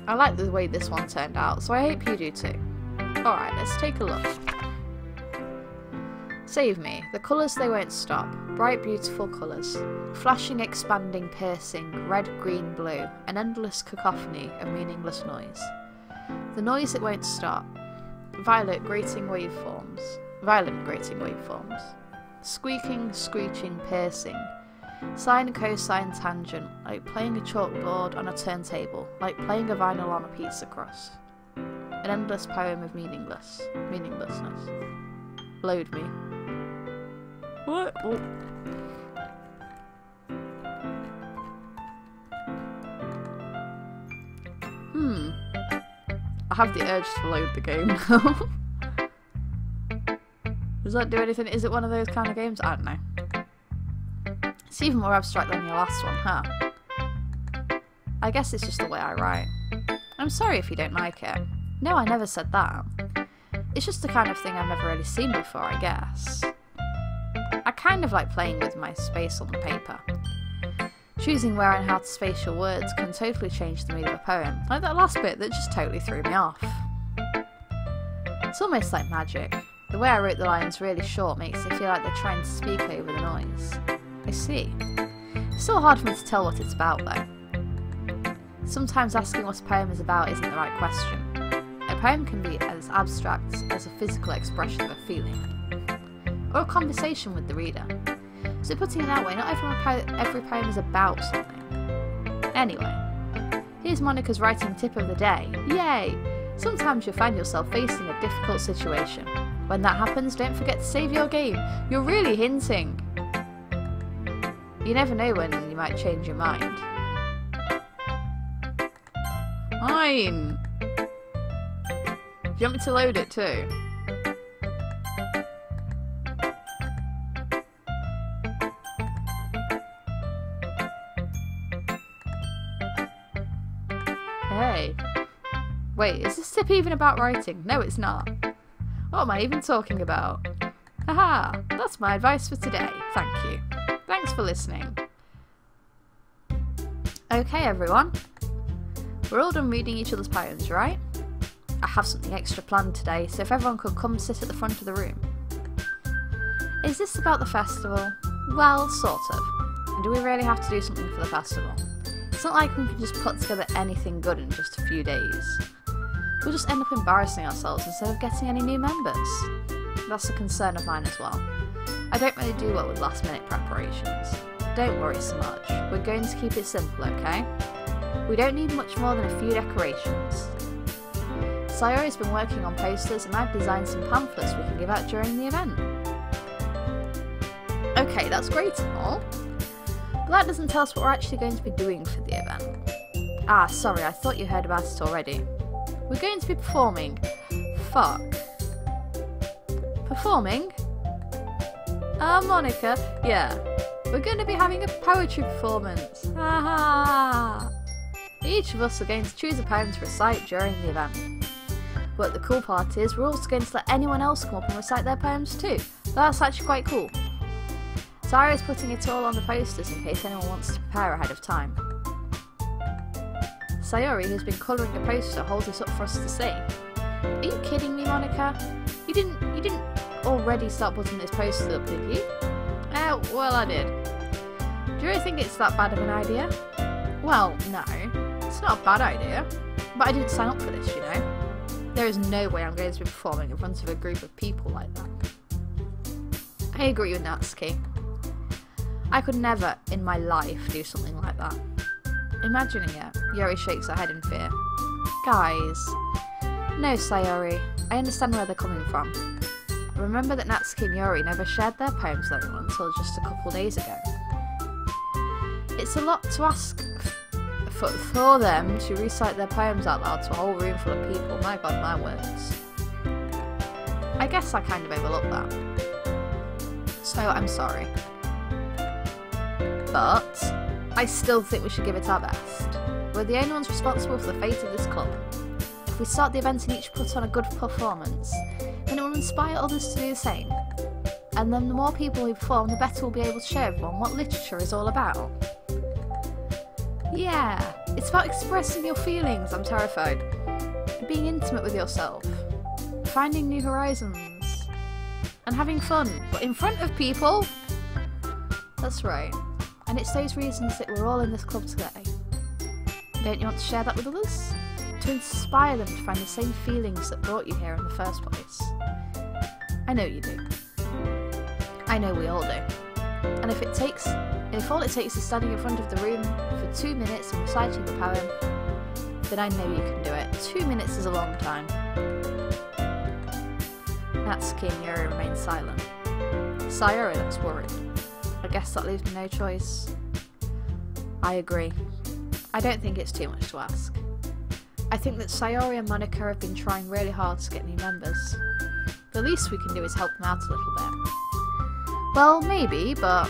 I like the way this one turned out, so I hope you do too. Alright, let's take a look. Save me. The colours they won't stop. Bright, beautiful colours. Flashing, expanding, piercing. Red, green, blue. An endless cacophony of meaningless noise. The noise that won't stop. Violent, grating waveforms. Squeaking, screeching, piercing. Sine, cosine, tangent. Like playing a chalkboard on a turntable. Like playing a vinyl on a pizza crust. An endless poem of meaninglessness. Load me. What? Oh. I have the urge to load the game now. Does that do anything? Is it one of those kind of games? I don't know. It's even more abstract than your last one, huh? I guess it's just the way I write. I'm sorry if you don't like it. No, I never said that. It's just the kind of thing I've never really seen before, I guess. I kind of like playing with my space on the paper. Choosing where and how to space your words can totally change the mood of a poem, like that last bit that just totally threw me off. It's almost like magic. The way I wrote the lines really short makes it feel like they're trying to speak over the noise. I see. It's still hard for me to tell what it's about though. Sometimes asking what a poem is about isn't the right question. A poem can be as abstract as a physical expression of a feeling, or a conversation with the reader. So putting it that way, not every poem is about something. Anyway, here's Monika's writing tip of the day. Yay! Sometimes you'll find yourself facing a difficult situation. When that happens, don't forget to save your game. You're really hinting. You never know when you might change your mind. Fine. Do you want me to load it too? Hey. Wait, is this tip even about writing? No, it's not. What am I even talking about? Haha, that's my advice for today. Thank you. Thanks for listening. Okay, everyone. We're all done reading each other's poems, right? I have something extra planned today, so if everyone could come sit at the front of the room. Is this about the festival? Well, sort of. And do we really have to do something for the festival? It's not like we can just put together anything good in just a few days. We'll just end up embarrassing ourselves instead of getting any new members. That's a concern of mine as well. I don't really do well with last minute preparations. Don't worry so much. We're going to keep it simple, okay? We don't need much more than a few decorations. Sayori's been working on posters and I've designed some pamphlets we can give out during the event. Okay, that's great and all. But that doesn't tell us what we're actually going to be doing for the event. Ah, sorry, I thought you heard about it already. We're going to be performing. Fuck. Performing? Monika, yeah. We're going to be having a poetry performance. Haha. Each of us are going to choose a poem to recite during the event. But the cool part is we're also going to let anyone else come up and recite their poems too. That's actually quite cool. Sayori's putting it all on the posters in case anyone wants to prepare ahead of time. Sayori, who's been colouring the poster, holds it up for us to see. Are you kidding me, Monika? You didn't already start putting this poster up, did you? Well, I did. Do you really think it's that bad of an idea? Well, no. It's not a bad idea. But I didn't sign up for this, you know. There is no way I'm going to be performing in front of a group of people like that. I agree with Natsuki. I could never, in my life, do something like that. Imagining it, Yuri shakes her head in fear. Guys. No, Sayori. I understand where they're coming from. Remember that Natsuki and Yuri never shared their poems with anyone until just a couple days ago. It's a lot to ask for them to recite their poems out loud to a whole room full of people. My god, my words. I guess I kind of overlooked that. So, I'm sorry. But I still think we should give it our best. We're the only ones responsible for the fate of this club. If we start the event and each put on a good performance, then it will inspire others to do the same. And then the more people who perform, the better we'll be able to show everyone what literature is all about. Yeah, it's about expressing your feelings, I'm terrified. Being intimate with yourself. Finding new horizons. And having fun, but in front of people? That's right. And it's those reasons that we're all in this club today. Don't you want to share that with others? To inspire them to find the same feelings that brought you here in the first place. I know you do. I know we all do. And if all it takes is standing in front of the room for 2 minutes and reciting the poem, then I know you can do it. 2 minutes is a long time. Natsuki and Yuri remain silent. Sayori looks worried. I guess that leaves me no choice. I agree. I don't think it's too much to ask. I think that Sayori and Monika have been trying really hard to get new members. The least we can do is help them out a little bit. Well, maybe, but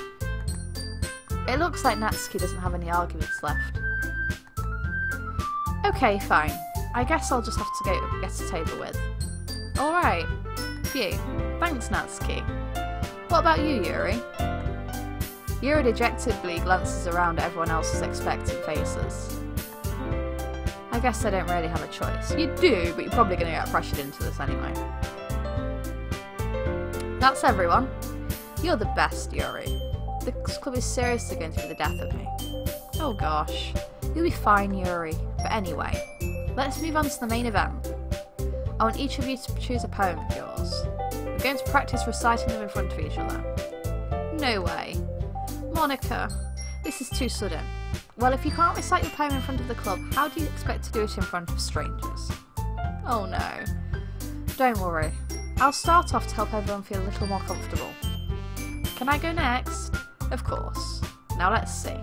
it looks like Natsuki doesn't have any arguments left. Okay, fine. I guess I'll just have to go get a table with. Alright. Phew. Thanks, Natsuki. What about you, Yuri? Yuri dejectedly glances around at everyone else's expectant faces. I guess I don't really have a choice. You do, but you're probably going to get pressured into this anyway. That's everyone. You're the best, Yuri. This club is seriously going to be the death of me. Oh gosh. You'll be fine, Yuri. But anyway, let's move on to the main event. I want each of you to choose a poem of yours. We're going to practice reciting them in front of each other. No way. Monika, this is too sudden. Well, if you can't recite your poem in front of the club, how do you expect to do it in front of strangers? Oh no. Don't worry. I'll start off to help everyone feel a little more comfortable. Can I go next? Of course. Now let's see.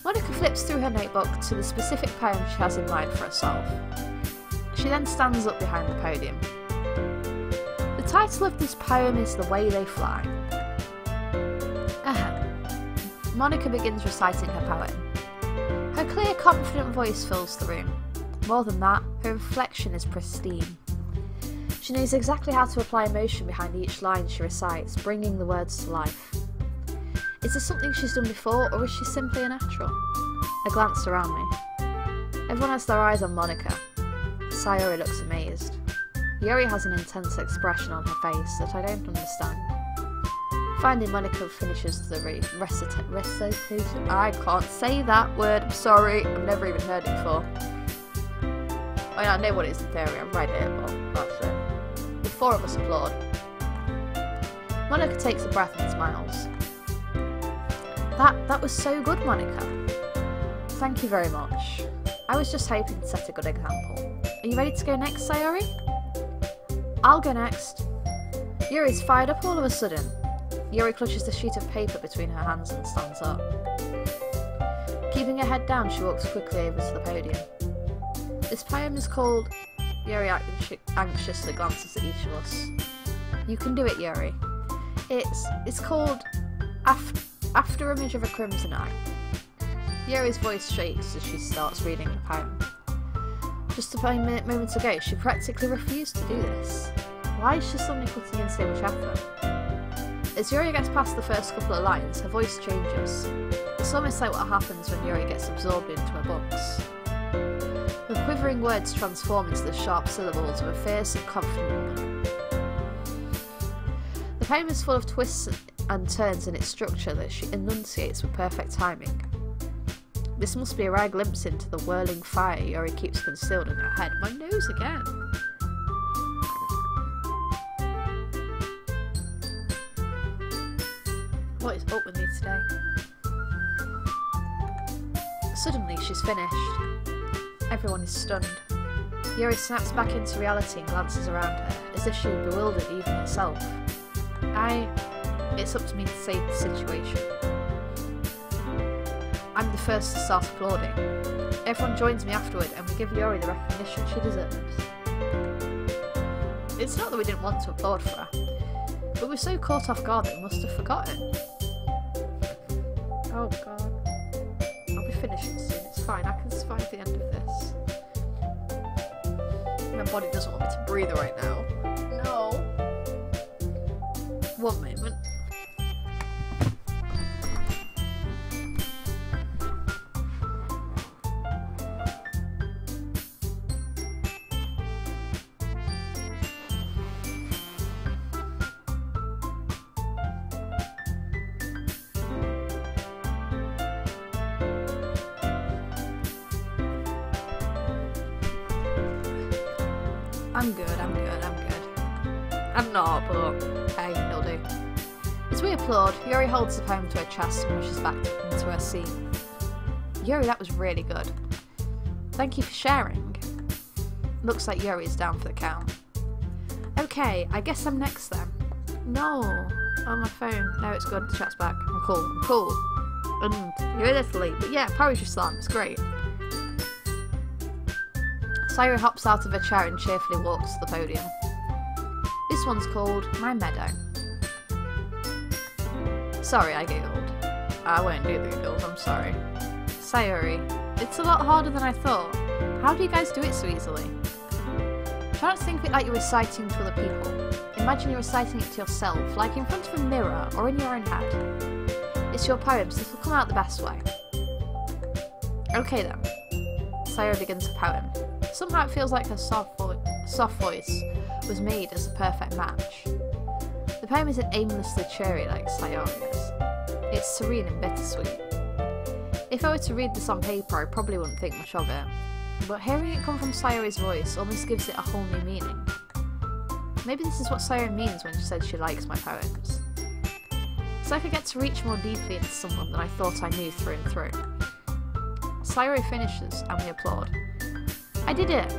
Monika flips through her notebook to the specific poem she has in mind for herself. She then stands up behind the podium. The title of this poem is The Way They Fly. Monika begins reciting her poem. Her clear, confident voice fills the room. More than that, her inflection is pristine. She knows exactly how to apply emotion behind each line she recites, bringing the words to life. Is this something she's done before, or is she simply a natural? I glance around me. Everyone has their eyes on Monika. Sayori looks amazed. Yuri has an intense expression on her face that I don't understand. Finally, Monika finishes the recitation. I can't say that word, I'm sorry, I've never even heard it before. I mean, I know what it is in theory, I've read it, but that's it. The four of us applaud. Monika takes a breath and smiles. That was so good, Monika. Thank you very much. I was just hoping to set a good example. Are you ready to go next, Sayori? I'll go next. Yuri's fired up all of a sudden. Yuri clutches the sheet of paper between her hands and stands up. Keeping her head down, she walks quickly over to the podium. This poem is called... Yuri anxiously glances at each of us. You can do it, Yuri. It's called After Image of a Crimson Eye. Yuri's voice shakes as she starts reading the poem. Just a moment ago, she practically refused to do this. Why is she suddenly putting in so much effort? As Yuri gets past the first couple of lines, her voice changes. It's almost like what happens when Yuri gets absorbed into her books. The quivering words transform into the sharp syllables of a fierce and confident woman. The poem is full of twists and turns in its structure that she enunciates with perfect timing. This must be a rare glimpse into the whirling fire Yuri keeps concealed in her head. My nose again! What is up with me today? Suddenly she's finished. Everyone is stunned. Yuri snaps back into reality and glances around her, as if she had bewildered even herself. It's up to me to save the situation. I'm the first to start applauding. Everyone joins me afterward and we give Yuri the recognition she deserves. It's not that we didn't want to applaud for her, but we were so caught off guard that we must have forgotten. Oh god. I'll be finishing soon, it's fine, I can survive the end of this. My body doesn't want me to breathe right now. No. One moment. I'm good. I'm not, but hey, it'll do. As we applaud, Yuri holds the poem to her chest and rushes back into her seat. Yuri, that was really good. Thank you for sharing. Looks like Yuri is down for the count. Okay, I guess I'm next then. No, on my phone. No, it's good, the chat's back. I'm cool. And you're a little late, but yeah, poetry slam, it's great. Sayori hops out of her chair and cheerfully walks to the podium. This one's called My Meadow. Sorry, I giggled. I won't do the giggles, I'm sorry. Sayori, it's a lot harder than I thought. How do you guys do it so easily? Try not to think of it like you're reciting to other people. Imagine you're reciting it to yourself, like in front of a mirror or in your own head. It's your poem, so it'll come out the best way. Okay then. Sayori begins her poem. Somehow it feels like her soft voice was made as a perfect match. The poem isn't aimlessly cheery like Sayori's. It's serene and bittersweet. If I were to read this on paper, I probably wouldn't think much of it. But hearing it come from Sayori's voice almost gives it a whole new meaning. Maybe this is what Sayori means when she said she likes my poems. It's like I get to reach more deeply into someone than I thought I knew through and through. Sayori finishes and we applaud. I did it!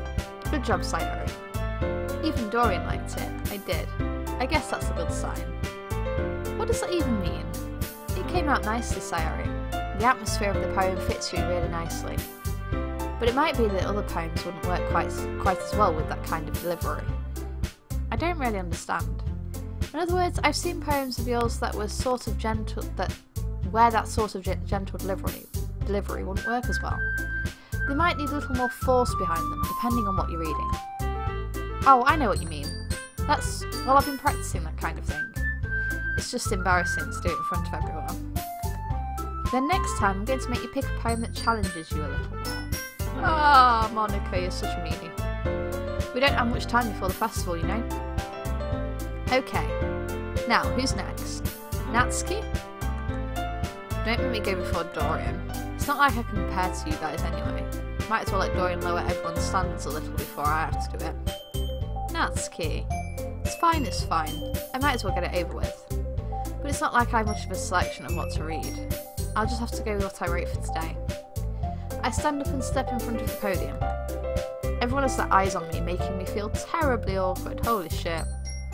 Good job, Sayori. Even Dorian liked it. I did. I guess that's a good sign. What does that even mean? It came out nicely, Sayori. The atmosphere of the poem fits you really nicely. But it might be that other poems wouldn't work quite as well with that kind of delivery. I don't really understand. In other words, I've seen poems of yours that were sort of gentle, where that sort of gentle delivery wouldn't work as well. They might need a little more force behind them, depending on what you're reading. Oh, I know what you mean. Well, I've been practicing that kind of thing. It's just embarrassing to do it in front of everyone. Then next time, I'm going to make you pick a poem that challenges you a little more. Ah, Monika, you're such a meanie. We don't have much time before the festival, you know. Okay. Now, who's next? Natsuki? Don't make me go before Dorian. It's not like I can compare to you guys anyway. Might as well let Dorian lower everyone's standards a little before I have to do it. Natsuki. It's fine. I might as well get it over with. But it's not like I have much of a selection of what to read. I'll just have to go with what I wrote for today. I stand up and step in front of the podium. Everyone has their eyes on me, making me feel terribly awkward. Holy shit.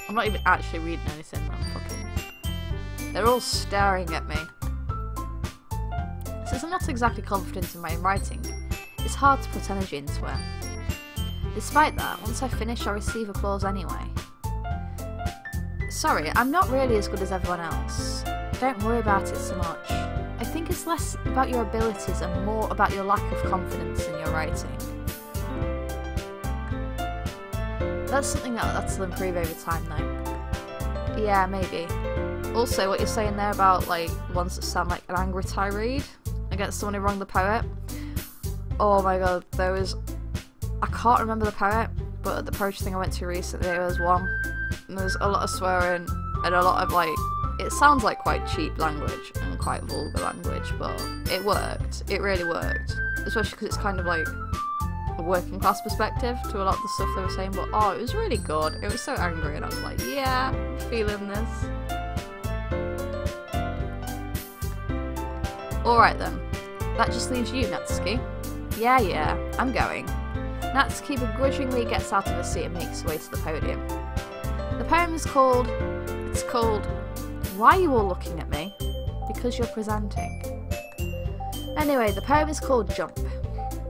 I'm not even actually reading anything, I'm fucking They're all staring at me. Since I'm not exactly confident in my writing, it's hard to put energy into it. Despite that, once I finish, I receive applause anyway. Sorry, I'm not really as good as everyone else. Don't worry about it so much. I think it's less about your abilities and more about your lack of confidence in your writing. That's something that'll improve over time though. Yeah, maybe. Also, what you're saying there about like ones that sound like an angry tirade against someone who wronged the poet. Oh my god, there was... I can't remember the poet, but at the poetry thing I went to recently there was one. And there's a lot of swearing and a lot of like... It sounds like quite cheap language and quite vulgar language, but it worked. It really worked. Especially because it's kind of like a working class perspective to a lot of the stuff they were saying, but oh, it was really good. It was so angry and I was like, yeah, I'm feeling this. Alright then, that just leaves you, Natsuki. Yeah, I'm going. Natsuki begrudgingly gets out of her seat and makes her way to the podium. The poem is called... It's called... Why are you all looking at me? Because you're presenting. Anyway, the poem is called Jump.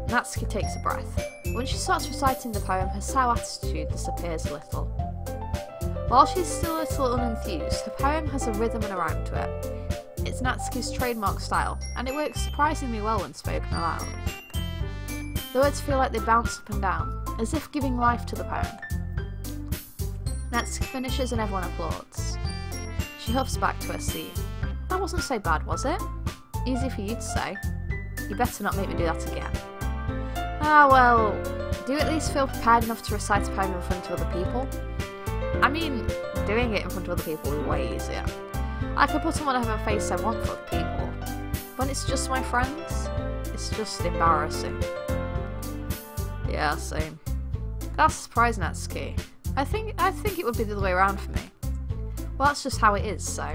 Natsuki takes a breath. When she starts reciting the poem, her sour attitude disappears a little. While she's still a little unenthused, her poem has a rhythm and a rhyme to it. It's Natsuki's trademark style, and it works surprisingly well when spoken aloud. The words feel like they bounce up and down, as if giving life to the poem. Natsuki finishes and everyone applauds. She huffs back to her seat. That wasn't so bad, was it? Easy for you to say. You better not make me do that again. Ah, well, do you at least feel prepared enough to recite a poem in front of other people? I mean, doing it in front of other people is way easier. I can put on whatever face I want for other people. When it's just my friends, it's just embarrassing. Yeah, same. That's a surprise, Natsuki. I think it would be the other way around for me. Well, that's just how it is, so...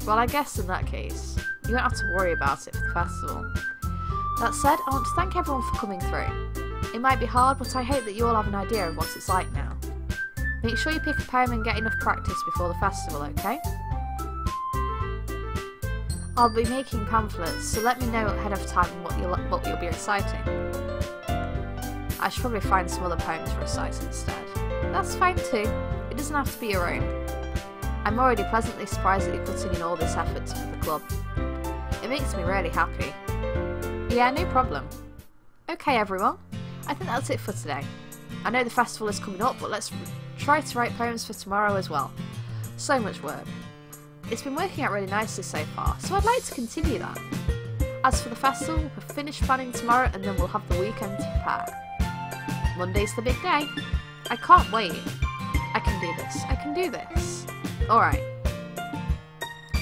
Well, I guess in that case, you won't have to worry about it for the festival. That said, I want to thank everyone for coming through. It might be hard, but I hope that you all have an idea of what it's like now. Make sure you pick a poem and get enough practice before the festival, okay? I'll be making pamphlets, so let me know ahead of time what you'll be reciting. I should probably find some other poems to recite instead. That's fine too. It doesn't have to be your own. I'm already pleasantly surprised that you're putting in all this effort for the club. It makes me really happy. Yeah, no problem. Okay everyone, I think that's it for today. I know the festival is coming up, but let's try to write poems for tomorrow as well. So much work. It's been working out really nicely so far, so I'd like to continue that. As for the festival, we'll finish planning tomorrow and then we'll have the weekend to prepare. Monday's the big day. I can't wait. I can do this. I can do this. Alright.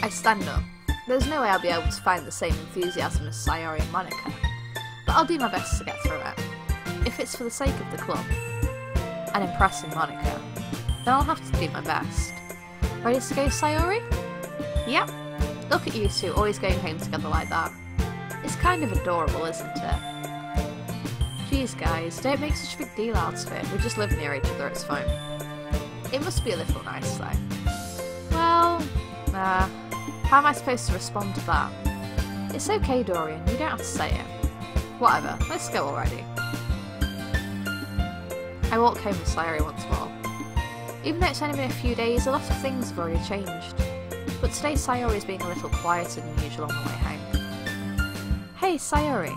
I stand up. There's no way I'll be able to find the same enthusiasm as Sayori and Monika, but I'll do my best to get through it. If it's for the sake of the club, and impressing Monika, then I'll have to do my best. Ready to go, Sayori? Yep. Look at you two always going home together like that. It's kind of adorable, isn't it? Jeez guys, don't make such a big deal out of it. We just live near each other, it's fine. It must be a little nice though. Well, how am I supposed to respond to that? It's okay, Dorian, you don't have to say it. Whatever, let's go already. I walk home with Sayori once more. Even though it's only been a few days, a lot of things have already changed. But today Sayori is being a little quieter than usual on the way home. Hey, Sayori.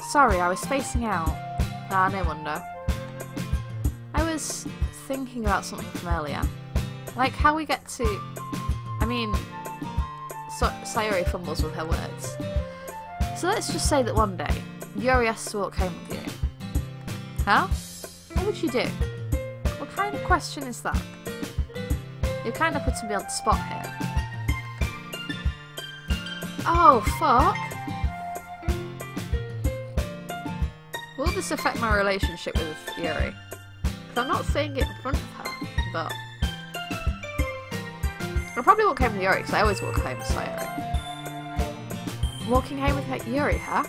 Sorry, I was spacing out. Ah, no wonder. I was thinking about something from earlier. Like how we get to... I mean... Sayori fumbles with her words. So let's just say that one day, Yuri has to walk home with you. Huh? What would you do? What kind of question is that? You're kind of putting me on the spot here. Oh, fuck! Will this affect my relationship with Yuri? Because I'm not saying it in front of her, but... I'll probably walk home with Yuri, because I always walk home with Sayori. Walking home with Yuri, huh?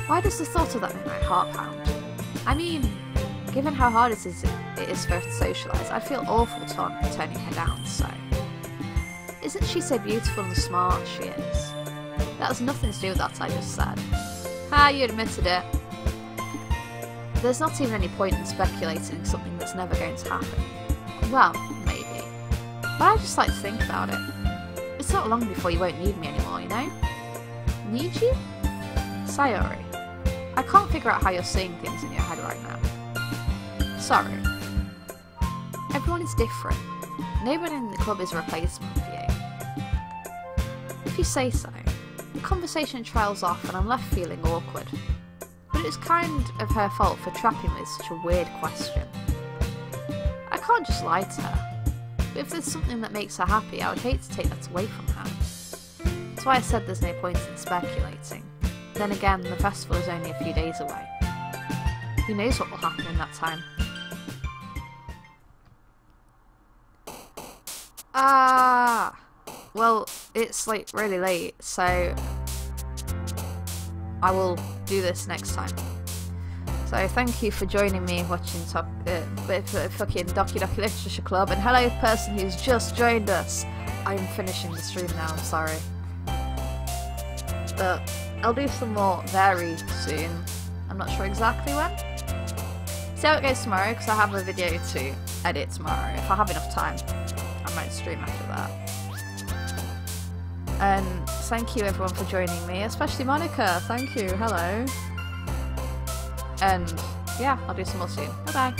Why does the thought of that make my heart pound? I mean, given how hard it is for her to socialise, I'd feel awful turning her down, so... Isn't she so beautiful and smart she is? That has nothing to do with that I just said. Ah, you admitted it. There's not even any point in speculating something that's never going to happen. Well, maybe. But I just like to think about it. It's not long before you won't need me anymore, you know? Need you? Sayori, I can't figure out how you're seeing things in your head right now. Sorry. Everyone is different. Nobody in the club is a replacement for you. If you say so. The conversation trails off and I'm left feeling awkward. But it's kind of her fault for trapping me with such a weird question. I can't just lie to her. But if there's something that makes her happy, I would hate to take that away from her. That's why I said there's no point in speculating. Then again, the festival is only a few days away. Who knows what will happen in that time? Well, it's like really late, so I will do this next time. So thank you for joining me watching fucking Doki Doki Literature Club, and hello person who's just joined us. I'm finishing the stream now, I'm sorry. But I'll do some more very soon. I'm not sure exactly when. See how it goes tomorrow, because I have a video to edit tomorrow. If I have enough time, I might stream after that. And thank you everyone for joining me, especially Monika. Thank you, hello. And yeah, I'll do some more soon. Bye bye.